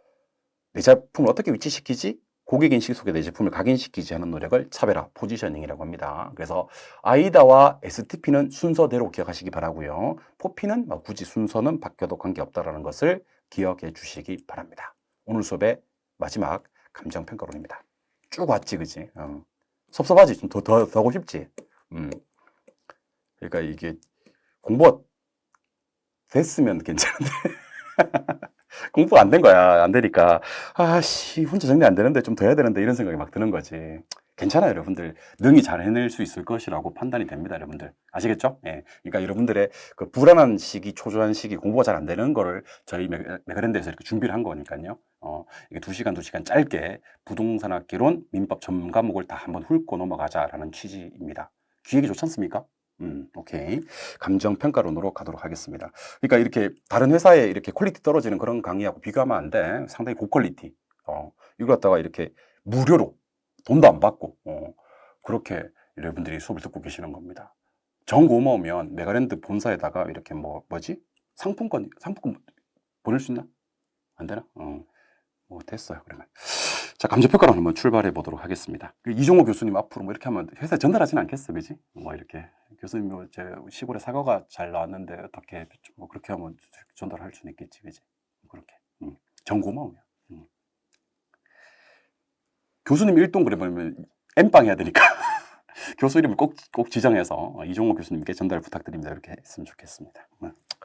내 제품을 어떻게 위치시키지? 고객 인식 속에 내 제품을 각인시키지 하는 노력을 차별화, 포지셔닝이라고 합니다. 그래서 아이다와 STP는 순서대로 기억하시기 바라고요. 포피는 굳이 순서는 바뀌어도 관계없다는 것을 기억해 주시기 바랍니다. 오늘 수업의 마지막 감정평가론입니다. 쭉 왔지, 그지? 섭섭하지? 좀 더 하고 싶지? 그러니까 이게 공부가 됐으면 괜찮은데 공부가 안 된 거야. 안 되니까 혼자 정리 안 되는데 좀 더 해야 되는데 이런 생각이 막 드는 거지. 괜찮아요, 여러분들. 능히 잘 해낼 수 있을 것이라고 판단이 됩니다, 여러분들. 아시겠죠? 예. 그러니까 여러분들의 그 불안한 시기, 초조한 시기, 공부가 잘 안 되는 거를 저희 메가랜드에서 이렇게 준비를 한 거니까요. 이게 2시간 짧게 부동산학개론, 민법 전 과목을 다 한번 훑고 넘어가자라는 취지입니다. 기획이 좋지 않습니까? 오케이. 감정평가론으로 가도록 하겠습니다. 그러니까 이렇게 다른 회사에 이렇게 퀄리티 떨어지는 그런 강의하고 비교하면 안 돼. 상당히 고퀄리티. 이거 갖다가 이렇게 무료로 돈도 안 받고, 그렇게 여러분들이 수업을 듣고 계시는 겁니다. 정 고마우면 메가랜드 본사에다가 이렇게 상품권 보낼 수 있나? 안 되나? 됐어요, 그러면. 자, 감정평가론 한번 출발해 보도록 하겠습니다. 이종호 교수님 앞으로 이렇게 하면 회사에 전달하지는 않겠어, 그지? 이렇게. 교수님, 제 시골에 사과가 잘 나왔는데, 어떻게, 그렇게 하면 전달할 수는 있겠지, 그지? 그렇게. 정 고마우면. 교수님 일동 그러면 N빵 해야 되니까. 교수 이름을 꼭 지정해서 이종호 교수님께 전달 부탁드립니다. 이렇게 했으면 좋겠습니다.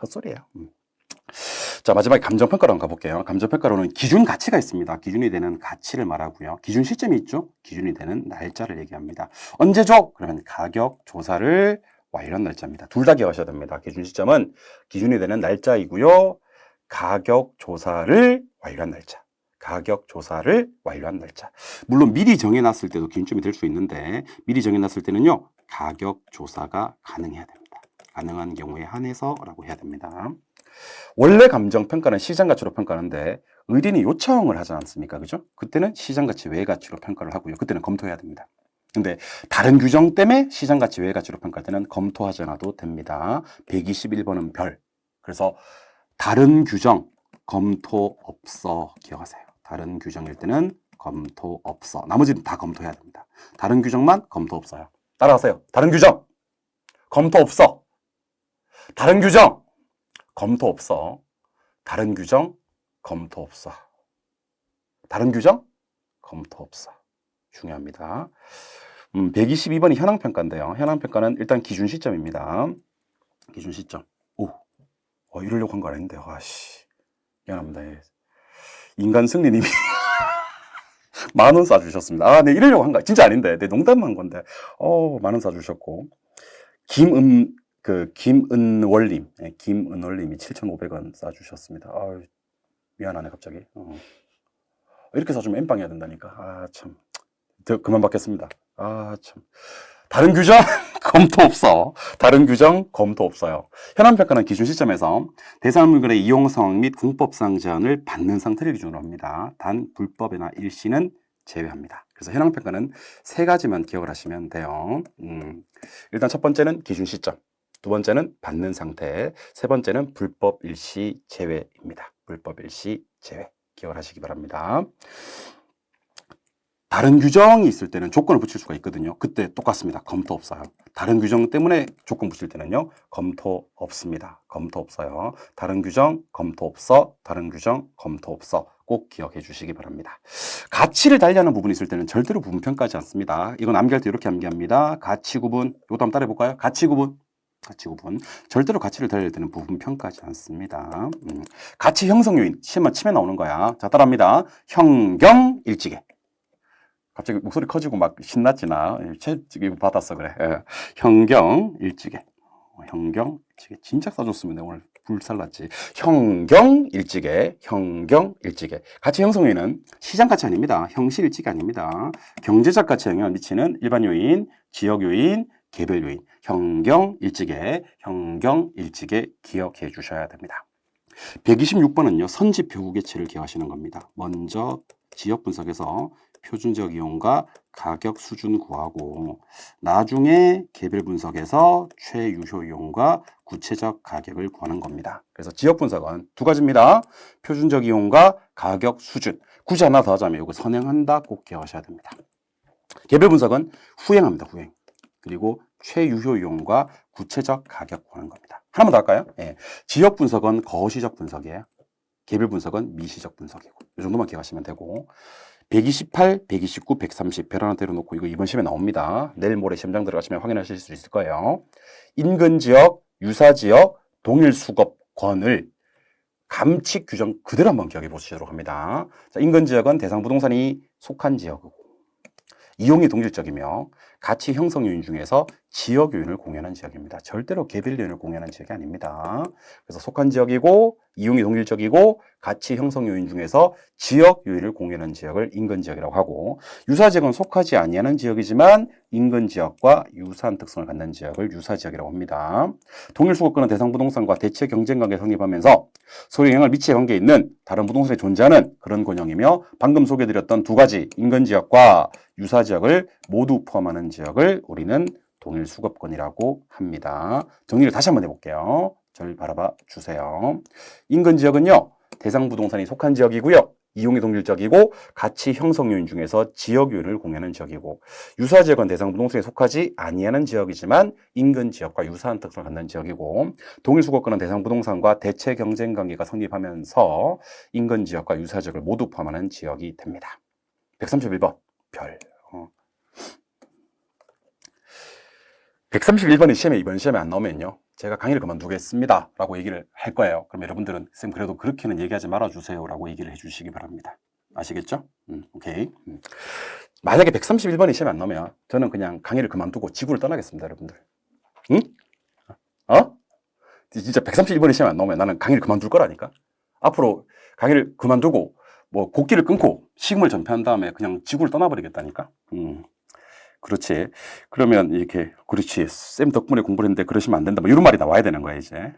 헛소리예요. 자, 마지막에 감정평가론 가볼게요. 감정평가론은 기준 가치가 있습니다. 기준이 되는 가치를 말하고요. 기준 시점이 있죠. 기준이 되는 날짜를 얘기합니다. 언제죠? 그러면 가격 조사를 완료한 날짜입니다. 둘 다 기억하셔야 됩니다. 기준 시점은 기준이 되는 날짜이고요. 가격 조사를 완료한 날짜. 가격 조사를 완료한 날짜. 물론 미리 정해놨을 때도 기준점이 될 수 있는데 미리 정해놨을 때는요. 가격 조사가 가능해야 됩니다. 가능한 경우에 한해서라고 해야 됩니다. 원래 감정평가는 시장가치로 평가하는데 의뢰인이 요청을 하지 않습니까? 그죠? 그때는 시장가치 외 가치로 평가를 하고요. 그때는 검토해야 됩니다. 근데 다른 규정 때문에 시장가치 외 가치로 평가할 때는 검토하지 않아도 됩니다. 121번은 별. 그래서 다른 규정 검토 없어 기억하세요. 다른 규정일 때는 검토 없어. 나머지는 다 검토해야 됩니다. 다른 규정만 검토 없어요. 따라하세요. 다른 규정 검토 없어. 다른 규정 검토 없어. 다른 규정 검토 없어. 다른 규정 검토 없어. 중요합니다. 122번이 현황평가인데요. 현황평가는 일단 기준 시점입니다. 기준 시점. 이러려고 한 거 아닌데. 미안합니다. 인간 승리님이 만원 쏴주셨습니다. 네, 이러려고 한 거 진짜 아닌데. 네, 농담한 건데. 만원 쏴주셨고. 김은월님, 네, 김은월님이 7,500원 쏴주셨습니다. 미안하네, 갑자기. 이렇게 쏴주면 N빵 해야 된다니까. 참. 그만 받겠습니다. 참. 다른 규정 검토 없어. 다른 규정 검토 없어요. 현황평가는 기준 시점에서 대상 물건의 이용 상황 및 공법상 제한을 받는 상태를 기준으로 합니다. 단 불법이나 일시는 제외합니다. 그래서 현황평가는 3가지만 기억을 하시면 돼요. 일단 첫 번째는 기준 시점. 두 번째는 받는 상태, 세 번째는 불법 일시 제외입니다. 불법 일시 제외 기억을 하시기 바랍니다. 다른 규정이 있을 때는 조건을 붙일 수가 있거든요. 그때 똑같습니다. 검토 없어요. 다른 규정 때문에 조건 붙일 때는요. 검토 없습니다. 검토 없어요. 다른 규정 검토 없어. 다른 규정 검토 없어. 꼭 기억해 주시기 바랍니다. 가치를 달리하는 부분이 있을 때는 절대로 부분평가하지 않습니다. 이건 암기할 때 이렇게 암기합니다. 가치 구분. 이것도 한번 따라해 볼까요? 가치 구분. 가치 구분. 절대로 가치를 달릴 때는 부분평가하지 않습니다. 가치 형성 요인. 시험만 치면 나오는 거야. 자, 따라합니다. 형경 일지계. 갑자기 목소리 커지고 막 신났지 나. 이거 받았어 그래. 예. 형경 일지계. 형경 일지계 진짜 싸줬으면 오늘 불살났지. 형경 일지계. 형경 일지계. 가치 형성 요인은 시장 가치 아닙니다. 형시 일지계 아닙니다. 경제적 가치에 영향을 미치는 일반 요인, 지역 요인, 개별 요인. 형경 일지계. 형경 일지계 기억해 주셔야 됩니다. 126번은요. 선지표구 개체를 기억하시는 겁니다. 먼저 지역 분석에서 표준적 이용과 가격 수준 구하고 나중에 개별 분석에서 최유효 이용과 구체적 가격을 구하는 겁니다. 그래서 지역 분석은 두 가지입니다. 표준적 이용과 가격 수준. 굳이 하나 더 하자면 이거 선행한다 꼭 기억하셔야 됩니다. 개별 분석은 후행합니다. 후행. 그리고 최유효 이용과 구체적 가격 구하는 겁니다. 하나만 더 할까요? 예. 지역 분석은 거시적 분석이에요. 개별 분석은 미시적 분석이고 이 정도만 기억하시면 되고 128, 129, 130 별 하나 때려놓고 이거 이번 시험에 나옵니다. 내일 모레 시험장 들어가시면 확인하실 수 있을 거예요. 인근 지역, 유사 지역, 동일 수급권을 감칙 규정 그대로 한번 기억해 보시도록 합니다. 자, 인근 지역은 대상 부동산이 속한 지역이고 이용이 동질적이며 가치 형성 요인 중에서 지역 요인을 공유하는 지역입니다. 절대로 개별 요인을 공유하는 지역이 아닙니다. 그래서 속한 지역이고 이용이 동질적이고 가치 형성 요인 중에서 지역 요인을 공유하는 지역을 인근 지역이라고 하고 유사 지역은 속하지 아니하는 지역이지만 인근 지역과 유사한 특성을 갖는 지역을 유사 지역이라고 합니다. 동일 수급권은 대상 부동산과 대체 경쟁 관계에 성립하면서 서로 영향을 미치에 관계에 있는 다른 부동산이 존재하는 그런 권형이며 방금 소개해드렸던 두 가지 인근 지역과 유사 지역을 모두 포함하는 지역을 우리는 동일 수급권이라고 합니다. 정리를 다시 한번 해볼게요. 저를 바라봐 주세요. 인근 지역은요, 대상 부동산이 속한 지역이고요. 이용이 동질적이고 가치 형성 요인 중에서 지역 요인을 공유하는 지역이고 유사 지역은 대상 부동산에 속하지 아니하는 지역이지만 인근 지역과 유사한 특성을 갖는 지역이고 동일 수급권은 대상 부동산과 대체 경쟁 관계가 성립하면서 인근 지역과 유사 지역을 모두 포함하는 지역이 됩니다. 131번 별. 131번이 시험에 이번 시험에 안 나오면요. 제가 강의를 그만두겠습니다. 라고 얘기를 할 거예요. 그럼 여러분들은 쌤 그래도 그렇게는 얘기하지 말아주세요. 라고 얘기를 해주시기 바랍니다. 아시겠죠? 오케이. 만약에 131번이 시험에 안 나오면 저는 그냥 강의를 그만두고 지구를 떠나겠습니다. 여러분들. 응? 진짜 131번이 시험에 안 나오면 나는 강의를 그만둘 거라니까. 앞으로 강의를 그만두고 뭐 곡기를 끊고 식물 전폐한 다음에 그냥 지구를 떠나버리겠다니까. 그렇지. 그러면 이렇게 그렇지. 쌤 덕분에 공부를 했는데 그러시면 안 된다. 뭐 이런 말이 나와야 되는 거야 이제.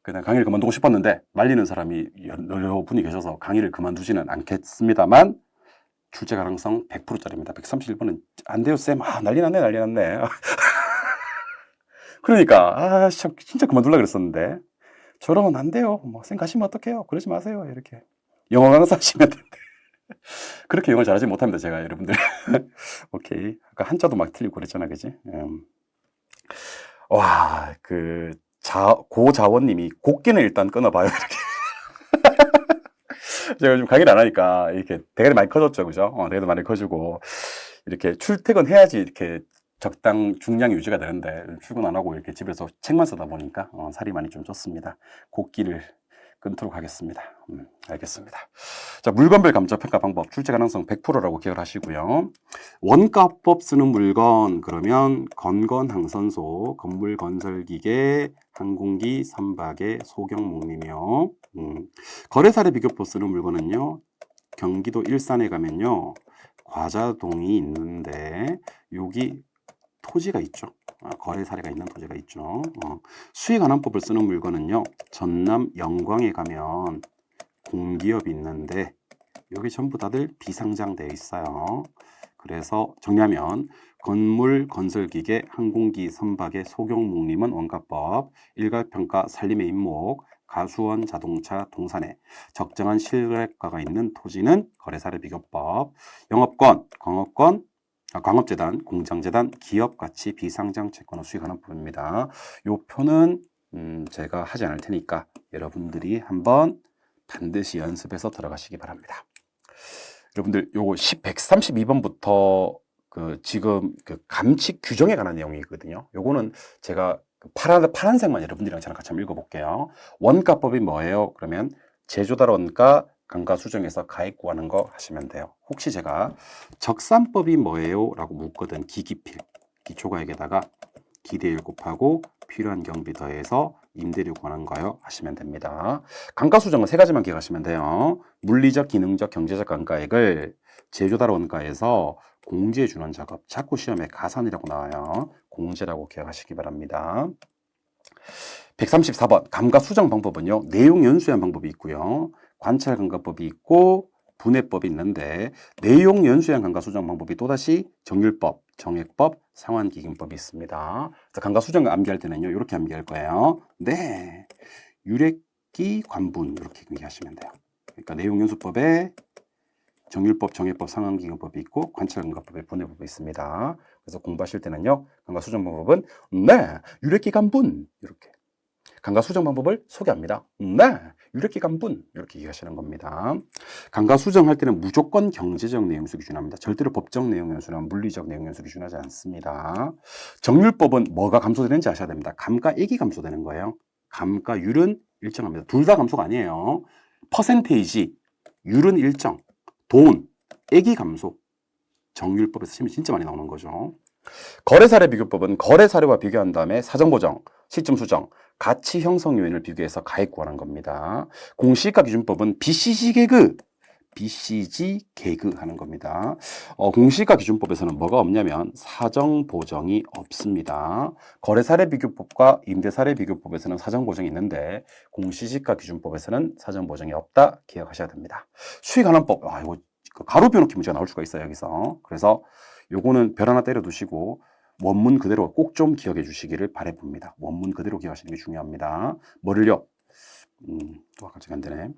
그냥 강의를 그만두고 싶었는데 말리는 사람이 여러 분이 계셔서 강의를 그만두지는 않겠습니다만 출제 가능성 100%짜리입니다. 131번은 안 돼요 쌤. 난리 났네 난리 났네. 그러니까 진짜 그만둘라 그랬었는데 저러면 안 돼요. 뭐 쌤 가시면 어떡해요. 그러지 마세요. 이렇게 영어 강사 하시면 된대. 그렇게 영어 잘하지 못합니다, 제가, 여러분들. 오케이. 아까 한자도 막 틀리고 그랬잖아, 그지? 와, 고자원님이 곡기는 일단 끊어봐요, 이렇게. 제가 요즘 강의를 안 하니까, 이렇게 대가리 많이 커졌죠, 그죠? 대가리 많이 커지고, 이렇게 출퇴근해야지 이렇게 중량 유지가 되는데, 출근 안 하고 이렇게 집에서 책만 쓰다 보니까, 살이 많이 좀 쪘습니다. 곡기를 끊도록 하겠습니다. 알겠습니다. 자, 물건별 감정평가 방법, 출제 가능성 100%라고 기억을 하시고요. 원가법 쓰는 물건, 그러면 건건항선소, 건물건설기계, 항공기, 선박의 소경목리며 거래사례 비교표 쓰는 물건은요. 경기도 일산에 가면요. 과자동이 있는데 여기 토지가 있죠. 거래 사례가 있는 토지가 있죠. 수익환원법을 쓰는 물건은요. 전남 영광에 가면 공기업이 있는데 여기 전부 다들 비상장되어 있어요. 그래서 정리하면 건물, 건설기계, 항공기, 선박의 소경, 목림은 원가법, 일괄평가, 살림의 임목, 가수원, 자동차, 동산에 적정한 실거래가가 있는 토지는 거래사례 비교법, 영업권, 광업재단, 공장재단, 기업가치, 비상장 채권의 수익환원법입니다. 요 표는 제가 하지 않을 테니까 여러분들이 한번 반드시 연습해서 들어가시기 바랍니다. 여러분들 요거 132번부터 지금 감칙 규정에 관한 내용이거든요. 요거는 제가 파란색만 여러분들이랑 저랑 같이 한번 읽어볼게요. 원가법이 뭐예요? 그러면 제조달 원가 감가 수정해서 가액 구하는 거 하시면 돼요. 혹시 제가 적산법이 뭐예요? 라고 묻거든. 기기필, 기초가액에다가 기대율 곱하고 필요한 경비 더해서 임대료 구하는 거요 하시면 됩니다. 감가 수정은 세 가지만 기억하시면 돼요. 물리적, 기능적, 경제적 감가액을 제조달 원가에서 공제해 주는 작업. 자꾸 시험에 가산이라고 나와요. 공제라고 기억하시기 바랍니다. 134번 감가 수정 방법은요. 내용 연수한 방법이 있고요. 관찰 감가법이 있고 분해법이 있는데 내용 연수한 감가 수정 방법이 또다시 정률법, 정액법, 상환기금법이 있습니다. 그래서 감가 수정 암기할 때는요. 이렇게 암기할 거예요. 네, 유래기 관분 이렇게 암기하시면 돼요. 그러니까 내용 연수법에 정률법, 정액법, 상환기금법이 있고 관찰감가법에 분해법이 있습니다. 그래서 공부하실 때는요. 감가 수정 방법은 네, 유래기 관분 이렇게 감가 수정 방법을 소개합니다. 네, 유래기 관분 이렇게 얘기하시는 겁니다. 감가 수정할 때는 무조건 경제적 내용 연수 기준합니다. 절대로 법적 내용 연수나 물리적 내용 연수 기준하지 않습니다. 정률법은 뭐가 감소되는지 아셔야 됩니다. 감가액이 감소되는 거예요. 감가율은 일정합니다. 둘 다 감소가 아니에요. 퍼센테이지, 율은 일정. 돈, 액이 감소. 정률법에서 시험이 진짜 많이 나오는 거죠. 거래사례 비교법은 거래사례와 비교한 다음에 사정보정, 시점 수정, 가치 형성 요인을 비교해서 가액 구하는 겁니다. 공시지가 기준법은 BCG 개그 하는 겁니다. 공시지가 기준법에서는 뭐가 없냐면 사정보정이 없습니다. 거래사례 비교법과 임대사례 비교법에서는 사정보정이 있는데 공시지가 기준법에서는 사정보정이 없다 기억하셔야 됩니다. 수익환원법, 이거 가로 비워놓기 문제가 나올 수가 있어요 여기서. 그래서 요거는 별 하나 때려 두시고 원문 그대로 꼭 좀 기억해 주시기를 바라봅니다. 원문 그대로 기억하시는 게 중요합니다. 뭐를요? 또 갑자기 안 되네.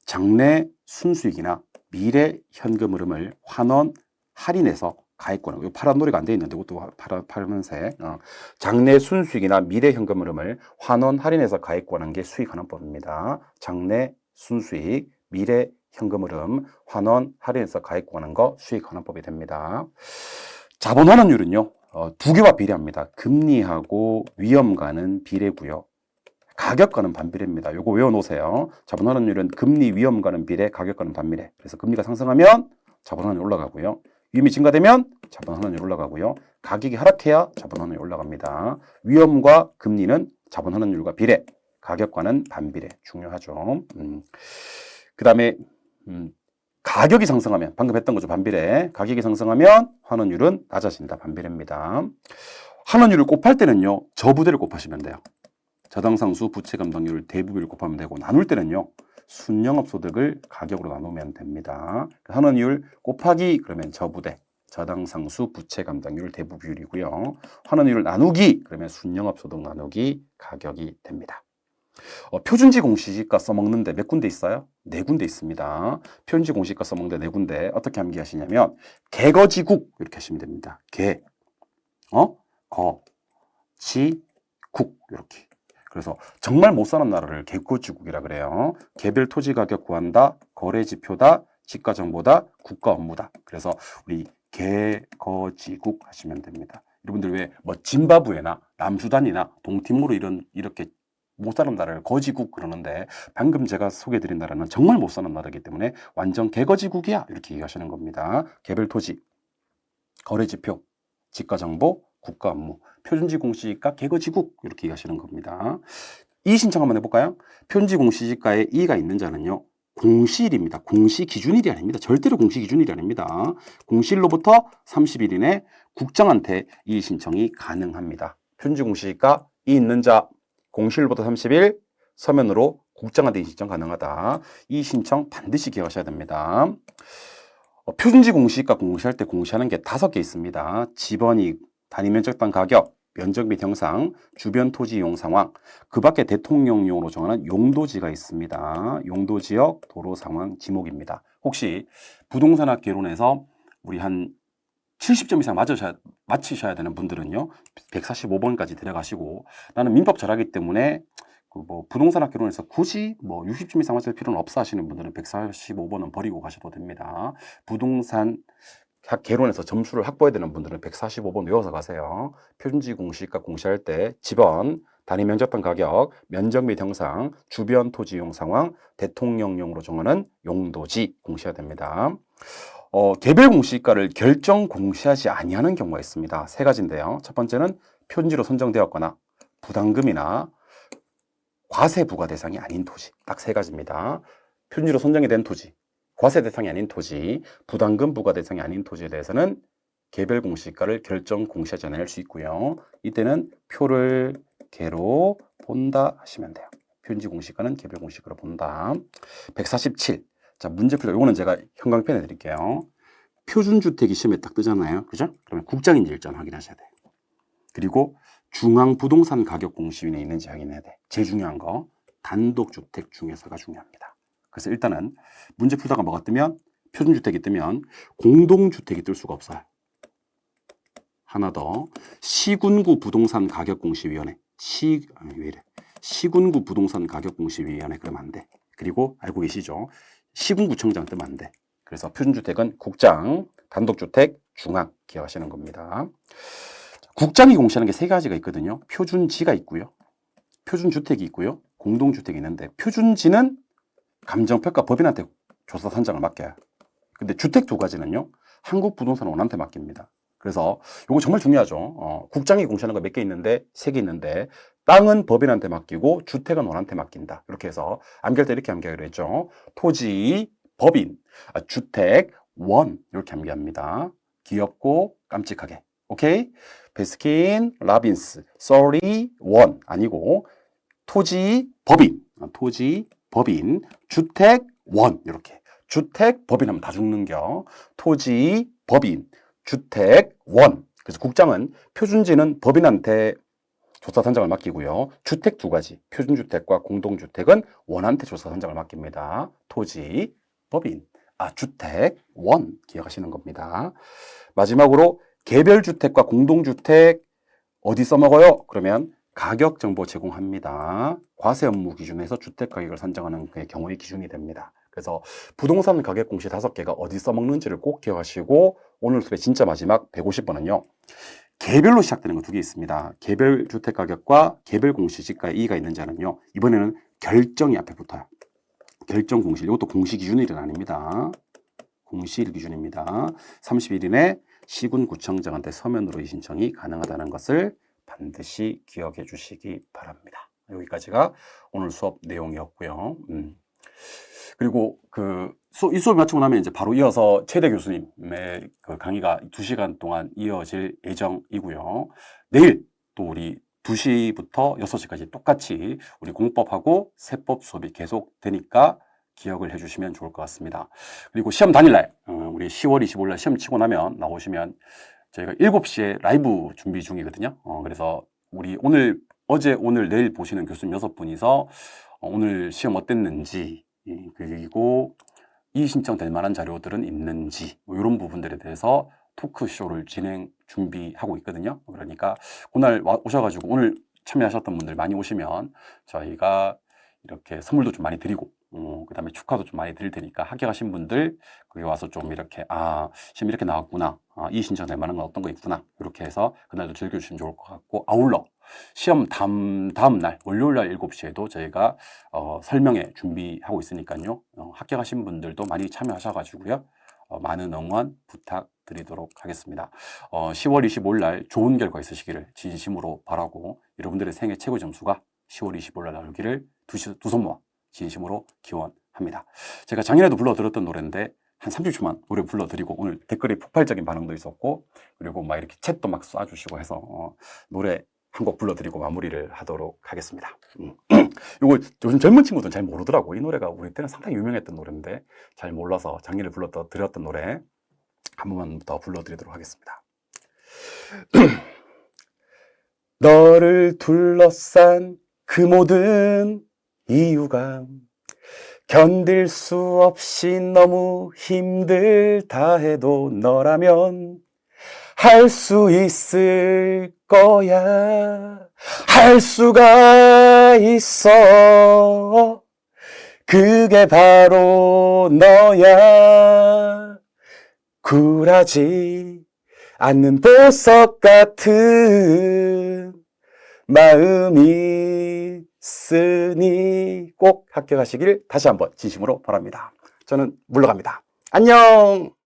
장래 순수익이나 미래 현금 흐름을 환원 할인해서 가액권을, 이거 파란 노래가 안 돼 있는데 이것도 파란색. 장래 순수익이나 미래 현금 흐름을 환원 할인해서 가액권한 게 수익환원법입니다. 장래 순수익, 미래 현금 흐름, 환원 할인해서 가액권한 거 수익환원법이 됩니다. 자본환원율은요, 두 개와 비례합니다. 금리하고 위험과는 비례고요. 가격과는 반비례입니다. 요거 외워놓으세요. 자본환원율은 금리 위험과는 비례, 가격과는 반비례. 그래서 금리가 상승하면 자본환원율이 올라가고요. 위험이 증가되면 자본환원율이 올라가고요. 가격이 하락해야 자본환원율이 올라갑니다. 위험과 금리는 자본환원율과 비례, 가격과는 반비례. 중요하죠. 그 다음에 가격이 상승하면, 방금 했던 거죠. 반비례. 가격이 상승하면 환원율은 낮아진다. 반비례입니다. 환원율을 곱할 때는요, 저부대를 곱하시면 돼요. 저당상수, 부채 감당률, 대부비를 곱하면 되고, 나눌 때는요, 순영업소득을 가격으로 나누면 됩니다. 환원율 곱하기 그러면 저부대, 저당상수, 부채 감당률, 대부비율이고요. 환원율을 나누기 그러면 순영업소득 나누기 가격이 됩니다. 표준지 공시지가 써먹는데 몇 군데 있어요? 4군데 있습니다. 표준지 공시지가 써먹는데 4군데 어떻게 암기하시냐면 개거지국 이렇게 하시면 됩니다. 개, 거, 지, 국 이렇게. 그래서 정말 못 사는 나라를 개거지국이라 그래요. 개별 토지 가격 구한다, 거래 지표다, 지가 정보다, 국가 업무다. 그래서 우리 개거지국 하시면 됩니다. 여러분들 왜 뭐 짐바브웨나 남수단이나 동티모르 이렇게 못 사는 나라를 거지국 그러는데 방금 제가 소개해드린 나라는 정말 못 사는 나라이기 때문에 완전 개거지국이야 이렇게 얘기하시는 겁니다. 개별 토지, 거래지표, 지가정보, 국가 업무, 표준지 공시지가, 개거지국 이렇게 얘기하시는 겁니다. 이의 신청 한번 해볼까요? 표준지 공시지가에 이의가 있는 자는요. 공시일입니다. 공시기준일이 아닙니다. 절대로 공시기준일이 아닙니다. 공시일로부터 30일 이내 국장한테 이의 신청이 가능합니다. 표준지 공시지가 이 있는 자 공시일부터 30일 서면으로 국장한테 신청 가능하다. 이 신청 반드시 기억하셔야 됩니다. 표준지 공시가 공시할 때 공시하는 게 5개 있습니다. 지번이익, 단위면적당 가격, 면적 및 형상, 주변 토지 이용 상황, 그 밖에 대통령령으로 정하는 용도지가 있습니다. 용도지역, 도로 상황, 지목입니다. 혹시 부동산학 개론에서 우리 한 70점 이상 맞히셔야 되는 분들은요, 145번까지 데려가시고, 나는 민법 잘하기 때문에 부동산학 개론에서 굳이 60점 이상 맞을 필요는 없어 하시는 분들은 145번은 버리고 가셔도 됩니다. 부동산 학 개론에서 점수를 확보해야 되는 분들은 145번 외워서 가세요. 표준지 공시가 공시할 때 지번, 단위 면적당 가격, 면적 및 형상, 주변 토지 이용 상황, 대통령령으로 정하는 용도지 공시해야 됩니다. 개별 공시가를 결정 공시하지 아니하는 경우가 있습니다. 3가지인데요. 첫 번째는 표준지로 선정되었거나 부담금이나 과세 부과 대상이 아닌 토지. 딱 3가지입니다. 표준지로 선정이 된 토지, 과세 대상이 아닌 토지, 부담금 부과 대상이 아닌 토지에 대해서는 개별 공시가를 결정 공시하지 않을 수 있고요. 이때는 표를 개로 본다 하시면 돼요. 표준지 공시가는 개별 공시가로 본다. 147. 자, 문제 풀자. 이거는 제가 형광펜 해드릴게요. 표준주택이 시험에 딱 뜨잖아요. 그죠? 그러면 국장인지 일단 확인하셔야 돼요. 그리고 중앙부동산 가격 공시위원회에 있는지 확인해야 돼. 제일 중요한 거, 단독주택 중에서가 중요합니다. 그래서 일단은 문제 풀다가 뭐가 뜨면, 표준주택이 뜨면 공동주택이 뜰 수가 없어요. 하나 더, 시군구 부동산 가격 공시위원회. 시군구 부동산 가격 공시위원회 그러면 안 돼. 그리고 알고 계시죠? 시군구청장 뜨면 안 돼. 그래서 표준주택은 국장, 단독주택, 중앙 기억하시는 겁니다. 국장이 공시하는 게 3가지가 있거든요. 표준지가 있고요. 표준주택이 있고요. 공동주택이 있는데, 표준지는 감정평가 법인한테 조사 선정을 맡겨요. 근데 주택 2가지는요. 한국부동산원한테 맡깁니다. 그래서 이거 정말 중요하죠. 국장이 공시하는 거 몇 개 있는데 3개 있는데, 땅은 법인한테 맡기고 주택은 원한테 맡긴다. 이렇게 해서 암기할 때 이렇게 암기하기로 했죠. 토지, 법인, 주택, 원 이렇게 암기합니다. 귀엽고 깜찍하게. 오케이? 베스킨 라빈스, sorry, 원 아니고 토지, 법인, 주택, 원 이렇게. 주택, 법인 하면 다 죽는겨. 토지, 법인, 주택, 원. 그래서 국장은 표준지는 법인한테 조사 선정을 맡기고요. 주택 2가지, 표준주택과 공동주택은 원한테 조사 선정을 맡깁니다. 토지, 법인, 주택, 원 기억하시는 겁니다. 마지막으로 개별주택과 공동주택 어디 써먹어요? 그러면 가격정보 제공합니다. 과세 업무 기준에서 주택가격을 선정하는 그 경우의 기준이 됩니다. 그래서 부동산 가격 공시 5개가 어디 써먹는지를 꼭 기억하시고, 오늘 수업의 진짜 마지막 150번은요. 개별로 시작되는 거 2개 있습니다. 개별 주택 가격과 개별 공시 지가의 이의가 있는지 아는요. 이번에는 결정이 앞에 붙어요. 결정 공시. 이것도 공시 기준일은 아닙니다. 공시일 기준입니다. 30일 이내 시군구청장한테 서면으로 이 신청이 가능하다는 것을 반드시 기억해 주시기 바랍니다. 여기까지가 오늘 수업 내용이었고요. 그리고 이 수업이 마치고 나면 이제 바로 이어서 최대 교수님의 그 강의가 2시간 동안 이어질 예정이고요. 내일 또 우리 2시부터 6시까지 똑같이 우리 공법하고 세법 수업이 계속 되니까 기억을 해주시면 좋을 것 같습니다. 그리고 시험 당일날, 우리 10월 25일 시험 치고 나면 나오시면 저희가 7시에 라이브 준비 중이거든요. 그래서 우리 어제, 오늘, 내일 보시는 교수님 6분이서 오늘 시험 어땠는지, 그리고 이의신청될 만한 자료들은 있는지, 이런 부분들에 대해서 토크쇼를 준비하고 있거든요. 그러니까 그날 오셔가지고 오늘 참여하셨던 분들 많이 오시면 저희가 이렇게 선물도 좀 많이 드리고, 그 다음에 축하도 좀 많이 드릴 테니까 합격하신 분들 거기 와서 좀 이렇게 시험 이렇게 나왔구나, 이 신청될 만한 건 어떤 거 있구나, 이렇게 해서 그날도 즐겨주시면 좋을 것 같고, 아울러 시험 다음 날 월요일 날 7시에도 저희가 설명회 준비하고 있으니까요. 합격하신 분들도 많이 참여하셔가지고요. 많은 응원 부탁드리도록 하겠습니다. 10월 25일 날 좋은 결과 있으시기를 진심으로 바라고, 여러분들의 생애 최고 점수가 10월 25일 날 나오기를 두 손 모아 진심으로 기원합니다. 제가 작년에도 불러드렸던 노래인데 한 30초만 노래 불러드리고, 오늘 댓글에 폭발적인 반응도 있었고, 그리고 막 이렇게 챗도 막 쏴주시고 해서 노래 한 곡 불러드리고 마무리를 하도록 하겠습니다. 이거 요즘 젊은 친구들은 잘 모르더라고. 이 노래가 우리 때는 상당히 유명했던 노래인데 잘 몰라서 작년에 드렸던 노래, 한 번만 더 불러드리도록 하겠습니다. 너를 둘러싼 그 모든 이유가 견딜 수 없이 너무 힘들다 해도 너라면 할 수 있을 거야. 할 수가 있어. 그게 바로 너야. 굴하지 않는 보석 같은 마음이 있으니 꼭 합격하시길 다시 한번 진심으로 바랍니다. 저는 물러갑니다. 안녕!